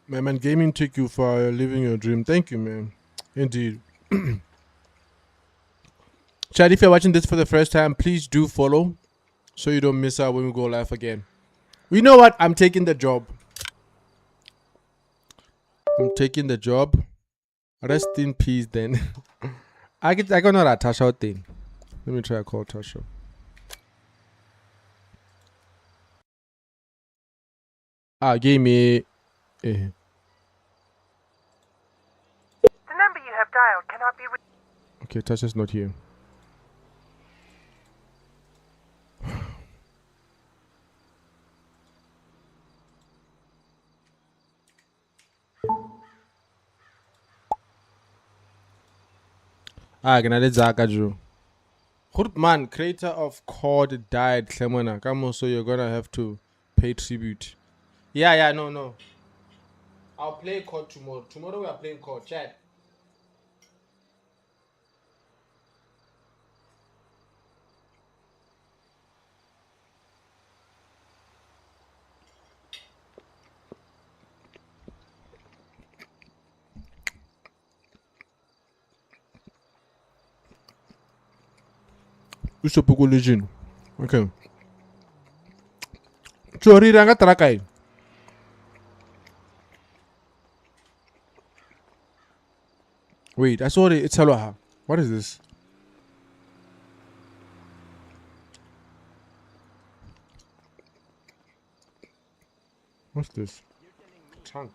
Man, gaming took you for living your dream. Thank you, man. Indeed. Chad, if you're watching this for the first time, please do follow so you don't miss out when we go live again. You know what? I'm taking the job. I'm taking the job. Rest in peace then. I got not Tasha out thing. Let me try to call Tasha. Gave me... The number you have dialed cannot be reached. Okay, Tasha's not here. Ganale Zakaju. Man, creator of Chord died. Setswana. Come on, so you're gonna have to pay tribute. Yeah, no. I'll play Chord tomorrow. Tomorrow we are playing Chord. Chat. Usopuku Legion. Okay. Chori ranga trakai. Wait, I saw it's Aloha. What is this? What's this? Trunk.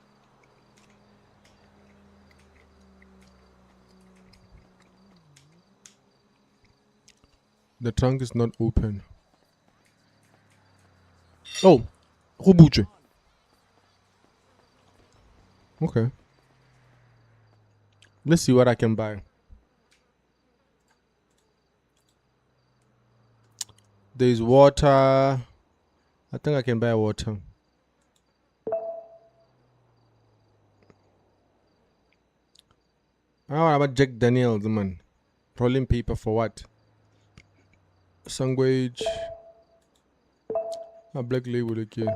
The trunk is not open. Oh, Rubuche. Okay. Let's see what I can buy. There's water. I think I can buy water. How about Jack Daniels, man? Rolling paper for what? Sandwich. A black label again.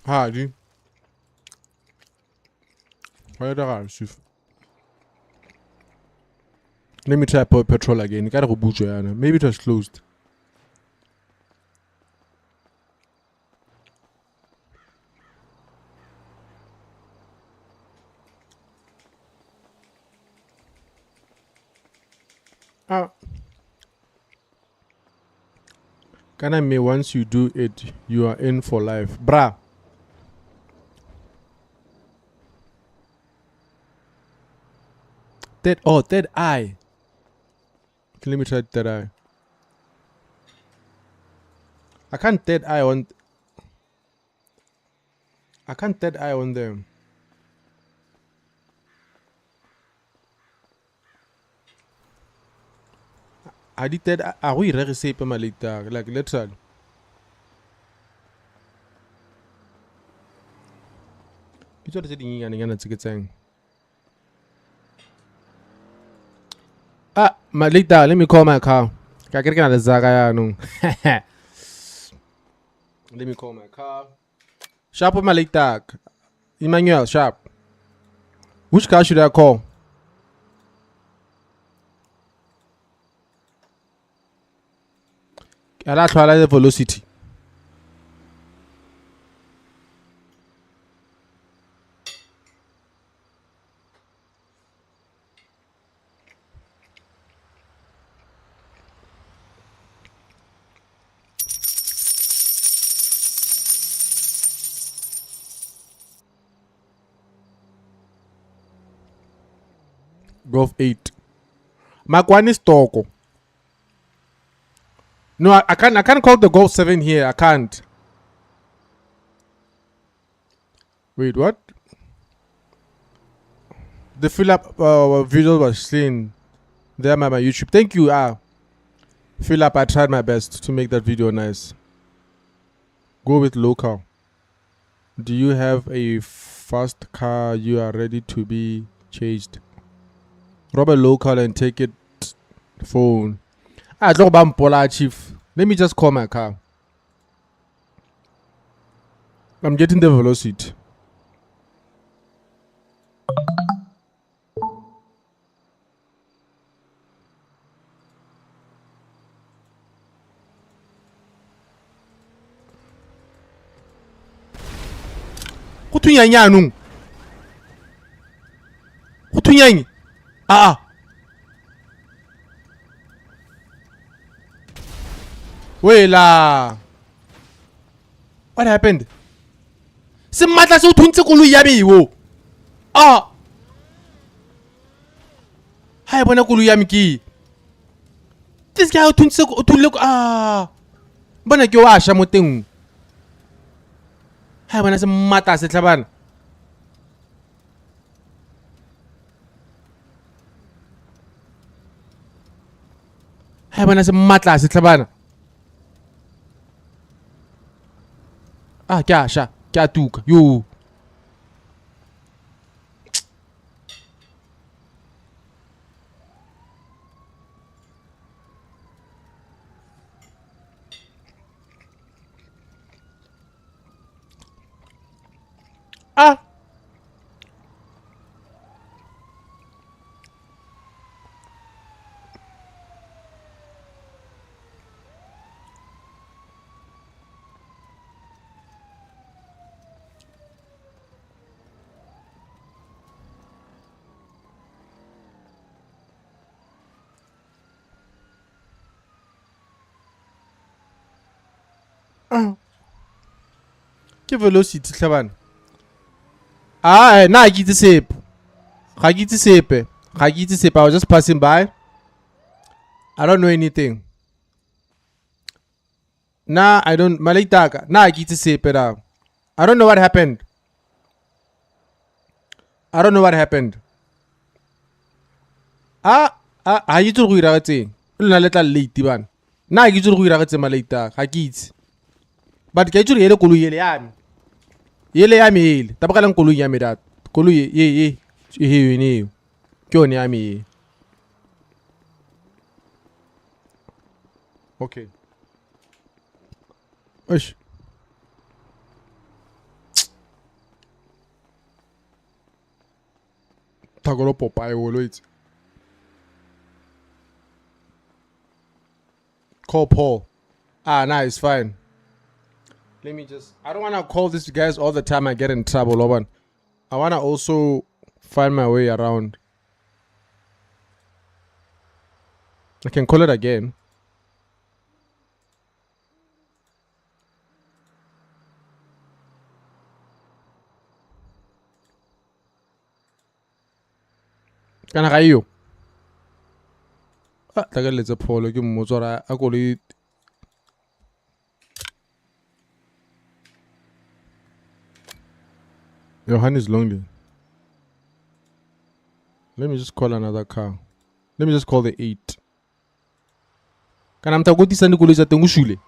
Hardy. Why the Sif? Let me try petrol again. Maybe it was closed. Can I mean once you do it, you are in for life. Bruh. Third eye. Okay, let me try third eye. I can't third eye on them. I did that. Are we really safe malita? Like literal. You told us saying. Malita, let me call my car. Let me call my car. Sharp Malita. Emmanuel, sharp. Which car should I call? I try the velocity. Golf 8. Makwan is Toko. No, I can't call the Golf 7 here. I can't. Wait, what? The fill up video was seen there on my YouTube. Thank you. Fill up. I tried my best to make that video nice. Go with local. Do you have a fast car you are ready to be chased? Rob a local and take it phone. Chief. Let me just call my car. I'm getting the velocity. Kutunyanya. Wait la. What happened? Simata so tunse koloi ya me wo. Hai bona koloi ya me ki. This guy tunse to look Bona ke wa sha mo teng. Hai bona se mata se tlabana. Hai bona se matla se tlabana. Kya sha, kya tuka. Yo. Ke velocity tlhabana. Na ke itse sepe. Ga ke itse sepe. Ga ke itse sepe. I was just passing by. I don't know anything. Nah, I don't. Malaitaka. Nah, ke itse sepe now. I don't know what happened. I don't know what happened. Ha ke itse go ira gatseng. O lena le tla late bana. Na ke itse go ira gatseng malaitaka. Ga ke itse. But ke itse re ele koloi ele ya me. Yele ya me ele. Tabakalang koloi ya me dat. Koloi ye yone. Ke yone ya me. Okay. Osh. Tagolo Popeye woloitse. Call Paul. Ah, nah, it's fine. Let me just. I don't want to call these guys all the time. I get in trouble, Loban. I want to also find my way around. I can call it again. Kana ga iyo. Ah, tagalletsa Paul ke mmotsora a koloi. Johan is lonely. Let me just call another car. Let me just call the 8. Kana mtakotisa ni koloi tsa teng o shule.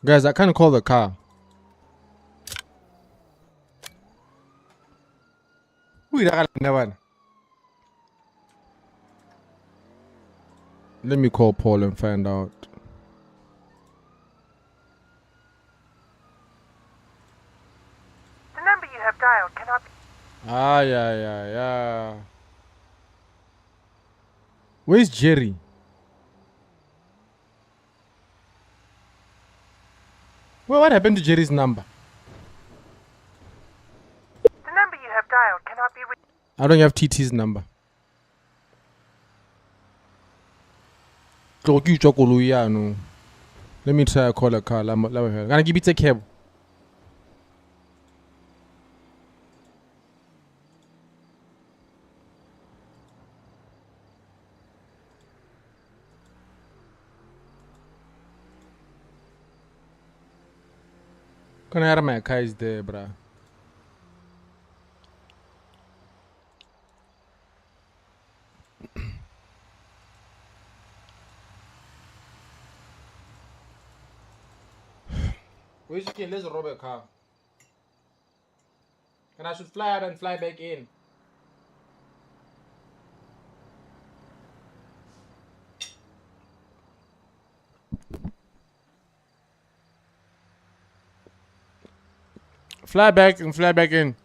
Guys, I can't call the car. Let me call Paul and find out. The number you have dialed cannot be. Ah, yeah. Where's Jerry? Well, what happened to Jerry's number? The number you have dialed cannot be reached. I don't have TT's number. Let me try to call a car. Can I give it a cab? Can I have my car is there, bruh? Where's your kid? Let's rob a car. And I should fly out and fly back in. Fly back and fly back in.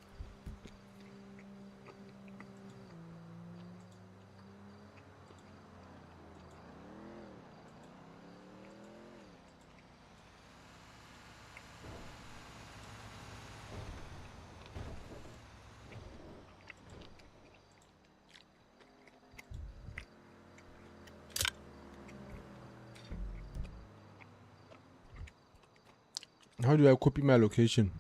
How do I copy my location?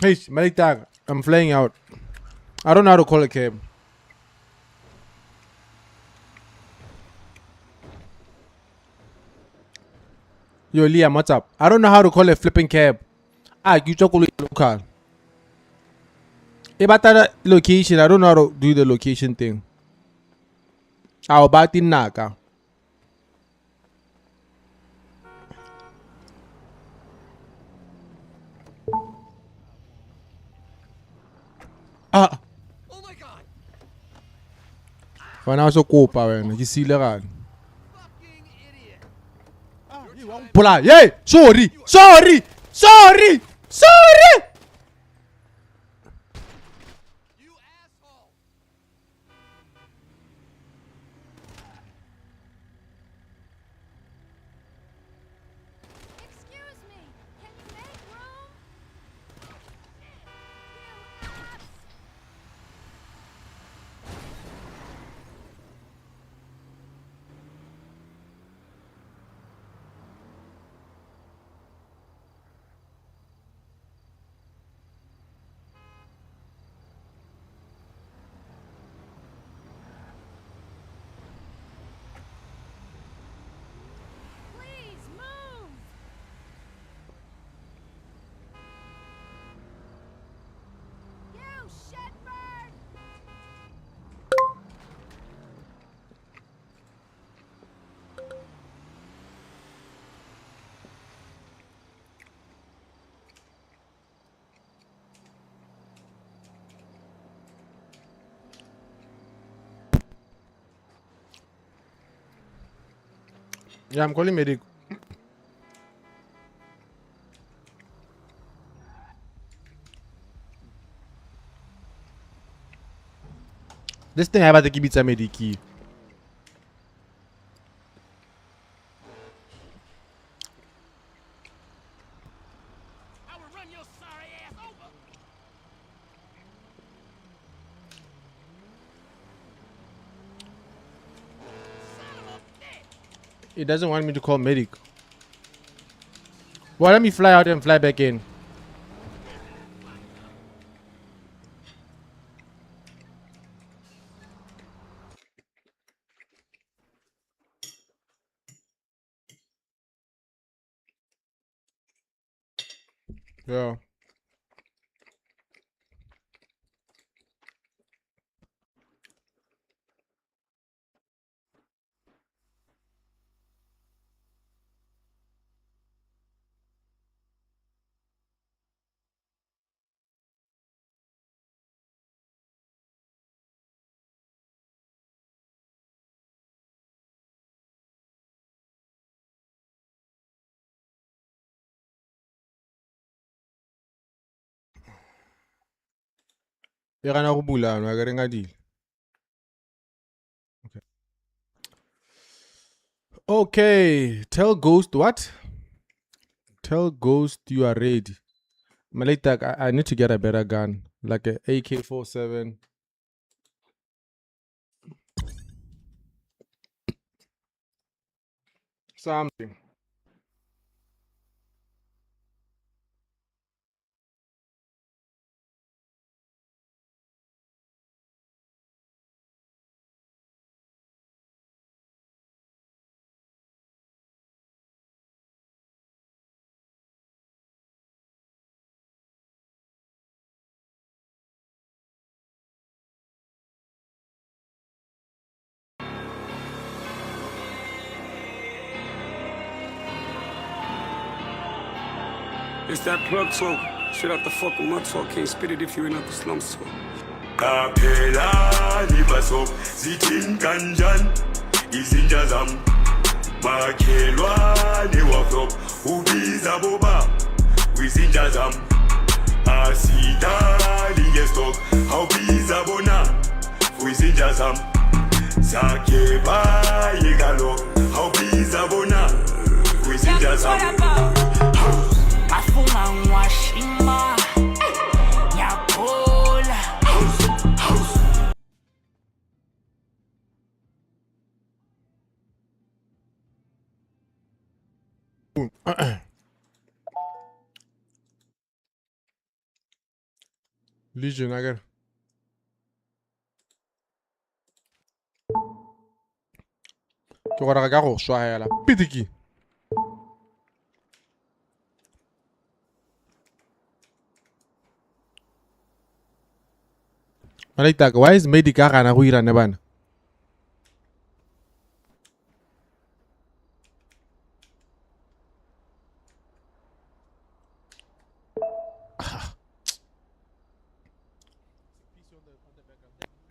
Hey, Malik Tag, I'm flying out. I don't know how to call a cab. Yo, Liam, what's up? I don't know how to call a flipping cab. Ah, you talk local. About that location, I don't know how to do the location thing. I'll bat in Naka. Ah. Oh my god. When I was a copa, you see the gun. Pull yay! Sorry! Yeah, I'm calling medic. This thing I have to keep it a medic key. It doesn't want me to call medic. Well, let me fly out and fly back in. Yeah. Okay. Tell Ghost what? Tell Ghost you are ready. Malaitak, I need to get a better gun. Like a AK-47. Something. It's that plug talk. Shit out the fucking mud talk. Can't spit it if you ain't out the slums talk. Kapela libasop zitin kanjan izinja zam makhelwane waflop ubiza boba wizinja zam asida ligestok awubiza bona wizinja zam zakhe bayekalo awubiza bona wizinja zam Afunga ngwashima Nyakola Legion, I got. Ke gore ka go swahela pitiki. Malaitak, why is medic a gana go ira ne bana?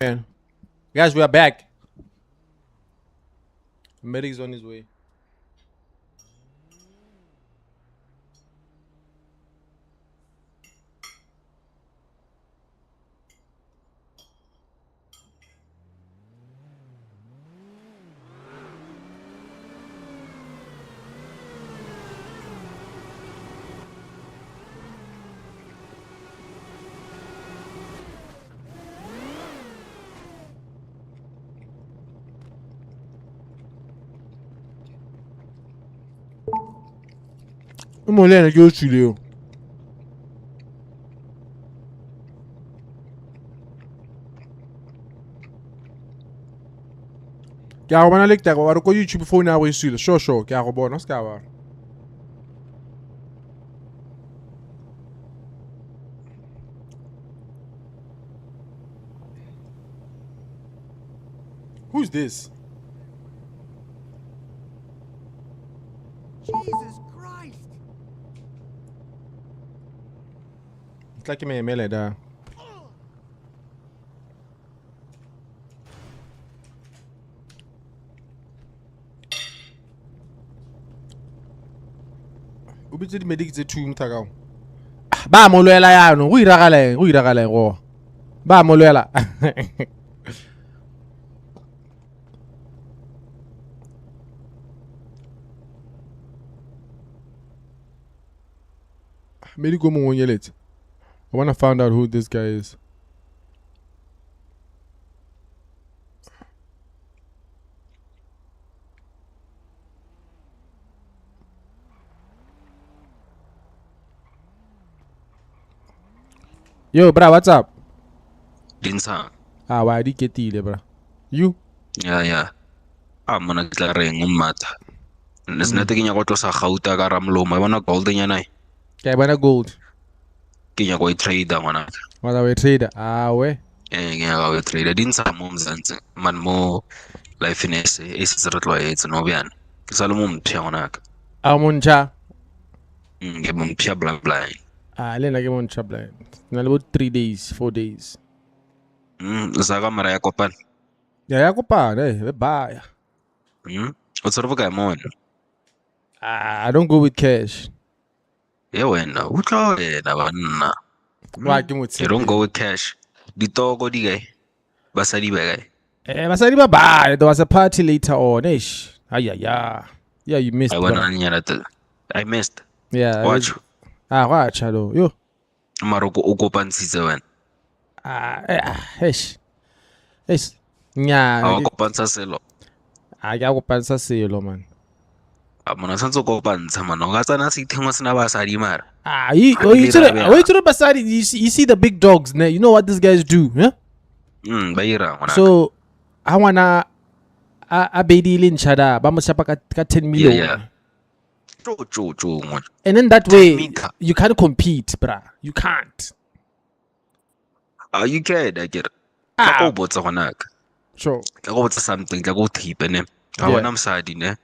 Man. Guys, we are back. Medic's on his way. Molena ke o tshileo. Ke a go bona lekta go re ko YouTube phone ya go e swile. Sure, ke a go bona ska ba. Who's this? Jesus Christ! It's like me emele da. O bitse di medic tse 2 mthakao. Ba mo lwela yano, go iragala go. Ba mo lwela. Medic o mongwe nyeletse. I want to find out who this guy is. Yo, bra, what's up? Dinsa. Why di ketile, bra? You? Yeah. Mona ke tla reng o mmata. Nne te ke nya go tlosa gauta ka ramlomo. Bona golden yana. Ke bona gold. Ke nya go trader ngwana. Wala we trader. We. Ke nya go trader dinsa mo mzantsi. Man mo life finesse e se re tlwaetse no bjana. Ke sa le mo mphe ngwana ka. Moncha. Ke mo mphe bla bla. Le nna ke moncha blind. Na le 3 days, 4 days. Zaga mara ya kopana. Ya kopana, baya. O tsere bokae mo wena? I don't go with cash. Wena o tlo wena banna. You don't go with cash. Ditoko di kae? Basadi ba kae? Basadi ba baya. There was a party later on. Yeah, you missed. I missed. Yeah. Watch. Watch, hello. Yo. Mara o kopantshitse wena. Nya. O kopantsha selo. Ke a kopantsha selo man. Mona santse o kopantsha man. O ka tsana sethengwa sena basadi mara. You see the big dogs, you know what these guys do, yeah? So, I wanna a baby linchada, ba mo shapa ka 10 million. Yeah. And then that way, you can't compete, bruh. You can't. You can, I get it. Ka go botsa gona ka. Sure. Ka go botsa something, ka go thipe ne. Ga bona msadi ne.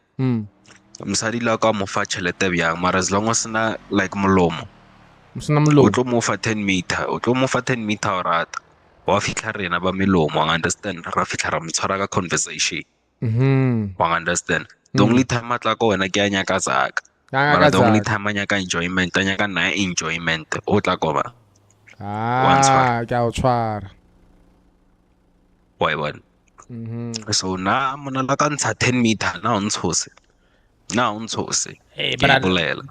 Msadi la ka mo fa tšhelete bjang, mara as long as na like molomo. O tlo mo fa 10 meter, o tlo mo fa 10 meter o rata. Wa fitlha rena ba melomo, I understand. Ra fitlha ra mtshwara ka conversation. Wa understand. The only time atla ko wena ke a nyaka tsaka. Mara the only time a nyaka enjoyment, a nyaka na enjoyment. O tla ko ba. Ke a o tshwara. Why one? So na mona la ka ntsha 10 meter na o ntshose. Na o ntshose.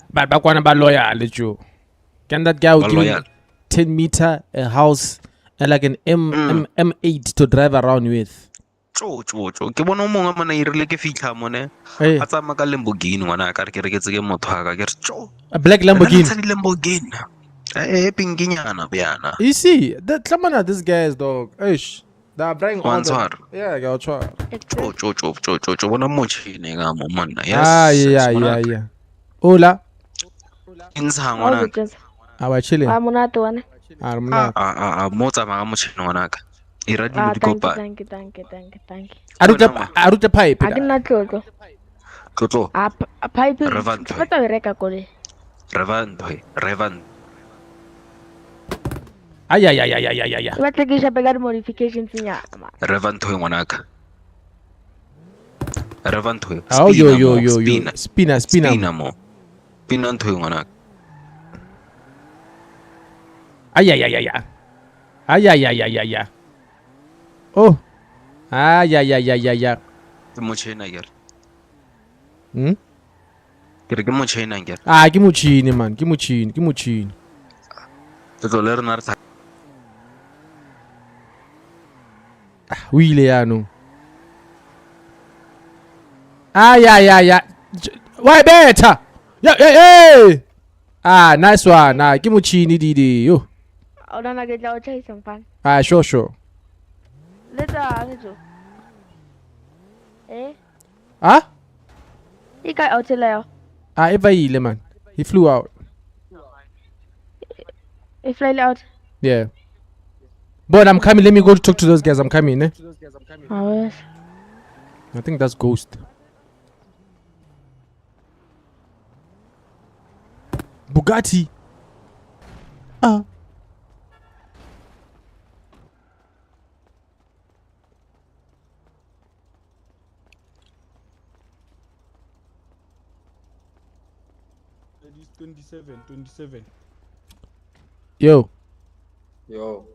But ba kwana ba loyal jo. Can that guy give you 10 meter, a house, and like an M8 to drive around with? Ke bona mongwe mona irile ke fitlha mone. A tsama ka Lamborghini ngwana ka re ke reketse ke motho ga ke re a black Lamborghini. Lamborghini. Pinginyana bjana. You see, the Tlamana, these guys, dog. They are buying all the... Yeah, go try. Bona mochine ga mo monna. Yeah. Hola. Insa ngwana. Awa chile. Monate wane. Mo tsama ga mochine ngwana ka. Ira di kopa. Thank you. Aruta pipe. A ke nna tlotlo. Tlotlo. A pipe. Feta o reka kole. Revan. Ay. Ba tle ke shape ka modifications nya. Revan thoe ngwana ka. Revan thoe. Yo. Spina mo. Pina thoe ngwana ka. Ay. Oh. Ay. Ke mo chena ger. Ke mo chena ger. Ke motšhini man, ke motšhini. Tlo le rena re o ile yano. Ay. Why better? Yeah. Nice one. Ke motšhini didi yo. O dana ke tla o tšhaisa mfana. Sure. Let's He got out there. Eva man. He flew out. He flew out. Yeah. But I'm coming. Let me go talk to those guys. I'm coming, eh? Oh, I think that's Ghost. Bugatti. That is 27. Yo, Yo.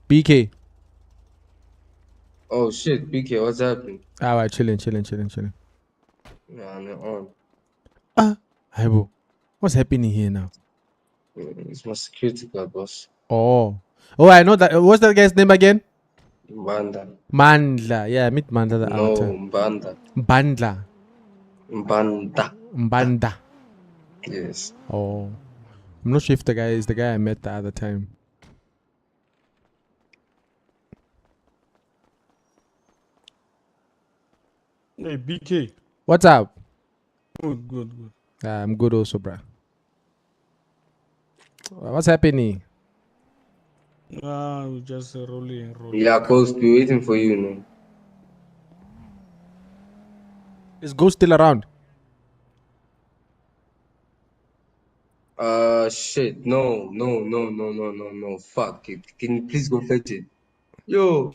BK. Oh shit, BK, what's happening? Alright, chilling. Yeah, I'm on. Hi, bro. What's happening here now? It's my security guard, boss. Oh, I know that. What's that guy's name again? Mbanda. Mandla. Yeah, I meet Mandla the other No, time. Mbanda. Bandla. Mbanda. Yes. Oh, I'm not sure if the guy is the guy I met the other time. Hey, BK. What's up? Good. I'm good also, bruh. What's happening? We just rolling. Yeah, Ghost, be waiting for you, no? Is Ghost still around? Shit. No. Fuck it. Can you please go fetch it? Yo.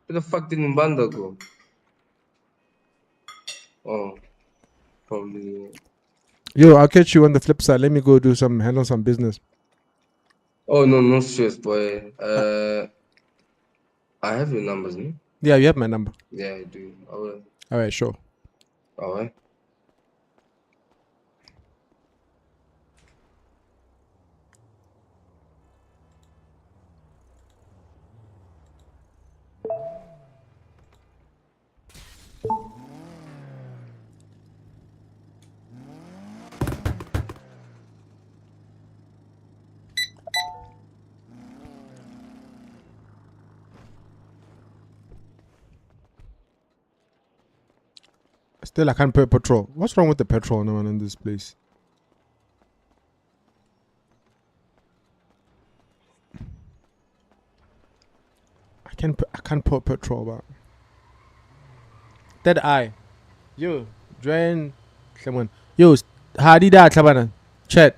Where the fuck did Mbanda go? Oh, probably. Yo, I'll catch you on the flip side. Let me go handle some business. Oh, no stress, boy. I have your numbers, no? Yeah, you have my number. Yeah, I do. I will. Alright, sure. Alright. Still, I can't pay petrol. What's wrong with the petrol now in this place? I can't put petrol back. Dead eye. Yo, join someone. Yo, Hadi da Tabana. Chat.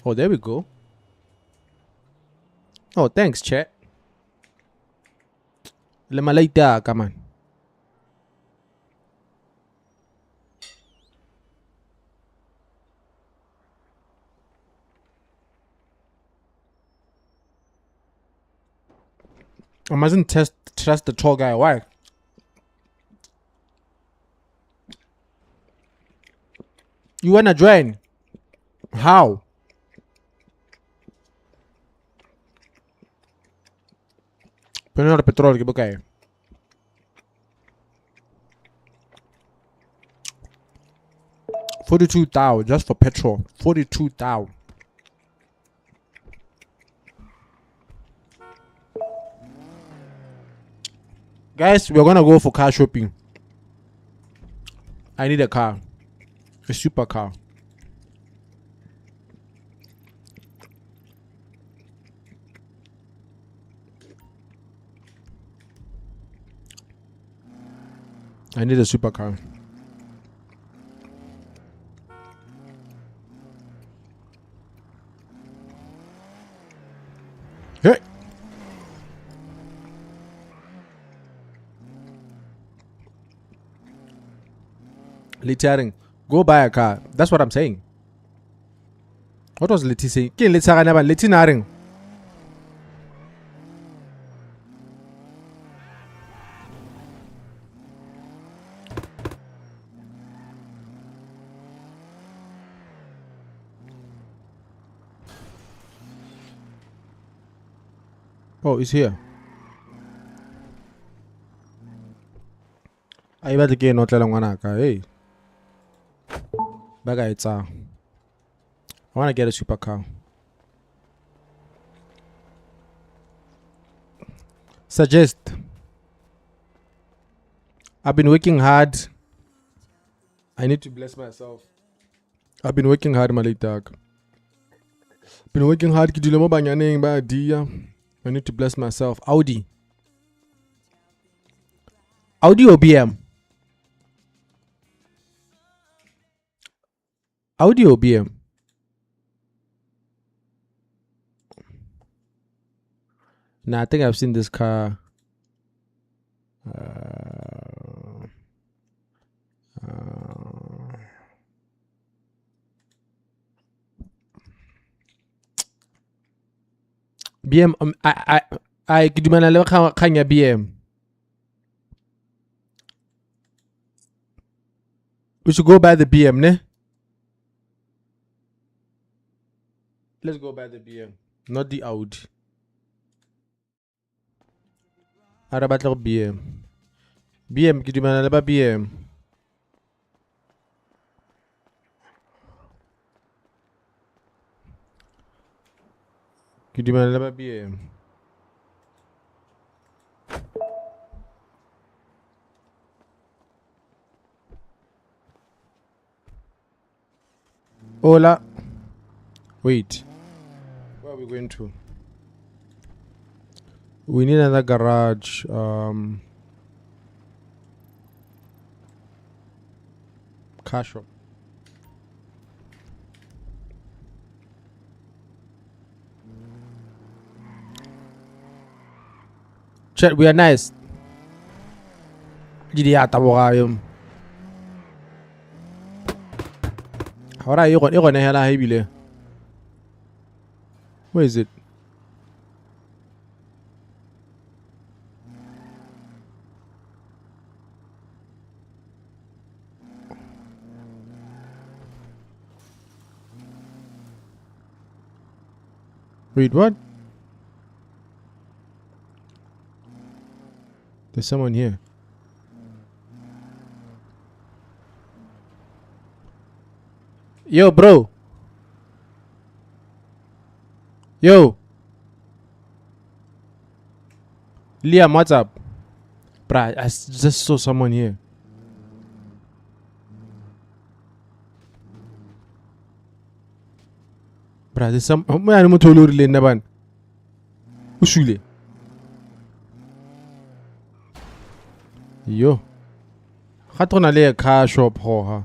Oh, there we go. Oh, thanks, chat. Lemalaita, come on. I mustn't trust the tall guy. Why? You wanna join? How? Pero petrol, que okay. $42,000 just for petrol. $42,000. Guys, we're gonna go for car shopping. I need a car. A super car. I need a super car. Hey! Litiaring. Go buy a car. That's what I'm saying. What was Liti saying? Kin Liti naring. Oh, it's here. I bet again not lang wanaka. Hey. Baga it's I wanna get a super car. Suggest. I've been working hard. I need to bless myself. I've been working hard, Malitak. Been working hard. I need to bless myself. Audi or BM? Audi or BM? Nah, I think I've seen this car. BM I ke dumela le kgang ya BM. We should go by the BM, ne? Let's go by the BM, not the Audi. Ara batla go BM. BM ke dumela le ba BM. Ke dumela le ba BM. Hola. Wait. Where are we going to? We need another garage. Car shop. Chat, we are nice. Jadi ya taboga yum. Ahora yo con hela hebile. Where is it? Wait, what? There's someone here. Yo, bro. Yo. Liam, what's up? Bruh, I just saw someone here. Bruh, there's some... Man, I'm to lure le naban. Usule. Yo. Gaat on a car shop ho ha.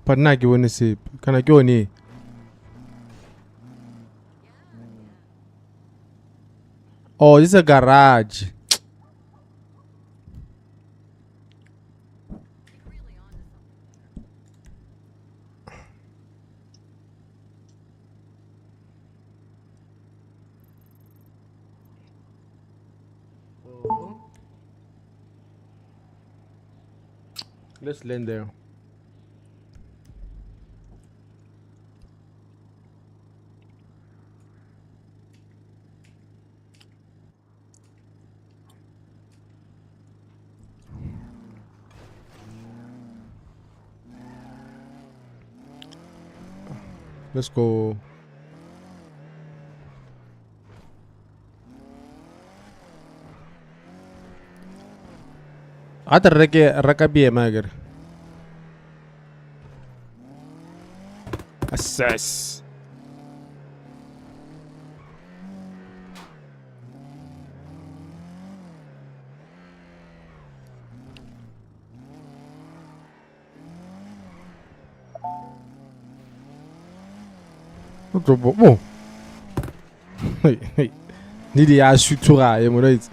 But na ke wone se. Kana ke one. Oh, this is a garage. Let's land there. Let's go. Ata reka BM agar. Assess. Oh. Hey. Nidi ya sutura ye mo right.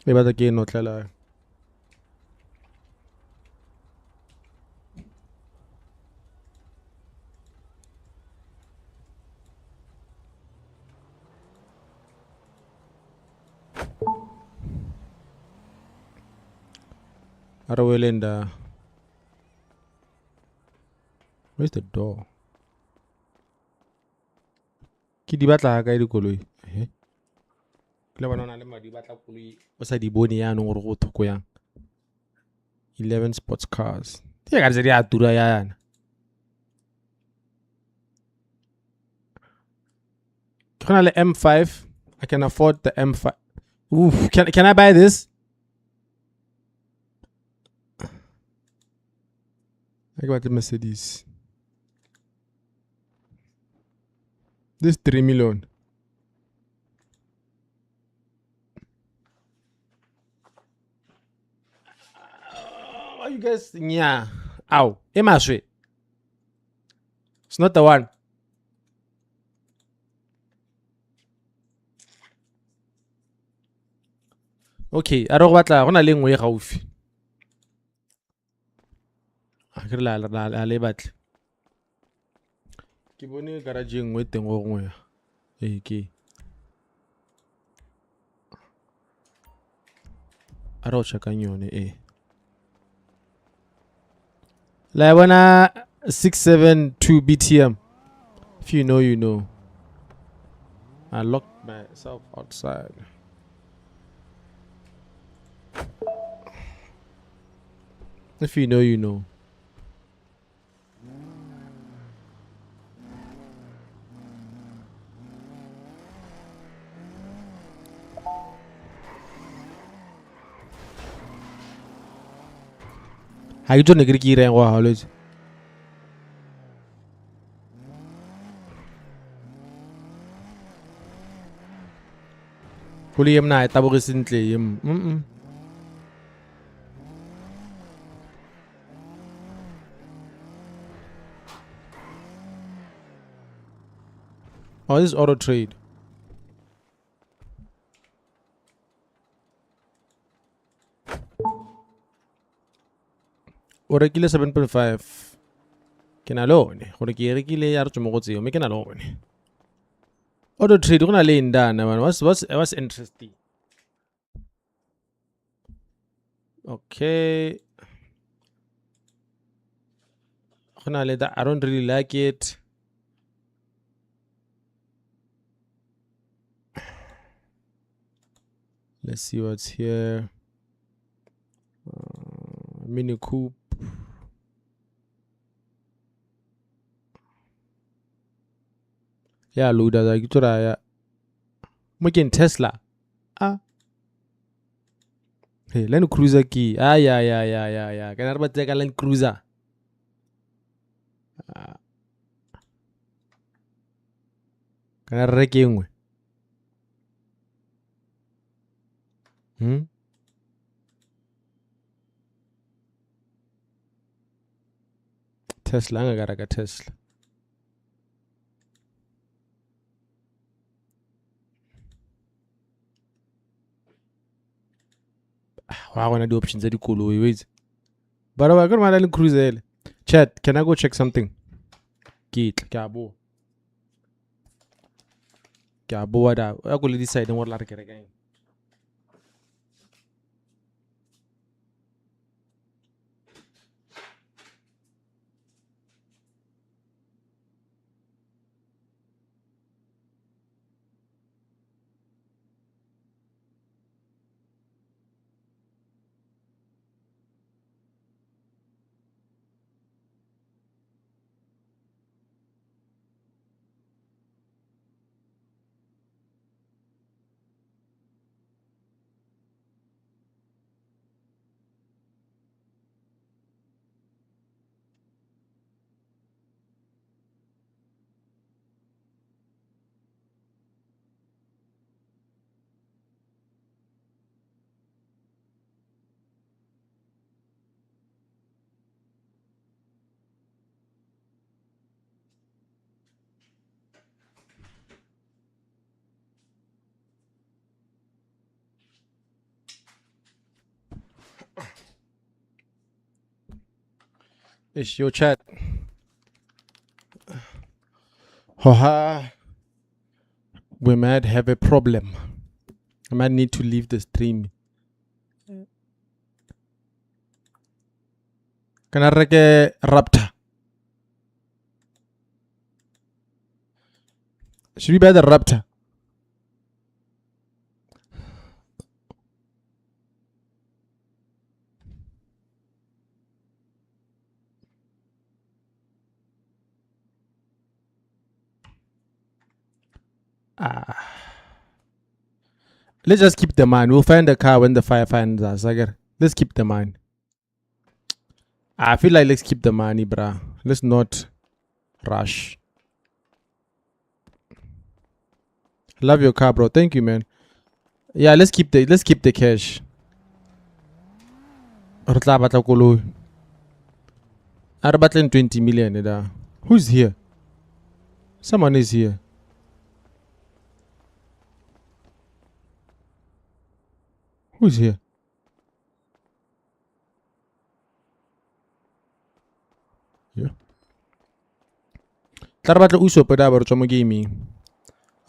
Le bata ke no tlela. Arawelenda. Where's the door? Ki di batla ka di koloi. Le bana na le madi batla koloi. O sa di bone ya no gore go thoko yang. 11 sports cars. Tie ka tsedi a tura ya yana. Can I le M5? I can afford the M5. Oof, can I buy this? I got the Mercedes. This 3 million. you guys? Yeah. Ow. Emaswe. It's not the one. Okay, a re go batla go na le nngwe e gaufi. A ke re la le batle. Ke bone garage e nngwe teng go nngwe. Ke a re o checkang yone La bona 672 BTM. If you know, you know. I locked myself outside. If you know, you know. How you doing? Kiri reng wa haloj. Kuli yem na tabo recently yem. Oh, this is auto trade. O rekile 7.5. Ke na lone. Gore ke rekile ya re tsomo go tseo, me ke na lone. Auto trade go na le ndana man. What's interesting? Okay. Go na le that I don't really like it. Let's see what's here. Mini coupe. Yeah, load as I get to ya. Making Tesla. Hey, Land Cruiser key. Yeah. Can I take a Land Cruiser? Can I wreck Tesla, I got a Tesla. I want to do options that cool ways. But I got my Land Cruiser. Chat, can I go check something? Kit, Cabo. Cabo, what I go decide on what like again. It's your chat. Haha. We might have a problem. I might need to leave the stream. Can I wreck a Raptor? Should we buy the Raptor? Let's just keep the mine. We'll find the car when the fire finds us. Let's keep the mine. I feel like let's keep the money, bruh. Let's not rush. Love your car, bro. Thank you, man. Yeah, let's keep the cash. Are battling 20 million. Who's here? Someone is here. Who's here? Yeah. Tara uso pada baru cuma gaming.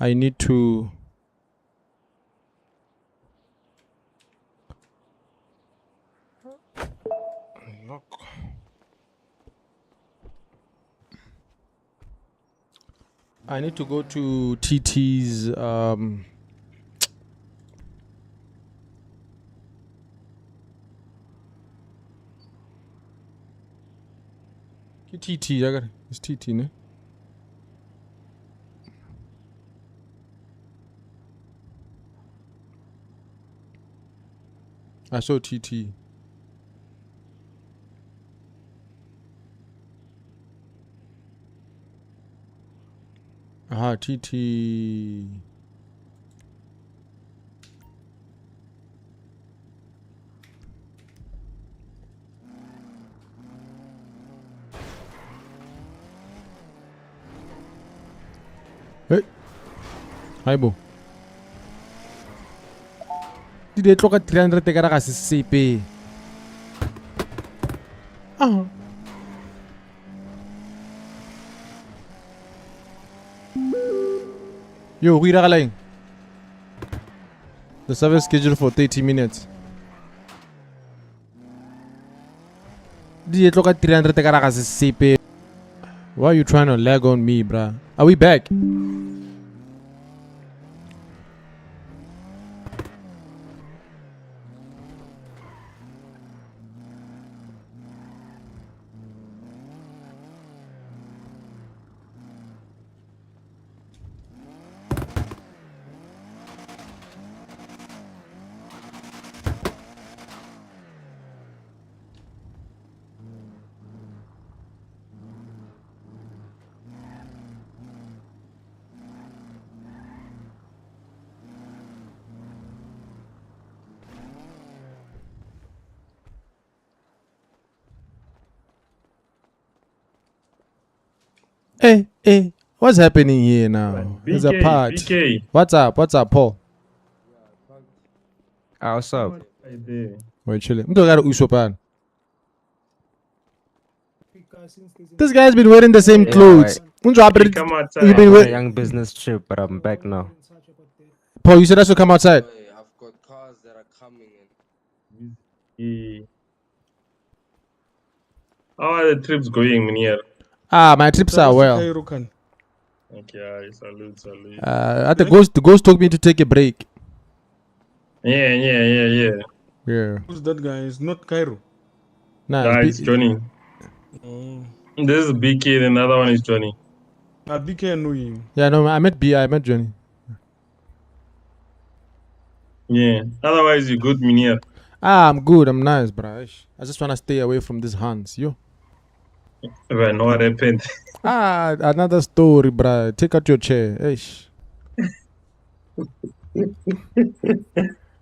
I need to. I need to go to TT's TT, it's TT, ne? I saw TT. Aha, TT. Hey. Hi, Bo. Did they look at 300 take a CP? Oh. Yo, we are lying. The service scheduled for 30 minutes. Did you look at 300 take a CP? Why are you trying to lag on me, bruh? Are we back? Hey, what's happening here now? There's a part. BK. What's up, Paul? What's up? Wait, chilling. This guy's been wearing the same clothes. You've been a young business trip, but I'm back now. Paul, you said I should come outside. I've got cars that are coming in. How are the trips going, Munir? My trips are well. Okay, salute. At the ghost told me to take a break. Yeah. Who's that guy? It's not Cairo. Nah, it's Johnny. This is BK, the other one is Johnny. BK, I know him. Yeah, no, I met Johnny. Yeah. Otherwise, you good, Munir. I'm good. I'm nice, bro. I just wanna stay away from these hands, yo. Well, what happened? Another story, bro. Take out your chair. Ish.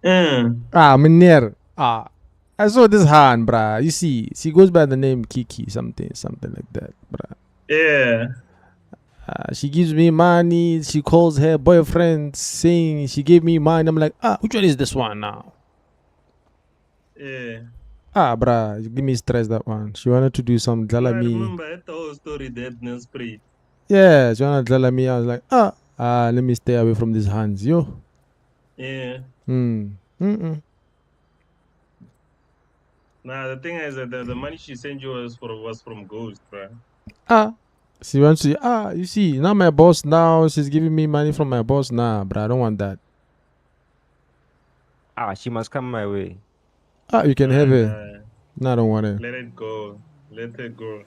Munir. I saw this hand, bruh. You see, she goes by the name Kiki, something like that, bruh. Yeah. She gives me money. She calls her boyfriend saying she gave me money. I'm like, which one is this one now? Yeah. Bruh, you give me stress, that one. She wanted to do some I me. remember the whole story, deadness spree. Yeah, she wanted to me. I was like, let me stay away from these hands, yo. Yeah. Nah, the thing is that the money she sent you was from Ghost, bruh. She wants to, you see, now my boss now, she's giving me money from my boss now, bruh. I don't want that. She must come my way. You can have it. No, I don't want it. Let it go. Let it go.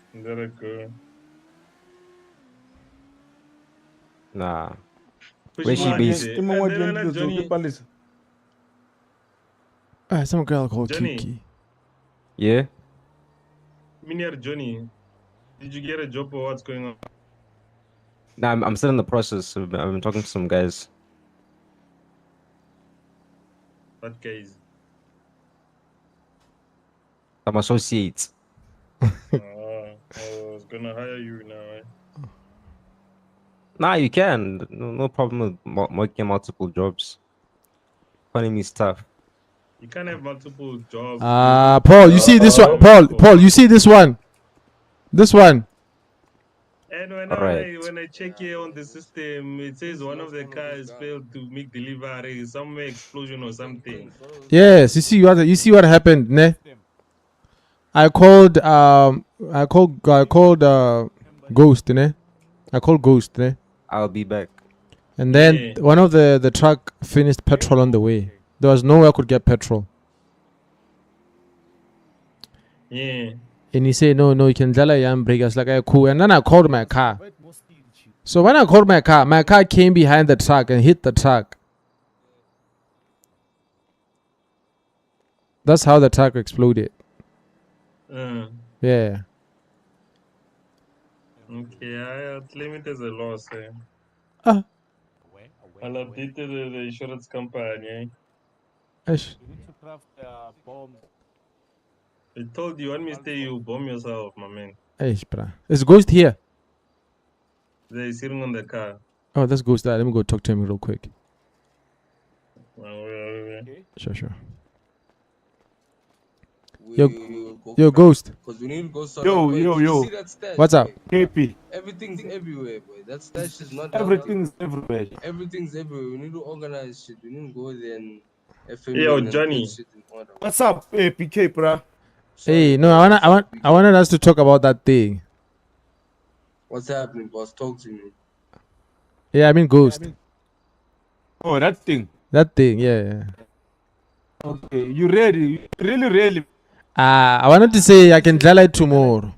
Nah. Where she based? Some girl called Johnny. Kiki. Yeah? Munir, Johnny, did you get a job or what's going on? Nah, I'm still in the process. I've been talking to some guys. What guys? I'm associates. gonna hire you now. Eh? Nah, you can. No problem with working multiple jobs. Finding me stuff. You can't have multiple jobs. Paul, you see this one? Paul, you see this one? This one. And when I check here on the system, it says one of the cars failed to make delivery, some explosion or something. Yes, you see what happened, ne? I called Ghost, ne? I called Ghost, ne? I'll be back. And then one of the truck finished petrol on the way. There was nowhere I could get petrol. Yeah. And he said, no, you can tell I brake. I was like, cool. And then I called my car. So when I called my car came behind the truck and hit the truck. That's how the truck exploded. Yeah. Okay, I'll claim it as a loss. Eh? I'll update the insurance company. Eh? I told you, one mistake, you bomb yourself, my man. Is Ghost here? They're sitting on the car. Oh, that's Ghost. Let me go talk to him real quick. Sure. Yo, Ghost. We need to go sort Yo. You see that stash, What's up? KP. Everything's everywhere, boy. That stash is not Everything's everywhere. Everything's everywhere. We need to organize shit. We need to go there and Yo, Johnny. shit in order. What's up, PK, bro? Hey, no, I wanted us to talk about that thing. What's happening, boss? Talk to me. Yeah, I mean Ghost. Oh, that thing. That thing, yeah. Okay, you ready? Really? I wanted to say I can tell it tomorrow.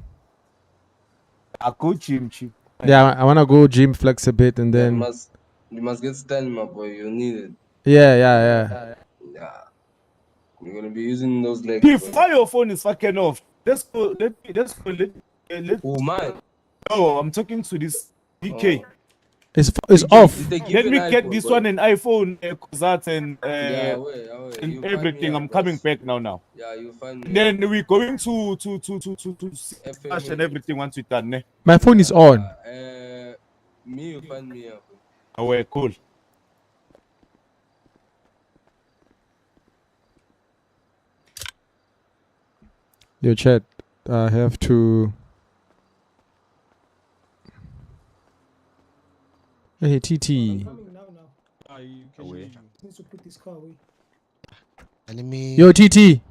I go gym. Yeah, I want to go gym, flex a bit, and then. You must get stand, my boy. You need it. Yeah. Yeah. You're gonna be using those legs. If your phone is fucking off, let's go. Who, mine? No, I'm talking to this PK. It's off. Let me get this one an iPhone, Kuzat, and and everything. I'm coming back now. Yeah, you find me. Then we're going to Smash and everything once we're done. Ne? My phone is on. Me, you find me up. Oh, well, cool. Yo, chat. I have to. Hey, TT. Yo, TT.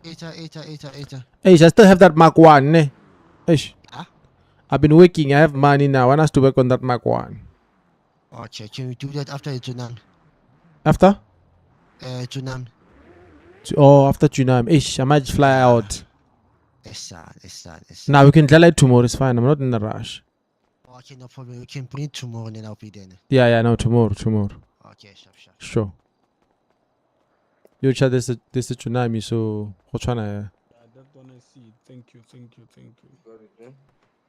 Eta. Hey, I still have that Mark 1, ne? I've been working. I have money now. I want us to work on that Mark 1. Okay, can we do that after the Junam? After? Junam. After Junam. I might fly out. Yes. Now we can tell it tomorrow. It's fine. I'm not in a rush. Okay, no problem. We can bring it tomorrow and then I'll be there. Yeah, no, tomorrow. Okay, Sure. Yo, chat, this is tsunami, so what's on? That one I see. Thank you. Got it, eh?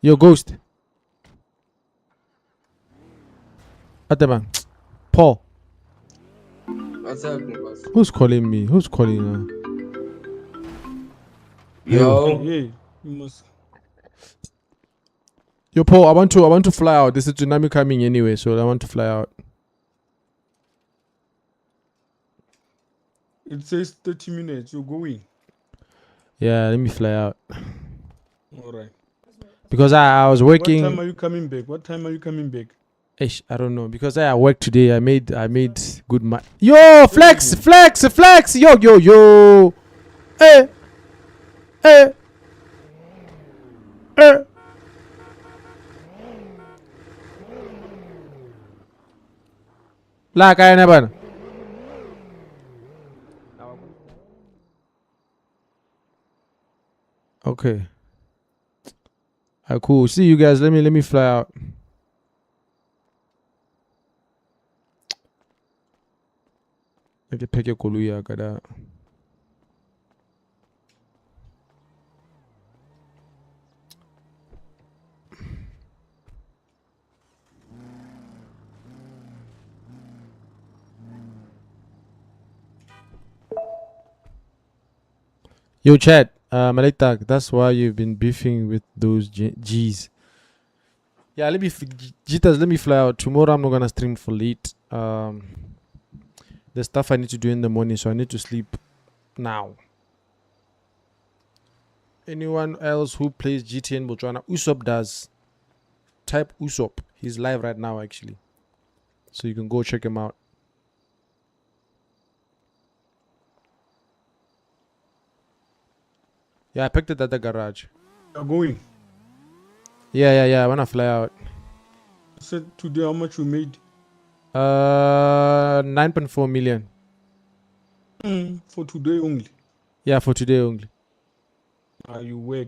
Yo, Ghost. Ateman. Paul. What's happening, boss? Who's calling me? Who's calling now? Yo. Hey, you must. Yo, Paul, I want to fly out. There's a tsunami coming anyway, so I want to fly out. It says 30 minutes. You're going. Yeah, let me fly out. All right. Because I was working. What time are you coming back? I don't know. Because I worked today. I made good money. Yo, flex. Yo. Hey. Like I never. Okay. Cool. See you guys. Let me fly out. I can pick your koluya kada. Yo, chat. Malitak, that's why you've been beefing with those G's. Yeah, Jitas, let me fly out. Tomorrow I'm not gonna stream for late. There's stuff I need to do in the morning, so I need to sleep now. Anyone else who plays GTA in Botswana? Usopp does. Type Usopp. He's live right now, actually. So you can go check him out. Yeah, I picked it at the garage. You're going. Yeah. I wanna fly out. I said today how much you made? 9.4 million. For today only. Yeah, for today only. You work.